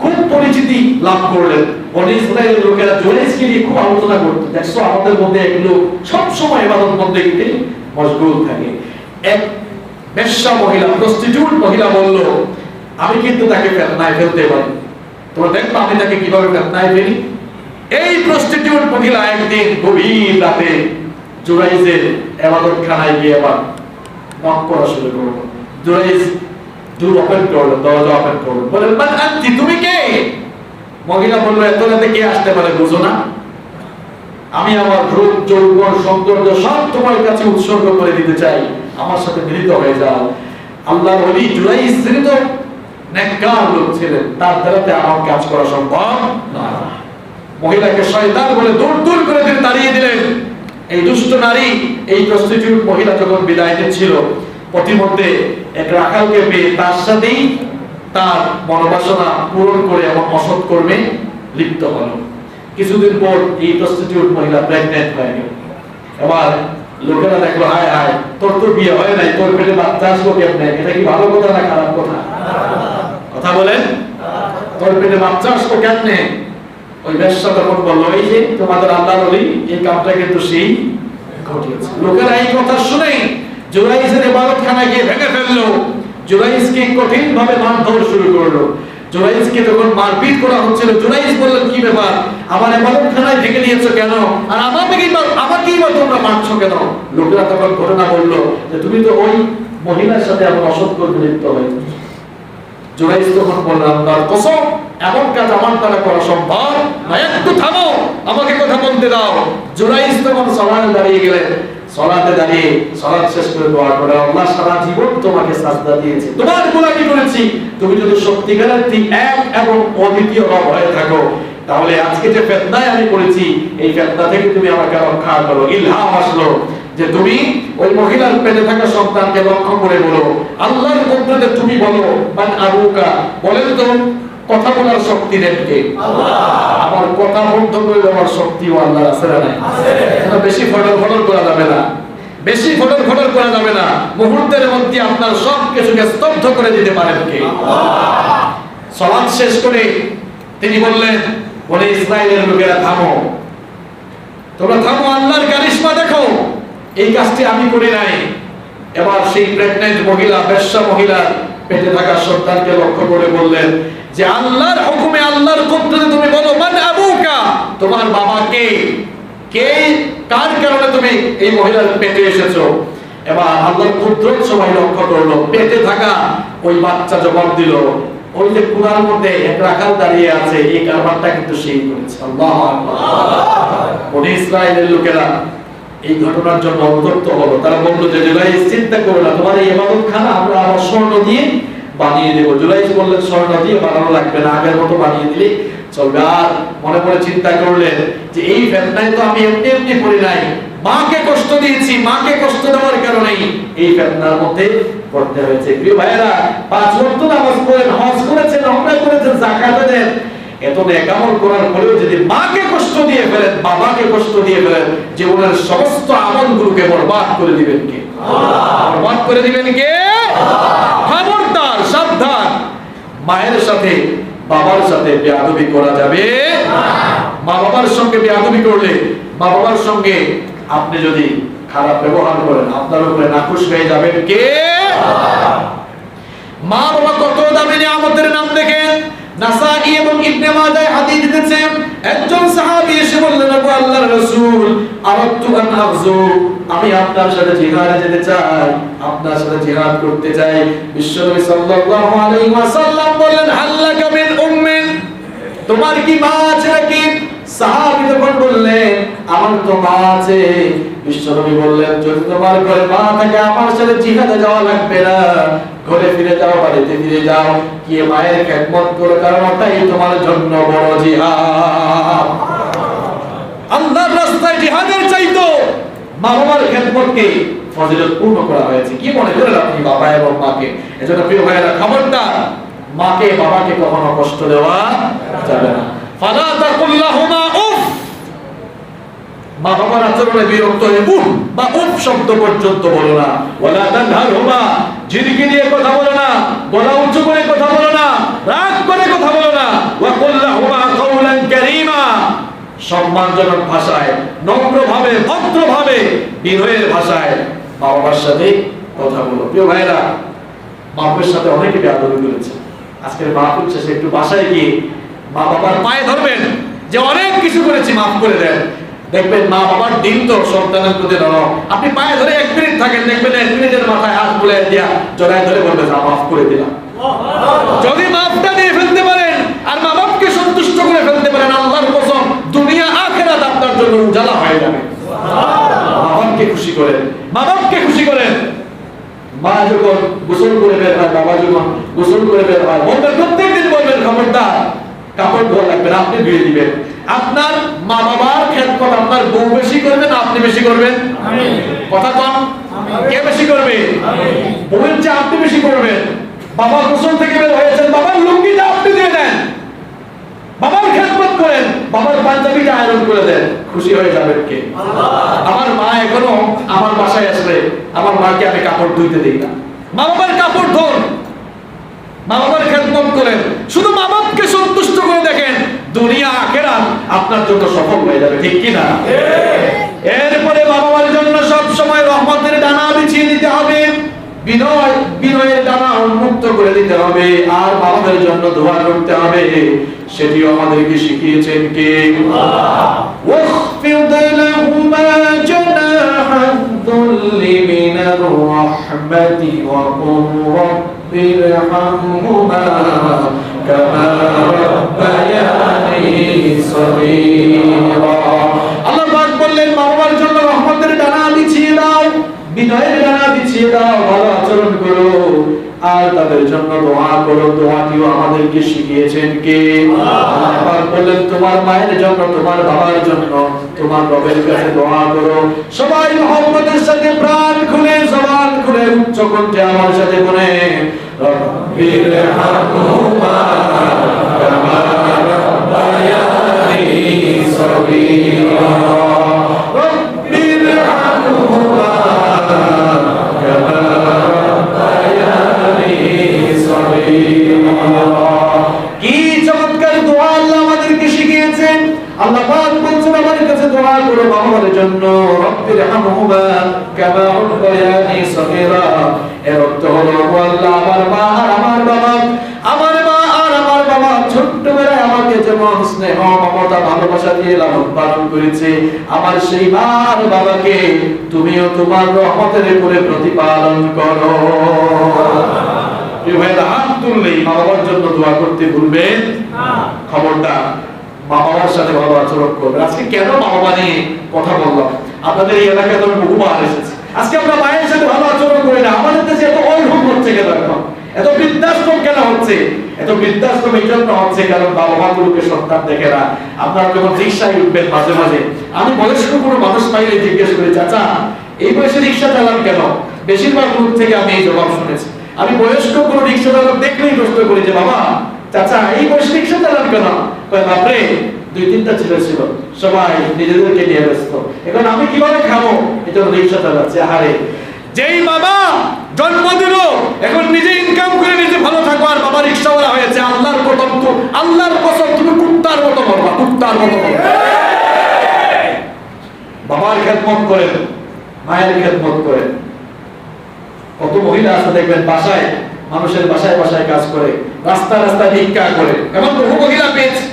খুব পরিচিতি লাভ করলেন। বনি ইসরাইলের লোকেরা জুরাইজকে নিয়ে খুব আলোচনা করতো, দেখছো আমাদের মধ্যে এগুলো সব সময় ইবাদত বন্দেগীতে মশগুল থাকে। এক বেশ্যা মহিলা, প্রস্টিটিউট মহিলা বলল, আমি কিন্তু তাকে ফিতনায় ফেলতে পারি, তোমরা দেখো আমি তাকে কিভাবে ফিতনায় ফেলি। এই প্রস্টিটিউট মহিলা একদিন গভীর রাতে জুরাইজের ইবাদতখানায় গিয়ে আবার নক করা শুরু করলো। জুরাইজ দূর ওপেন করলো, দরজা ওপেন করলো, বলেন, মান আনতি, তুমি কে? মহিলা বলল, এত রাতে কে আসতে পারে বুঝো না? আমি আমার রূপ, যৌবন, সৌন্দর্য সব তোমার কাছে উৎসর্গ করে দিতে চাই, আমার সাথে মিলিত হয়ে যাও। আল্লাহর ওলি জুরাইজ তো নেককার লোক ছিলেন, তার দ্বারাতে আমার কাজ করা সম্ভব না। মহিলাকে শয়তান বলে দূর দূর করে তিনি তাড়িয়ে দিলেন। এই দুষ্ট নারী, এই প্রস্টিটিউট মহিলা যখন বিদায় নিচ্ছিল, প্রতিমধ্যে এক রাখালকে পেয়ে তার সাথেই তার মনোবাসনা পূরণ করে এবং অসৎ কর্মে লিপ্ত হলো। কিছুদিন পর এই প্রস্টিটিউট মহিলা প্রেগন্যান্ট হয়ে গেল। এবার লোকেরা দেখলো, হায় হায়, তোর তো বিয়ে হয় নাই, তোর পেটে বাচ্চা আসলো কেমনে? এটা কি ভালো কথা না খারাপ কথা? কথা বলেন। তোর পেটে বাচ্চা আসলো কেমনে? ওই বেশ্যা তখন বললো, এই যে তোমাদের আল্লাহর ওলি, এই কামটা কিন্তু সেই ঘটিয়েছে। লোকেরা এই কথা শুনেই জুরাইজের ইবাদতখানা গিয়ে ভেঙে ফেললো, জুরাইজকে কঠিন ভাবে মারধর শুরু করলো। জুরাইজকে যখন মারপিট করা হচ্ছিল, জুরাইজ বললেন, কি ব্যাপার, আমার ইবাদতখানায় ভেঙে দিয়েছো কেন, আর আমাকেই বা তোমরা মারছো কেন? লোকেরা তখন ঘটনা বললো যে তুমি তো ওই মহিলার সাথে আমার অসৎ কর্মে লিপ্ত হয়েছে। জুরাইজ তখন বললেন, আল্লাহর কসম, এমন কাজ আমার দ্বারা করা সম্ভব না, একটু থামো, আমাকে কথা বলতে দাও। জুরাইজ তখন সালাতে দাঁড়িয়ে গেলেন। সালাতে দাঁড়িয়ে সালাত শেষ করে দোয়া করে, আল্লাহ সারা জীবন তোমাকে সাজদা দিয়েছি, তোমার গোলামি করেছি, তুমি যদি সত্যিকারের এক এবং অদ্বিতীয় রব হয়ে থাকো, তাহলে আজকে যে ফিতনায় আমি পড়েছি, এই ফিতনা থেকে তুমি আমাকে রক্ষা করো। ইলহাম আসলো যে তুমি ওই মহিলার পেটে থাকা সন্তানকে লক্ষ্য করে বলো, আল্লাহর কুদরতে তুমি বলো, মান আবুকা, বলেন তো কথা বলার শক্তি দেন কে? আল্লাহ। আমার কথা বন্ধ করে দেওয়ার শক্তিও আল্লাহর আছে না নাই? আছে। এটা বেশি ফটর ফটর করা যাবে না, বেশি ফটর ফটর করা যাবে না। মুহূর্তের মধ্যে আপনার সব কিছুকে স্তব্ধ করে দিতে পারেন কে? আল্লাহ। সালাত শেষ করে তিনি বললেন, বলে ইসরায়েলের লোকেরা থামো, তোমরা থামো, আল্লাহর কারিশমা দেখো, এই কাজটি আমি করি নাই। এবার সেই প্রেগন্যান্ট মহিলা, বেশ্যা মহিলা পেটে থাকা সন্তানকে লক্ষ্য করে বললেন যে আল্লাহর হুকুমে, আল্লাহর কুদরতে তুমি বলো, মান আবুকা, তোমার বাবা কে? কে, কার কারণে তুমি এই মহিলার পেটে এসেছো? এবার আল্লাহর কুদরত সবাই লক্ষ্য করলো, পেটে থাকা ওই বাচ্চা জবাব দিল, ওই যে কুরার মধ্যে এক রাখাল দাঁড়িয়ে আছে, এই কারবারটা কিন্তু সেই করেছে। আল্লাহু আকবার। বনি ইসরায়েলের লোকেরা এই ঘটনার জন্য অনুতপ্ত হলো। তারা বললো যে জুলাইজ, চিন্তা করো না, তোমার এই ইবাদতখানা আমরা আবার স্বর্ণ দিয়ে বানিয়ে দেব। জুলাইজ বললেন, স্বর্ণ দিয়ে বানানো লাগবে না, আগের মতো বানিয়ে দিলে চলবে। আর মনে মনে চিন্তা করলেন যে এই ফিতনায় তো আমি এমনি এমনি পড়ি নাই, মাকে কষ্ট দিয়েছি, মাকে কষ্ট দেওয়ার কারণেই এই ফিতনার মধ্যে পড়তে হয়েছে। প্রিয় ভাইয়েরা, 5 ওয়াক্ত নামাজ পড়েন, হজ করেছেন, ওমরা করেছেন, যাকাত দেন, এত নেক আমল করার পরেও যদি মাকে কষ্ট দিয়ে ফেলেন, বাবাকে কষ্ট দিয়ে ফেলেন, জীবনের সমস্ত আমলগুলোকে বরবাদ করে দিবেন কে? আল্লাহ। বরবাদ করে দিবেন কে? আল্লাহ। খবরদার, সাবধান, মায়ের সাথে বাবার সাথে বেয়াদবি করা যাবে না। মা বাবার সঙ্গে বেয়াদবি করলে, মা বাবার সঙ্গে আপনি যদি খারাপ ব্যবহার করেন, আপনার উপরে নাখুশ হয়ে যাবেন কে? আল্লাহ। মা বাবা কত দামি নিয়ামতের নাম দেখেন। নাসাই এবং ইবনে মাজাহ হাদিস দিয়েছে, একজন সাহাবী এসে বললেন, ওগো আল্লাহর রাসূল, আরাদতু আন আযু, আমি আপনার সাথে জিহাদে যেতে চাই, আপনার সাথে জিহাদ করতে চাই। বিশ্বনবী সাল্লাল্লাহু আলাইহি ওয়াসাল্লাম বললেন, হাল্লাকা মিন উম্মিন, তোমার কি মা আছে নাকি? সাহাবী তখন বললেন, আমার তো মা আছে। বিশ্বনবী বললেন, যদি তোমার ঘরে মা থাকে, আমার সাথে জিহাদে যাওয়া লাগবে না, ঘরে ফিরে যাও, বাড়িতে ফিরে যাও, গিয়ে মায়ের খেদমত করো, কারণ ওটাই তোমার জন্য বড় জিহাদ। আল্লাহর রাস্তায় জিহাদের চাইতো মা বাবার খেদমতকে ফজিলত পূর্ণ করা হয়েছে। কি মনে করেন আপনি বাবা এবং মাকে? এজন্য প্রিয় ভাইয়েরা, খবরদার, মাকে বাবাকে কখনো কষ্ট দেওয়া যাবে না। ফালা তাকুল্লাহুমা উফ, মা বাবার আচরণে বিরক্ত হয়ে উফ বা উফ শব্দ পর্যন্ত বলো না। ওয়ালা তানহারহুমা, ঝিরকি দিয়ে কথা বলো না, গলা উঁচু করে কথা বলো না, রাগ করে কথা বলো না। ওয়া কুল্লাহুমা কাওলান কারীমা, সম্মানজনক ভাষায়, নম্রভাবে, ভদ্রভাবে, বিনয়ের ভাষায় মা বাবার সাথে কথা বলো। প্রিয় ভাইরা, বাপের সাথে অনেকে বেয়াদবি করেছে। আজকের মাহফিল শেষে একটু বাসায় গিয়ে মা বাবার পায়ে ধরবেন যে অনেক কিছু করেছি, মাফ করে দেন। দেখবেন মা বাবার দিন তো সন্তানের প্রতি নরম। আপনি পায়ে ধরে 1 মিনিট থাকেন, দেখবেন 1 মিনিটের মাথায় হাত বুলিয়ে দিয়া জড়ায় ধরে বলবে, যা মাফ করে দিলাম। যদি মাফটা দিয়ে ফেলতে পারেন আর মা বাপকে সন্তুষ্ট করে ফেলতে পারেন, আল্লাহর কসম, দুনিয়া আখিরাত আপনার জন্য উজালা হয়ে যাবে। মা বাপকে খুশি করেন, মা বাপকে খুশি করেন। মা যখন গোসল করে বের হয়, বাবা যখন গোসল করে বের হয়, বলবেন, প্রত্যেকদিন বলবেন, খবরদার কাপড় ধোয়া লাগবে না, আপনি ধুয়ে দিবেন। আপনার মা বাবার খেদমত আপনার বউ বেশি করবেন, আপনি বেশি করবেন? কথা কম, কে বেশি করবে? বউয়ের চেয়ে আপনি বেশি করবেন। বাবা গোসল থেকে বের হয়েছেন, বাবার লুঙ্গিটা আপনি দিয়ে দেন, বাবার খেদমত করেন, বাবার পাঞ্জাবিটা আয়রন করে দেন, খুশি হয়ে যাবেন কে? আমার মা এখনো আমার বাসায় আসলে আমার মাকে আমি কাপড় ধুইতে দিই না। মা বাবার কাপড় ধোন, মা বাবার খেদমত করেন, শুধু মা বাপকে সন্তুষ্ট করে দেখেন, দুনিয়া আখিরাত আপনার জন্য সফল হয়ে যাবে, ঠিক কি না? এরপরে মা বাবার জন্য সব সময় রহমতের ডানা বিছিয়ে দিতে হবে, বিনয়ের ডানা উন্মুক্ত করে দিতে হবে, আর মা বাবার জন্য দোয়া করতে হবে। সেটিও আমাদেরকে শিখিয়েছেন কে? ওয়াখফিদ লাহুমা জানাহাদ-দুল্লি মিনার রাহমাতি ওয়া কুর রাব্বিরহামহুমা কামা রাব্বায়ানি সগীরা। আল্লাহ পাক বললেন, মা বাবার জন্য রহমতের ডানা বিছিয়ে দাও, বিনয়ের ডানা বিছিয়ে দাও, ভালো আচরণ করো, আর তাদের জন্য দোয়া করো। দোয়াটিও আমাদেরকে শিখিয়েছেন কে? আল্লাহ পাক বললেন, তোমার মায়ের জন্য, তোমার বাবার জন্য তোমার রবের কাছে দোয়া করো। সবাই মুহাম্মাদের সাথে প্রাণ খুলে, জবান খুলে, উচ্চ কণ্ঠে আমার সাথে বলে, রব্বিরহামহুমা কামা রাব্বায়ানি সগীরা, রব্বিরহামহুমা কামা রাব্বায়ানি সগীরা। কি চমৎকার দোয়া আল্লাহ আমাদেরকে শিখিয়েছেন। আল্লাহ পাক বলছেন, আমার কাছে দোয়া করো বাবার জন্য, রব্বিরহামহুমা কামা রাব্বায়ানি সগীরা। এর অর্থ হলো, আল্লাহ আমার মা আর আমার বাবা, আমার মা আর আমার বাবা ছোট্টবেলায় আমাকে যেমন স্নেহ, মমতা, ভালোবাসা দিয়ে লালন পালন করেছে, আমার সেই মা আর বাবাকে তুমিও তোমার রহমতের উপরে প্রতিপালন করো। প্রিয় ভাইরা, হাত তুললেই মা বাবার জন্য দোয়া করতে ভুলবেন না। খবরদার, মা বাবার সাথে ভালো আচরণ করবেন। আজকে কেন মা বাবা নিয়ে কথা বললাম? আপনাদের এই এলাকায় তো বহুবার এসেছে। আজকে আমরা মায়ের সাথে ভালো আচরণ করি না। আমাদের দেশে এত অনহম হচ্ছে কেন? এখন এত বৃদ্ধাশ্রম কেন হচ্ছে? এত বৃদ্ধাশ্রম এই জন্য হচ্ছে কারণ বাবা মাগুলোকে সন্তান দেখে না। আপনারা যখন রিক্সায় উঠবেন মাঝে মাঝে, আমি বয়স্ক কোনো মানুষ পাইলে জিজ্ঞেস করি, চাচা এই বয়সে রিক্সা চালান কেন? বেশিরভাগ লোক থেকে আমি এই জবাব শুনেছি। আমি বয়স্ক কোনো রিক্সা চালক দেখলেই প্রশ্ন করি যে, বাবা চাচা এই বয়সে রিক্সা চালান কেন? কয়, বাপরে 2-3টা ছেলে ছিল, সবাই নিজেদেরকে নিয়ে ব্যস্ত, এখন আমি কিভাবে খাবো, এটা রিক্সা চালাচ্ছে। আরে যেই বাবা জন্ম দিল, এখন নিজে ইনকাম করে নিজে ভালো থাকো, আর বাবা রিক্সাওয়ালা হয়েছে, আল্লাহর কসম, তো আল্লাহর কসম তুমি কুত্তার মতো মরবা, কুত্তার মতো মরবা। বাবার খেদমত করেন, মায়ের খেদমত করেন। কত মহিলা আছে দেখবেন, বাসায় মানুষের বাসায় বাসায় কাজ করে, রাস্তা রাস্তায় ভিক্ষা করে, এমন বহু মহিলা পেয়েছে।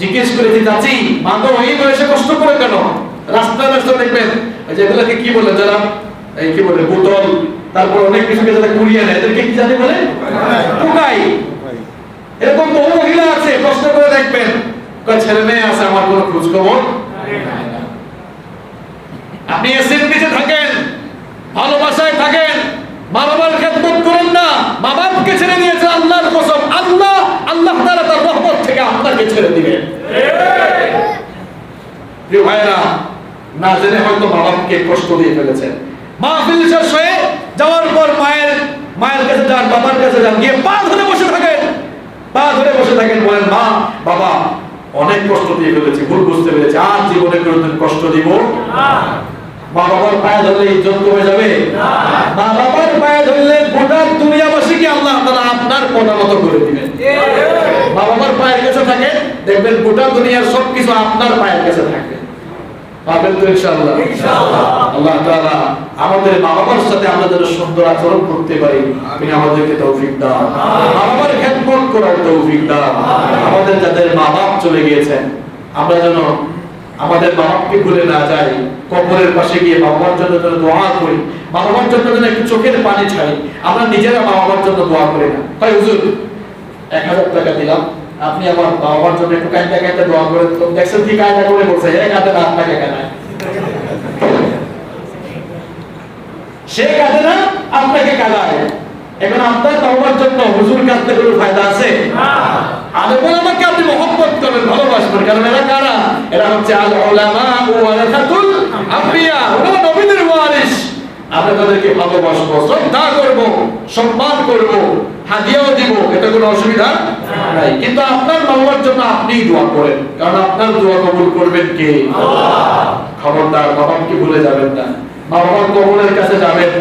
জিজ্ঞেস করেছি, চাচি মা তো এই বয়সে কষ্ট করে কেন? রাস্তায় রাস্তায় দেখবেন যেগুলোকে কি বলে, যারা এই কি বলে বোতল, তারপর অনেক কিছুকে যারা কুড়িয়ে নেয়, এদেরকে কি জানি বলে, টোকাই। এরকম বহু মহিলা আছে, কষ্ট করে দেখবেন, ছেলে মেয়ে আছে, আমার কোনো খোঁজ খবর। আপনি এসির নিচে থাকেন, ভালোবাসায় থাকেন, মা বাবার খেদমত করেন না, মা বাপকে ছেড়ে দিয়েছে, আল্লাহর কসম, আল্লাহ তাআলা তার রহমত থেকে আপনাকে ছেড়ে দিবেন। প্রিয় ভাইরা, না জেনে হয়তো মা বাপকে কষ্ট দিয়ে ফেলেছেন। মাহফিল শেষ হয়ে যাওয়ার পর মায়ের কাছে যান, বাবার কাছে যান, গিয়ে পা ধরে বসে থাকেন, বলেন, মা বাবা অনেক কষ্ট দিয়ে ফেলেছি, ভুল বুঝতে পেরেছি, আর জীবনে কোনোদিন কষ্ট দিব না। মা বাবার পায়ে ধরলে ইজ্জত কমে যাবে না। মা বাবার পায়ে ধরলে গোটা দুনিয়াবাসীকে আল্লাহ তাআলা আপনার পদানত করে দিবেন। মা বাবার পায়ের কাছে থাকে, দেখবেন গোটা দুনিয়ার সবকিছু আপনার পায়ের কাছে থাকবে। পাবেন তো ইনশাআল্লাহ? ইনশাআল্লাহ। আল্লাহ তাআলা আমাদের মা বাবার সাথে আমরা যেন সুন্দর আচরণ করতে পারি, আপনি আমাদেরকে তৌফিক দাও। মা বাবার খেদমত করার তৌফিক দাও। আমাদের যাদের মা বাপ চলে গিয়েছেন, আমরা যেন আমাদের মা বাপকে ভুলে না যাই, কবরের পাশে গিয়ে মা বাবার জন্য যেন দোয়া করি, মা বাবার জন্য যেন একটু চোখের পানি ছাড়ি। আমরা নিজেরা মা বাবার জন্য দোয়া করি না। তাই হুজুর 1000 টাকা দিলাম, আপনি আমার মা বাবার জন্য একটু কাঁদতে কাঁদতে দোয়া করেন তো। দেখছেন কি কায়দা করে বলছে, কাঁদে না, আপনাকে কাঁদায়, সে কাঁদে না, আপনাকে কাঁদায়। এখন আপনার মা বাবার জন্য হুজুর কাঁদতে কোনো ফায়দা আছে? আর ওলামাকে আপনি মহব্বত করবেন, ভালোবাসবেন, কারণ এরা কারা? এরা হচ্ছে আল উলামা ওয়ারাসাতুল আম্বিয়া, ওরা নবীদের ওয়ারিস। আমরা তাদেরকে ভালোবাসবো, শ্রদ্ধা করব, সম্মান করব, হাদিয়াও দিব, এটা কোনো অসুবিধা নাই। কিন্তু আপনার মা বাবার জন্য আপনিই দোয়া করেন, কারণ আপনার দোয়া কবুল করবেন কে? আল্লাহ। খবরদার, মা বাবাকে ভুলে যাবেন না। মা বাবার কবরের কাছে যাবেন,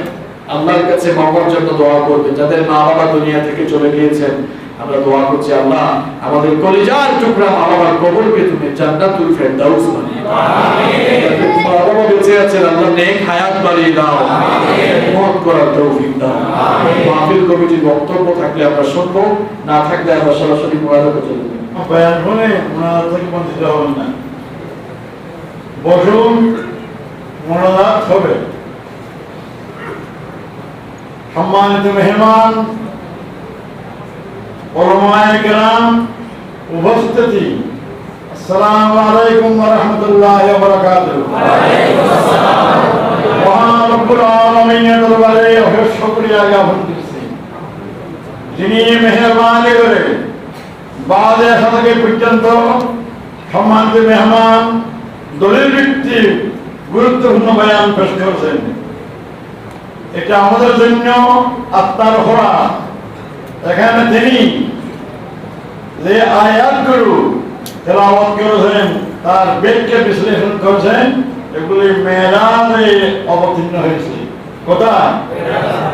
আল্লাহর কাছে মাওয়ার জন্য দোয়া করবেন। যাদের মা বাবা দুনিয়া থেকে চলে গিয়েছেন, আমরা দোয়া করছি আল্লাহ আমাদের কলিজার টুকরা মা বাবার কবরকে তুমি জান্নাতুল ফেরদাউস বানিয়ে দাও। আমিন। মা বাবা বেঁচে আছেন, আল্লাহ নেক হায়াত বাড়িয়ে দাও। আমিন। মত করার তৌফিক দাও। আমিন। মাহফিল কমিটির বক্তব্য থাকলে আমরা শুনবো, না থাকলে আমরা সরাসরি মুনাজাতে চলে যাব। বয়ান শুনে মুনাজাত থেকে বঞ্চিত হবেন না। বসুন, মুনাজাত হবে। সম্মানিত মেহমান, উলামায়ে কেরাম, উপস্থিতি, আসসালামু আলাইকুম ওয়া রাহমাতুল্লাহি ওয়া বারাকাতুহু। ওয়ালাইকুম আসসালাম। মহান রব্বুল আলামিনের দরবারে অশেষ শুকরিয়া জ্ঞাপন করছি, যিনি মেহেরবানি করে বাদে থেকে পর্যন্ত সম্মানিত মেহমান দলিল ভিত্তিক গুরুত্বপূর্ণ বয়ান পেশ করেছেন। এটা আমাদের জন্য আত্মার খোরা। এখানে তিনি যে আয়াতগুলো তেলাওয়াত করেছেন, তার ব্যাখ্যা বিশ্লেষণ করেছেন, এগুলি মেরাজে অবতীর্ণ হয়েছে। কোথায়?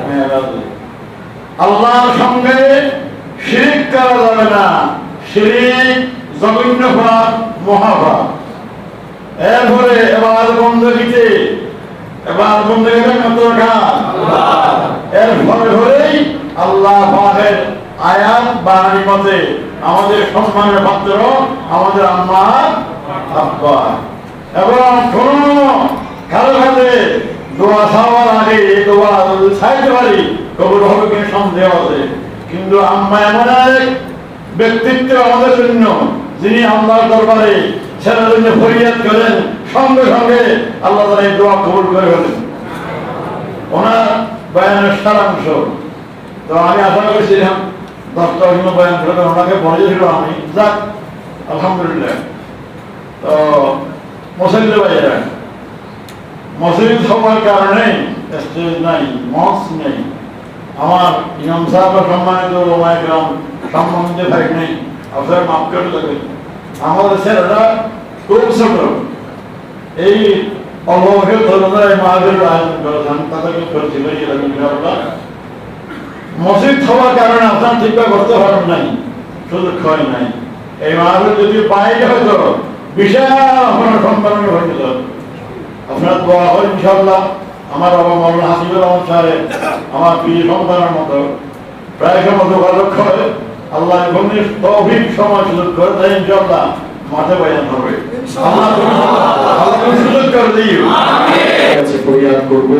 মেরাজে। আল্লাহর সঙ্গে শিরিক করা যাবে না। শিরিক জঘন্য পাপ, মহাপাপ। এরপরে এবার বন্দীতে মতো রাখা এর ভরেই আল্লাহ পাকের আয়াত বাণী মতে আমাদের সম্মানের পাত্র আমাদের আম্মা আব্বা, এবং কোন কারো হাতে দোয়া চাওয়ার আগে দোয়া চাইতে পারি কবুল হবে কিনা সন্দেহ আছে। কিন্তু আম্মা এমন এক ব্যক্তিত্ব আমাদের জন্য, যিনি আল্লাহর দরবারে ছেলের জন্য ফরিয়াদ করেন, সঙ্গে সঙ্গে আল্লাহ তাআলা এই দোয়া কবুল করে ফেলেন। ওনার বয়ানের সারাংশ তো আমি আশা করেছিলাম 10টা বয়ান করে ওনাকে বলেছিল আমি, যাক আলহামদুলিল্লাহ। তো মুসল্লি ভাইয়েরা, মসজিদ হওয়ার কারণে স্টেজ নাই, মঞ্চ নেই, আমার ইমাম সাহেব সম্মানিত ওলামায়ে কেরাম সম্মানিত ভাই নেই, আপনারা মাফ করে দেবেন। আমাদের ছেলেরা খুব ছোট, এই অল্পকে ধরনের মাহফিল আয়োজন করেছেন, তাদেরকে করেছিল মসজিদ হওয়ার কারণে আপনার ঠিকভাবে করতে পারেন নাই, সুযোগ হয় নাই। এই মাহফিল যদি বাইরে হয়তো বিশাল আপনার সম্মাননীয় হয়ে যেত। আপনার দোয়া হয় ইনশাআল্লাহ। আমার বাবা মাওলানা হাসিবুর রহমান সাহেব আমার প্রিয় সন্তানের মতো প্রায় সময় যোগাযোগ করে, আল্লাহ তৌফিক সময় সুযোগ করে তাই ইনশাআল্লাহ মাঠে বয়ান হবে। সুযোগ করে দিও। কাছে ফরিয়াদ করব,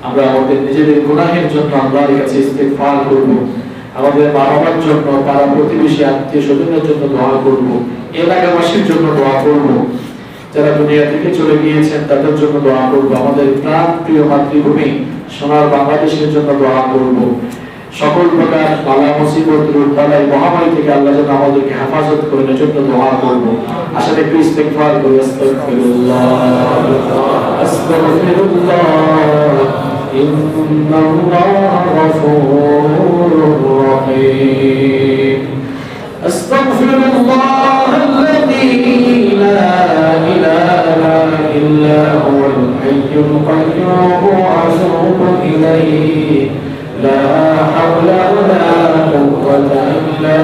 আমরা আমাদের নিজেদের গুনাহের জন্য আল্লাহর কাছে ইস্তিগফার করব, আমাদের মা বাবার জন্য, পাড়া প্রতিবেশী আত্মীয় স্বজনের জন্য দোয়া করব, এলাকাবাসীর জন্য দোয়া করব, যারা দুনিয়া থেকে চলে গিয়েছেন তাদের জন্য দোয়া করব, আমাদের প্রাণ প্রিয় মাতৃভূমি সোনার বাংলাদেশের জন্য দোয়া করব। সকল প্রকার বালা মুসিবত রোগ বালাই মহামারী থেকে আল্লাহ যেন আমাদেরকে হেফাজত করেন, এজন্য দোয়া করব। আসলে একটু ইস্তিগফার করি। আস্তাগফিরুল্লাহ আস্তাগফিরুল্লাহ ইন্নাল্লাহা গফুরুর রহিম। আস্তাগফিরুল্লাহাল্লাযী লা ইলাহা ইল্লা হুয়াল হাইয়ুল কাইয়্যুম ওয়া আতুবু ইলাইহি لا حول ولا قوة إلا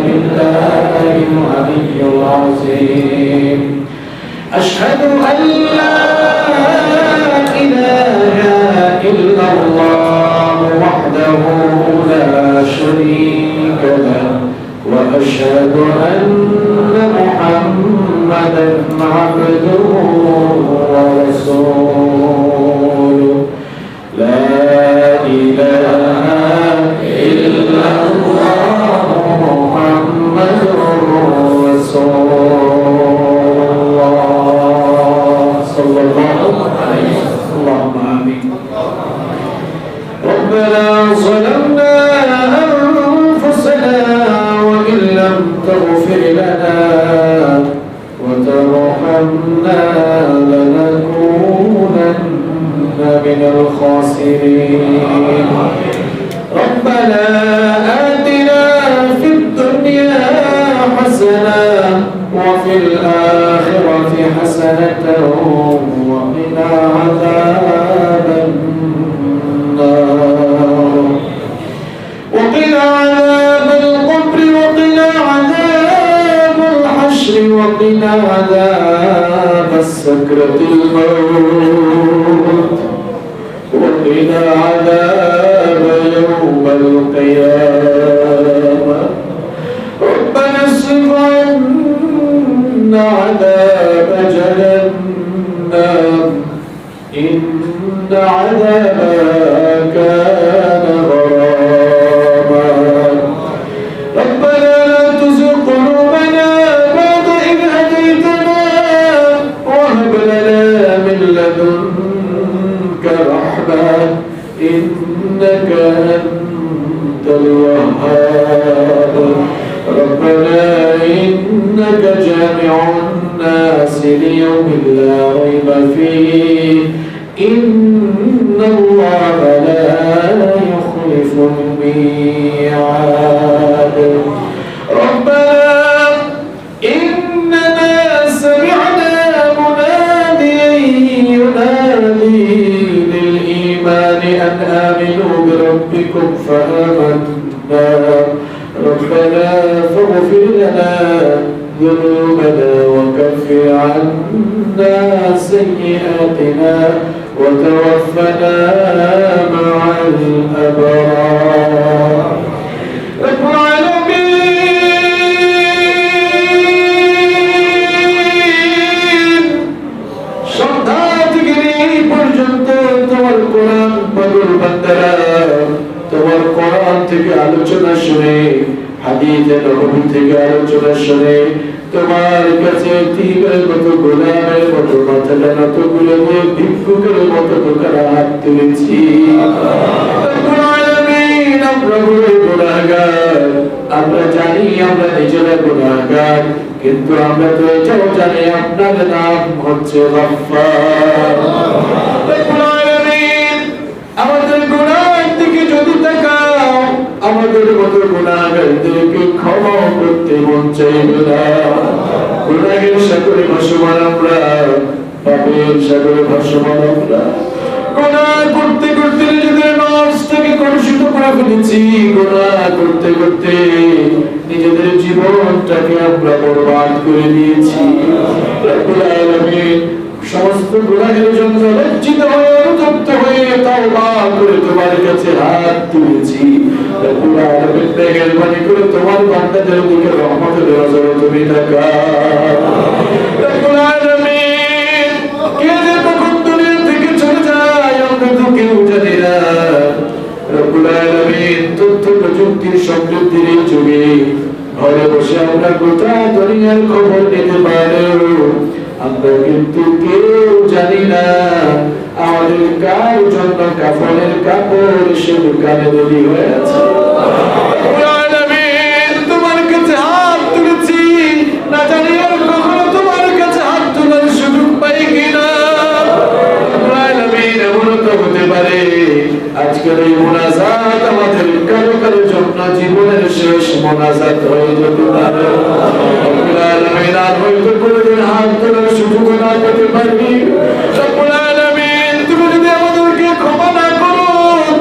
بالله العلي العظيم. أشهد أن لا إله إلا الله وحده لا شريك له وأشهد أن محمدا عبده ورسوله. لا إله إلا الله محمد رسول الله صلى الله عليه وسلم. اللهم آمين. ربنا ظلمنا أنفسنا وإن لم تغفر لنا وترحمنا لنكونن من الخاسرين. ربنا آتنا في الدنيا حسنة وفي الآخرة حسنة وقنا عذاب النار. وقنا عذاب السكرة الموت وقنا عذاب يوم القيامة ربنا اصرف عنا عذاب جهنم إن عذابها كان غراما ربنا لا تزغ قلوبنا بعد إذ هديتنا وهب لنا من لدنك رحمة إنك أنت الوهاب ربنا إنك جامع الناس ليوم لا ريب فيه إن الله لا يخلف الميعاد ربنا إننا سمعنا مناديا ينادي للإيمان أن آمنوا بربكم فآمنا ربنا فاغفر لنا ذنوبنا وكفر عنا سيئاتنا وتوفنا مع الأبرار رب العالمين শ্রদ্ধা থেকে এই পর্যন্ত তোমার কোরআন পাগল বান্দারা তোমার কোরআন থেকে আলোচনা শুনে হাদিসে নববী থেকে আলোচনা শুনে তোমার কাছে তীরের মতো গোলামের মতো মাথাটা নত করে দিয়ে ভিক্ষুকের মতো দোকানে হাত তুলেছি আমরা গুনাহগার আমরা জানি আমরা নিজেরা গুনাহগার কিন্তু আমরা তো এটাও জানি আপনার নাম হচ্ছে গফফার আমাদের গুনাহের দিকে যদি তাকাও আমাদের মতো গুনাহগারদেরকে ক্ষমা করতে মন চাইবে না গুনাহের সাগরে ভাসমান আমরা পাপের সাগরে ভাসমান আমরা গুনাহ করতে করতে নিজেদের নফসটাকে কলুষিত করে ফেলেছি গুনাহ করতে করতে নিজেদের জীবনটাকে আমরা বরবাদ করে দিয়েছি রব্বুল আলামিন সমস্ত গুনাহের জন্য লজ্জিত হয়ে অনুতপ্ত হয়ে তাওবা করে তোমার কাছে হাত তুলেছি রব্বুল আলামিন মেহেরবানি করে তোমার বান্দাদের দিকে রহমতের নজরে তুমি তাকাও রব্বুল আলামিন কে যে কখন দুনিয়া থেকে চলে যায় আমরা তো কেউ জানি না রব্বুল আলামিন তথ্য প্রযুক্তির সমৃদ্ধির এই যুগে ঘরে বসে আমরা গোটা দুনিয়ার খবর নিতে পারি আমরা কিন্তু কেউ জানি না আমাদের কার জন্য কাফনের কাপড় সে দোকানে রেডি হয়ে আছে তোমার কাছে হাত তুলেছি না জানি আর কখনো তোমার কাছে হাত তোলার সুযোগ পাই কিনা এমন তো হতে পারে আজকের এই মোনাজাত আমাদের কারো কারো জন্য জীবনের শেষ মোনাজাত হয়ে যেতে পারে আর হয়তো কোনোদিন হাত তোলার সুযোগ না পেতে পারি রব্বুল আলামিন তুমি যদি আমাদেরকে ক্ষমা না করো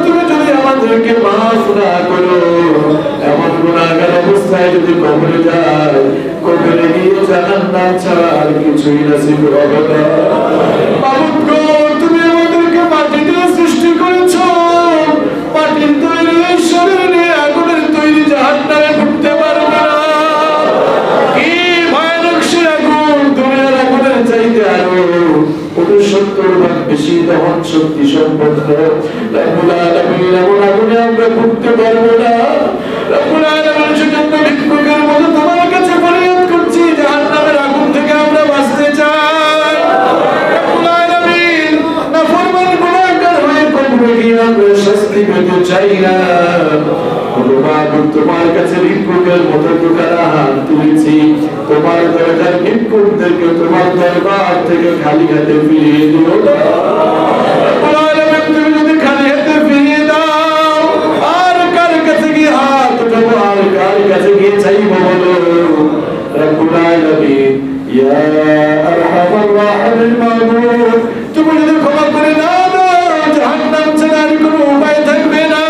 তুমি যদি আমাদেরকে মাফ না করো এমন গুনাহগার অবস্থায় যদি কবরে যায় কবরে গিয়ে জাহান্নাম ছাড়া আর কিছুই নসিব হবে না মাবুদ গো তুমি আমাদেরকে মাটি দিয়ে সৃষ্টি করেছো মাটির তৈরি শরীর নিয়ে আগুনের তৈরি জাহান্নামে ঢুকতে পারবে না কি ভয়ানক সে আগুন দুনিয়ার আগুনের চাইতে আরো 69 ভাগ বেশি দহন শক্তি সম্পন্ন রব্বুল আলামিন এমন আগুনে আমরা ঢুকতে পারবো না রব্বুল আলামিন সেজন্য ভিক্ষুকের মতো তোমার কাছে ফরিয়াদ করছি জাহান্নামের আগুন থেকে আমরা বাঁচতে চাই রব্বুল আলামিন নাফরমান গুনাহগার হয়ে কবরে গিয়ে আমরা শাস্তি পেতে চাই না তোমার কাছে ভিক্ষুকের মতো দোকানে হাত তুলেছি তোমার দরজার ভিক্ষুকদেরকে তোমার দরবার থেকে খালি হাতে ফিরিয়ে দিও তুমি যদি খালি হাতে ফিরিয়ে দাও আর কার কাছে গিয়ে হাত উঠাবো আর কার কাছে গিয়ে চাইবো বলো রব্বুল আলামিন ইয়া আরহামার রাহিমিন মাবুদ তুমি যদি ক্ষমা করে না দাও জাহান্নাম ছাড়া আর কোনো উপায় থাকবে না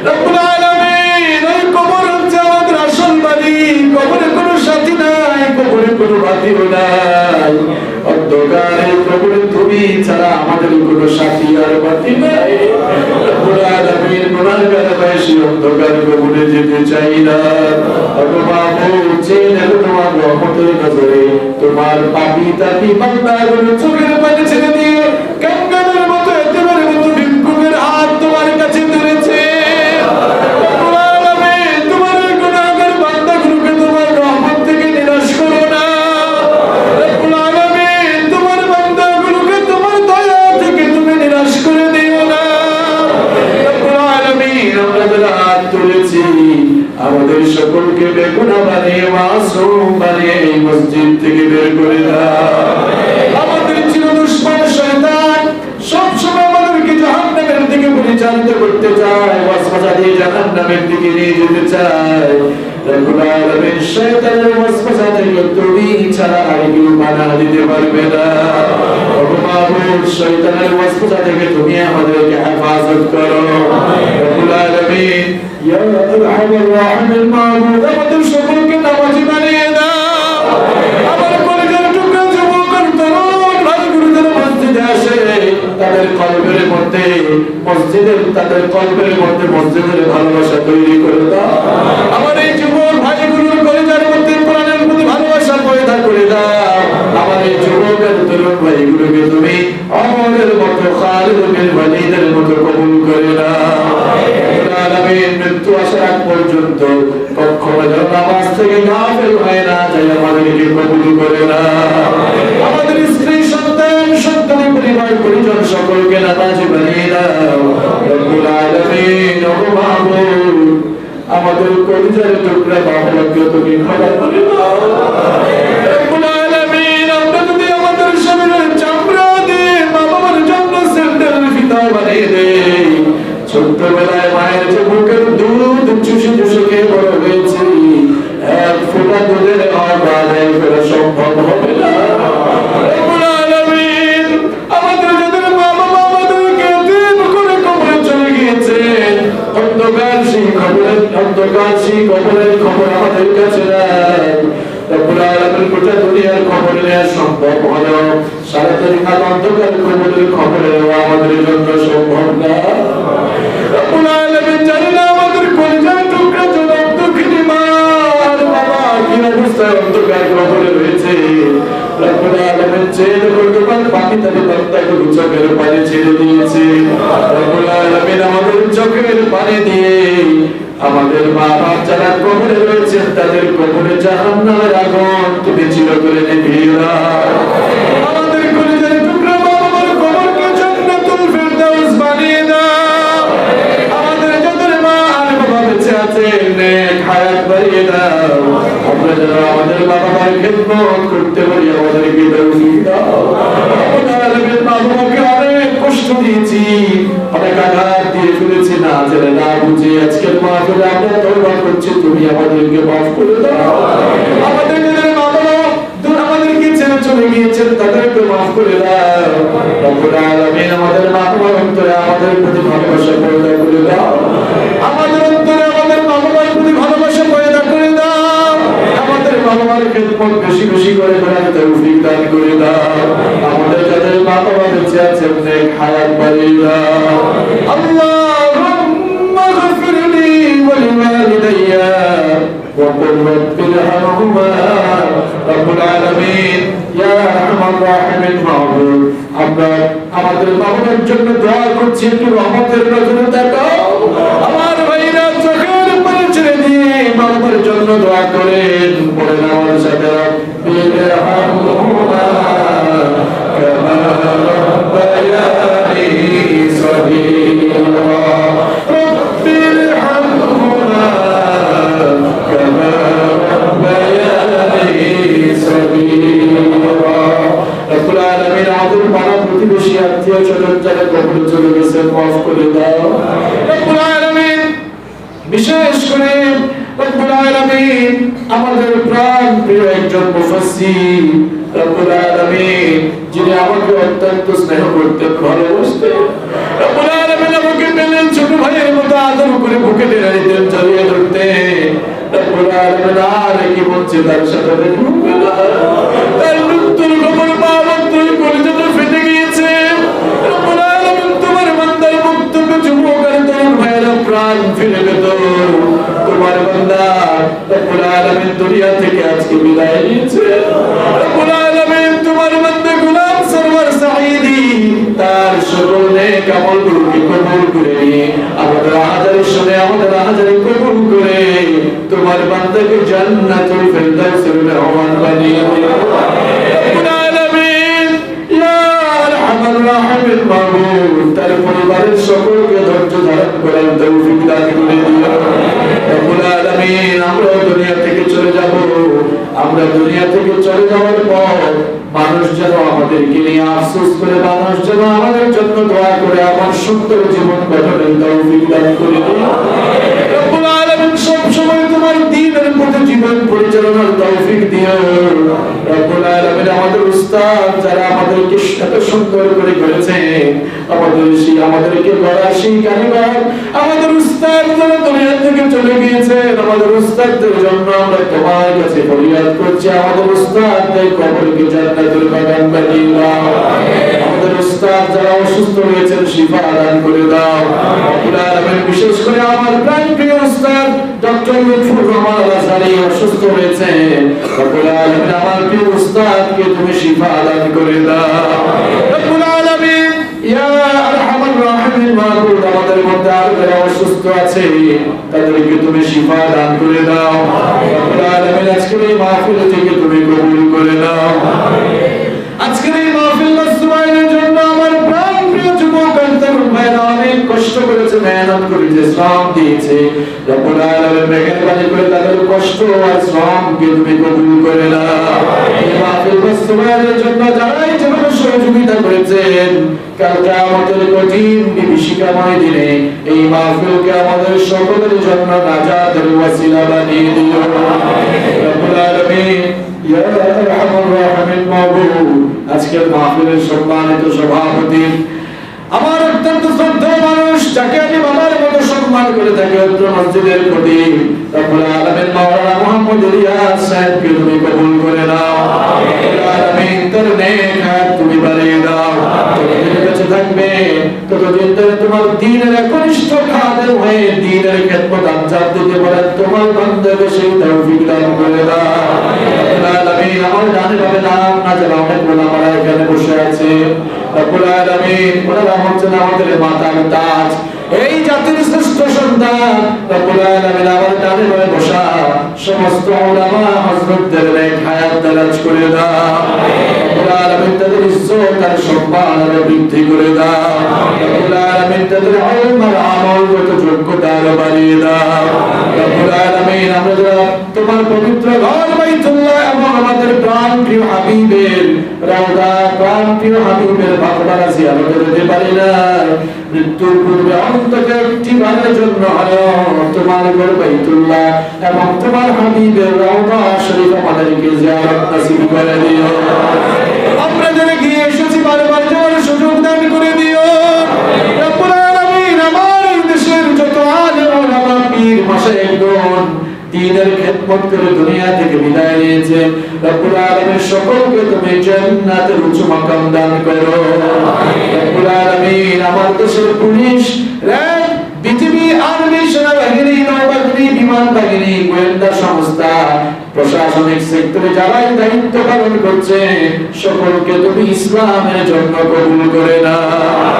রব্বুল আলামিন ওই কবর হচ্ছে আমাদের আসল বাড়ি কবরে কোনো সাথী নাই কোনো বাতিও নাই, অন্ধকারের কবরে তুমি ছাড়া আমাদের কোনো সাথী আর বাতি নাই। রব্বুল আলামিন গুনাহগার বেশি অন্ধকার কবরে যেতে চাই না। ওগো মাবুদ, যে দেখো তোমার রহমতের নজরে তোমার পাপী তাপী বান্দাগুলো চোখের পানি ছেড়ে দিয়ে কাঙ্গালের মতো একেবারে মতো ভিক্ষুকের হাত তোমার কাছে ধরেছে। রব্বুল আলামিন, তোমার গুনাহগার বান্দাগুলোকে তোমার রহমত থেকে নিরাশ করো না। রব্বুল আলামিন, তোমার বান্দাগুলোকে তোমার দয়া থেকে তুমি নিরাশ করে দিও না। রব্বুল আলামিন, আমরা যারা হাত তুলেছি আমাদের সকলকে বেগুনাহ বানিয়ে মাসুম বানিয়ে এই মসজিদ থেকে বের করে দাও। আমাদের চির দুশমন শয়তান সবসময় আমাদেরকে জাহান্নামের দিকে পরিচালিত করতে চায়, ওয়াসওয়াসা দিয়ে জাহান্নামের দিকে নিয়ে যেতে চায়। রব্বুল আলামিন, শয়তানের ওয়াসওয়াসা থেকে তুমি ছাড়া আর কেউ বাধা দিতে পারবে না। ওগো মাবুদ, শয়তানের ওয়াসওয়াসা থেকে তুমি আমাদেরকে হেফাজত করো। রব্বুল আলামিন, ইয়া আরহামার রাহিমিন মাবুদ, আমাদের সকলকে নামাজি বানিয়ে দাও। আমার কলিজার টুকরা যুবক আর তরুণ ভাইগুলো যেন মসজিদে আসে, তাদের কলবের মধ্যে মসজিদের ভালোবাসা তৈরি করে দাও। আমার এই যুবক ভাইগুলোর কলিজার মধ্যে কোরআনের প্রতি ভালোবাসা পয়দা করে দাও। আমার এই যুবক আর তরুণ ভাইগুলোকে তুমি ওমরের মতো, খালিদ বিন ওয়ালিদের মতো কবুল করে নাও। রব্বুল আলামিন, মৃত্যু আসার আগ পর্যন্ত কখনো যেন নামাজ থেকে গাফিল হয়ে না যায়, আমাদেরকে কবুল করে নাও। আমাদের স্ত্রী সন্তান সন্তানি পরিবার পরিজন সকলকে নামাজি বানিয়ে দাও। রব্বুল আলামিন, ওগো মাবুদ, আমাদের কলিজার টুকরা বাবাকে তুমি ক্ষমা করে দাও। রব্বুল আলামিন, আমরা যদি আমাদের শরীরের চামড়া দিয়ে বাবার জন্য স্যান্ডেল ফিতা বানিয়ে দেই, ছোট্টবেলায় মায়ের যে বুকের দুধ চুষে চুষে খেয়ে বড় হয়েছি, এক ফোঁটা দুধের আদায় করা সম্ভব হবে না। রব্বুল আলামিন, আমাদের যাদের মা বাবা আমাদেরকে দিন করে কবরে চলে গিয়েছে, অন্ধকার সেই কবরের খবর আমাদের কাছে নাই। রব্বুল আলামিন, গোটা দুনিয়ার খবর নেওয়া সম্ভব হলেও সারাদিন রাত অন্ধকার কবরের খবর নেওয়া আমাদের জন্য সম্ভব না। রব্বুল আলামিন, জানি না আমাদের কলিজার টুকরা জনম দুঃখিনী মা আর বাবা কি অবস্থায় অন্ধকার কবরে রয়েছে। রব্বুল আলামিন, চেয়ে দেখো তোমার পানি তাদের বান্দাগুলো চোখের পানি ছেড়ে দিয়েছে। রব্বুল আলামিন, আমাদের চোখের পানি দিয়ে আমাদের মা বাপ যারা কবরে রয়েছেন তাদের কবরে জাহান্নামের আগুন তুমি চিরতরে নিভিয়ে দাও। আমাদের কলিজার টুকরা মা বাবার কবরকে জান্নাতুল ফেরদাউস বানিয়ে দাও। আমাদের যাদের মা আর বাবা বেঁচে আছেন নেক হায়াত বাড়িয়ে দাও। আমরা যেন আমাদের মা বাবার খিদমত করতে পারি, আমাদেরকে তৌফিক দাও। রব্বুল আলামিন, মা বাবাকে অনেক কষ্ট দিয়েছি, অনেক আঘাত দিয়ে ফেলেছি, না জেনে না বুঝে আজকের মাহফিলে আমরা তওবা করছি, তুমি আমাদেরকে মাফ করে দাও। আমাদের যাদের মা বাবা দূর আমাদেরকে ছেড়ে চলে গিয়েছেন তাদেরকে মাফ করে দাও। রব্বুল আলামিন, আমাদের মা বাবার অন্তরে আমাদের প্রতি ভালোবাসা পয়দা করে দাও। আমাদের অন্তরে আমাদের মা বাবার প্রতি ভালোবাসা পয়দা করে দাও। আমাদের মা বাবার খেদমত বেশি বেশি করে করার তৌফিক দান করে দাও। আমাদের যাদের মা বাবা বেঁচে আছেন নেক হায়াত বাড়িয়ে দাও। আল্লাহুম্মা গফিরলি ওয়া লিওয়ালিদাইয়া ওয়া কুল রাব্বির হামহুমা। রব্বুল আলামিন, ইয়া আরহামার রাহিমিন মাবুদ, আমরা আমাদের মা বাবার জন্য দোয়া করছি, একটু রহমতের নজরে তাকাও। আমার ভাইরা চোখের পানি ছেড়ে দিয়ে মা বাবার জন্য দোয়া করেন, পড়ে আমার সাথে রাব্বির হামহুমা কামা রাব্বায়ানি সগীরা। রাব্বির হামহুমা কামা রাব্বায়ানি সগীরা। রব্বুল আলামিন, আমাদের পাড়া প্রতিবেশী আত্মীয় স্বজন যারা কবরে চলে গেছেন মাফ করে দাও। রব্বুল আলামিন, বিশেষ করে রব্বুল আলামিন, আমাদের প্রাণ প্রিয় একজন মুফাসসির রব্বুল আলামিন, যিনি আমাকে অত্যন্ত স্নেহ করতেন, ভালোবাসতেন। রব্বুল আলামিন, আমাকে পেলেন ছোট ভাইয়ের মতো আদর করে বুকে টেনে নিতেন, জড়িয়ে ধরতেন। রব্বুল আলামিন, আর কি বলছে তার সাথে দেখুন। জান্নাতুল ফিরদাউসের মেহমান বানিয়ে দিও রব্বুল আলামিন ইয়া আরহামার রাহিমিন মাবুদ তার পরিবারের সকলকে ধৈর্য ধারণ করার তৌফিক দান করে দিও রব্বুল আলামিন আমরা দুনিয়া থেকে চলে যাব আমরা দুনিয়া থেকে চলে যাওয়ার পর মানুষ যেন আমাদেরকে নিয়ে আফসোস করে মানুষ যেন আমাদের জন্য দোয়া করে আমার সুন্দর জীবন গঠনের তৌফিক দান করে দিও রব্বুল আলামিন সব সময় তোমার দ্বীনের পথে জীবন পরিচালনার তৌফিক দিও রব্বুল আলামিন আমাদের উস্তাদ যারা আমাদেরকে এত সুন্দর করে করেছে আমাদেরকে গড়ার সেই কারিগর আমাদের উস্তাদ যারা দুনিয়া থেকে চলে গিয়েছে আমাদের উস্তাদদের জন্য আমরা তোমার কাছে ফরিয়াদ করছি আমাদের উস্তাদদের কবরকে জান্নাতুল বাগান বানিয়ে দাও আমাদের উস্তাদ যারা অসুস্থ হয়েছেন শিফা দান করে দাও রব্বুল আলামিন বিশেষ করে আমার প্রিয় উস্তাদ ডক্টর লুৎফুর রহমান আল-আজহারি অসুস্থ হয়েছেন রব্বুল আলামিন আমার প্রিয় উস্তাদকে তুমি শিফা দান করে দাও রব্বুল আলামিন ইয়া আরহামার রাহিমিন মাবুদ আমাদের মধ্যে আর যারা অসুস্থ আছে তাদেরকে তুমি শিফা দান করে দাও রব্বুল আলামিন আজকের এই মাহফিল থেকে তুমি কবুল করে নাও আজকের এই মাহফিল বাস্তবায়নের জন্য আমার প্রিয় যুবক তরুণ ভাইরা অনেক কষ্ট করেছে মেহনত করেছে শ্রম দিয়েছে রব্বুল আলামিন মেহেরবানি করে তাদের কষ্ট আর শ্রমকে তুমি কবুল করে নাও এই মাহফিল বাস্তবায়নের জন্য যারাই যেভাবে সহযোগিতা করেছেন কাল কিয়ামতের কঠিন বিভীষিকাময় দিনে এই মাহফিলকে আমাদের সকলের জন্য নাজাতের ওয়াসিলা বানিয়ে দিও রব্বুল আলামিন ইয়া আরহামার রাহিমিন মাবুদ আজকের মাহফিলের সম্মানিত সভাপতি আমার অত্যন্ত শ্রদ্ধেয় মানুষ যাকে আমি বাবার মতো সম্মান করে থাকি অত্র মসজিদের প্রতি রব্বুল আলামিন মাওলানা মুহাম্মদ রিয়াজ সাহেবকে তুমি কবুল করে নাও রব্বুল আলামিন তার নেক হায়াত তুমি বাড়িয়ে দাও যতদিন বেঁচে থাকবে ততদিন ধরে তোমার দ্বীনের একনিষ্ঠ খাদেম হয়ে দ্বীনের খেদমত আঞ্জাম দিতে পারেন তোমার বান্দাকে সেই তৌফিক দান করে দাও রব্বুল আলামিন আমার জানে ভাবে নাম না জানা অনেক ওলামারা এখানে বসে আছে রব্বুল আলামিন ওনারা হচ্ছেন আমাদের মাতার তাজ এই জাতির শ্রেষ্ঠ সন্তান রব্বুল আলামিন আমার ডানে বামে বসা সমস্ত উলামা হযরতদের নেক হায়াত দারাজ করে দাও রব্বুল আলামিন তাদের ইজ্জত আর সম্মান আর বৃদ্ধি করে দাও রব্বুল আলামিন তাদের ইলম আর আমলগত যোগ্যতা আরো বাড়িয়ে দাও রব্বুল আলামিন আমরা যারা তোমার পবিত্র ঘর বাইতুল্লাহ এবং আমাদের প্রাণ প্রিয় হাবিবের রওজা প্রাণ প্রিয় হাবিবের বাগদারা জিয়ারত করতে পারি না মৃত্যুর পূর্বে অন্তকে একটি বারের জন্য হলো তোমার ঘর বাইতুল্লাহ এবং তোমার হাবিবের রওজা শরীফ আমাদেরকে জিয়ারত নসিব করে দিও আমরা যারা গিয়ে এসেছি বারবার যাওয়ার সুযোগ দান করে দিও রব্বুল আলামিন আমার এই দেশের যত আলেম ওলামা পীর মাশায়েখগণ দ্বীনের খেদমত করে দুনিয়া থেকে বিদায় নিয়েছে রব্বুল আলামিন সকলকে তুমি জান্নাতের উচ্চ মাকাম দান করো রব্বুল আলামিন আমার দেশের পুলিশ র্যাব বিজিবি আর্মি সেনাবাহিনী নৌবাহিনী বিমান বাহিনী গোয়েন্দা সংস্থা প্রশাসনিক সেক্টরে যারাই দায়িত্ব পালন করছে সকলকে তুমি ইসলামের জন্য কবুল করে নাও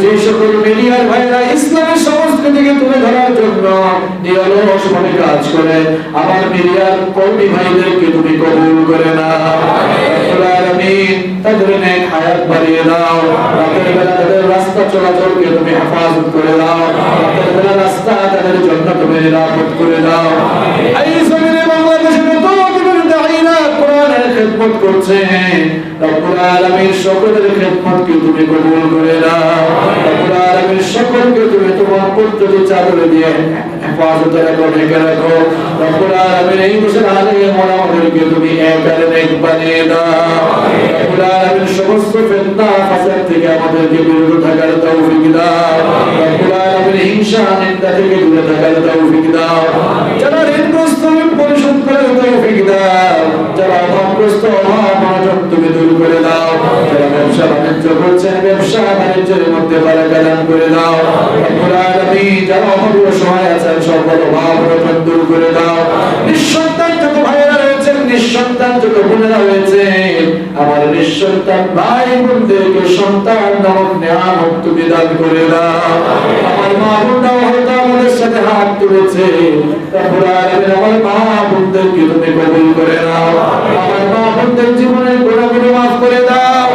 যে সকল মিডিয়ার ভাইরা ইসলামের সংস্কৃতিকে তুলে ধরার জন্য নিরলসভাবে কাজ করে আমার মিডিয়ার কর্মী ভাইদেরকে তুমি কবুল করে নাও রব্বুল আলামিন তাদের নেক হায়াত বাড়িয়ে দাও রাতের বেলা তাদের রাস্তা চলাচলকে তুমি হেফাজত করে দাও রাতের বেলা রাস্তা তাদের জন্য তুমি নিরাপদ করে দাও এই জমিনে বাংলাদেশে কতগুলো দাঈরা কোরআনের খেদমত করছে রব্বুল আলামিন সকলের খেদমতকে তুমি কবুল করে নাও রব্বুল আলামিন সকলকে তুমি তোমার পবিত্র চাদরে দিয়ে হেফাজত রাখো ঢেকে রাখো রব্বুল আলামিন এই দেশের আলেম ওলামাদেরকে তুমি একেবারে নেক বানিয়ে দাও রব্বুল আলামিন সমস্ত ফিতনা ফাসাদ থেকে আমাদেরকে বিরত থাকার তৌফিক দাও রব্বুল আলামিন হিংসা নিন্দা থেকে দূরে থাকার তৌফিক দাও যারা ঋণগ্রস্ত পরিশোধ করার তৌফিক দাও যারা অভাবগ্রস্ত অভাব তুমি দূর করে দাও যারা ব্যবসা বাণিজ্য করছেন ব্যবসা বাণিজ্যের মধ্যে বারাকা দান করে দাও রব্বুল আলামিন যারা অভাবী অসহায় আছেন সকল অভাব অনটন দূর করে দাও নিঃসন্তান যত ভাইয়েরা রয়েছেন নিঃসন্তান যত বোনেরা রয়েছে আমার নিঃসন্তান ভাই বোনদেরকে সন্তান নামক নিয়ামত তুমি দান করে দাও আমার মা বোনরাও হয়তো আমাদের সাথে হাত তুলেছে রব্বুল আলামিন আমার মা বোনদেরকে তুমি কবুল করে নাও আমার মা বোনদের জীবনের গুনাহগুলো মাফ করে দাও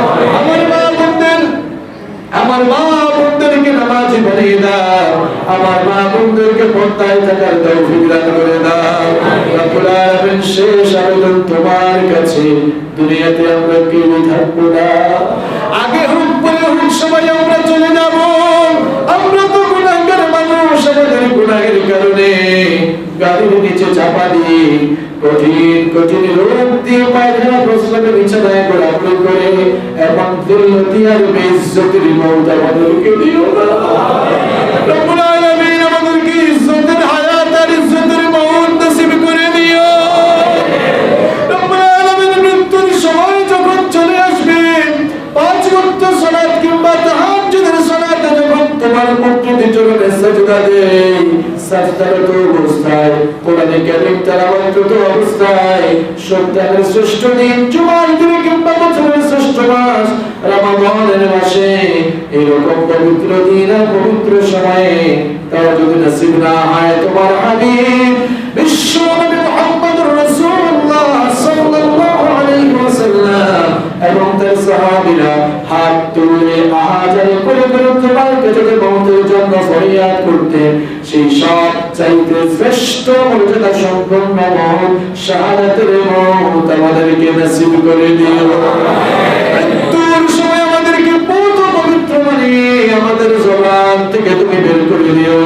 আমার মা বোনদেরকে নামাজি বানিয়ে দাও আমার মা বোনদেরকে পর্দায় থাকার তৌফিক দান করে দাও রব্বুল আলামিন শেষ আবেদন তোমার কাছে দুনিয়াতে আমরা কেউ থাকবো না আগে হোক পরে হোক সবাই আমরা চলে যাব আমরা তো গুনাহগার মানুষ আমাদের গুনাহের কারণে গাড়ির নিচে চাপা দিয়ে কঠিন কঠিন রোগ দিয়ে পায়খানা প্রস্রাবে বিছানায় ঘোরাঘুরি করে এবং দুর্নীতি আর বেইজ্জতির মওত আমাদেরকে দিও না রব্বুল আলামিন আমাদেরকে ইজ্জতের হায়াত আর ইজ্জতের মওত নসিব করে দিও রব্বুল আলামিন মৃত্যুর সময় যখন চলে আসবে 5 ওয়াক্ত সালাত কিংবা তাহাজ্জুদের সালাতে যখন তোমার মুক্তির চরণে সাজদা দেই সাজদারত অবস্থায় কোরআনে কারীম তেলাওয়াতরত অবস্থায় সপ্তাহের শ্রেষ্ঠ দিন জুমার দিনে কিংবা বছরের শ্রেষ্ঠ মাস রমাদানের মাসে এরকম পবিত্র দিন আর পবিত্র সময়ে তাও যদি নসিব না হয় তোমার হাবিব বিশ্ব নবী মুহাম্মদুর রাসূলুল্লাহ সাল্লাল্লাহু আলাইহি ওয়াসাল্লাম এবং তার সাহাবীরা হাত তুলে আহাজারি করে করে তোমার কাছে মওতের জন্য ফরিয়াদ করতেন সেই সব চাইতে শ্রেষ্ঠ মর্যাদা সম্পন্ন মওত শাহাদাতের মওত আমাদেরকে নসিব করে দিও মৃত্যুর সময় আমাদেরকে পবিত্র বানিয়ে আমাদের জবান থেকে তুমি বের করে দিও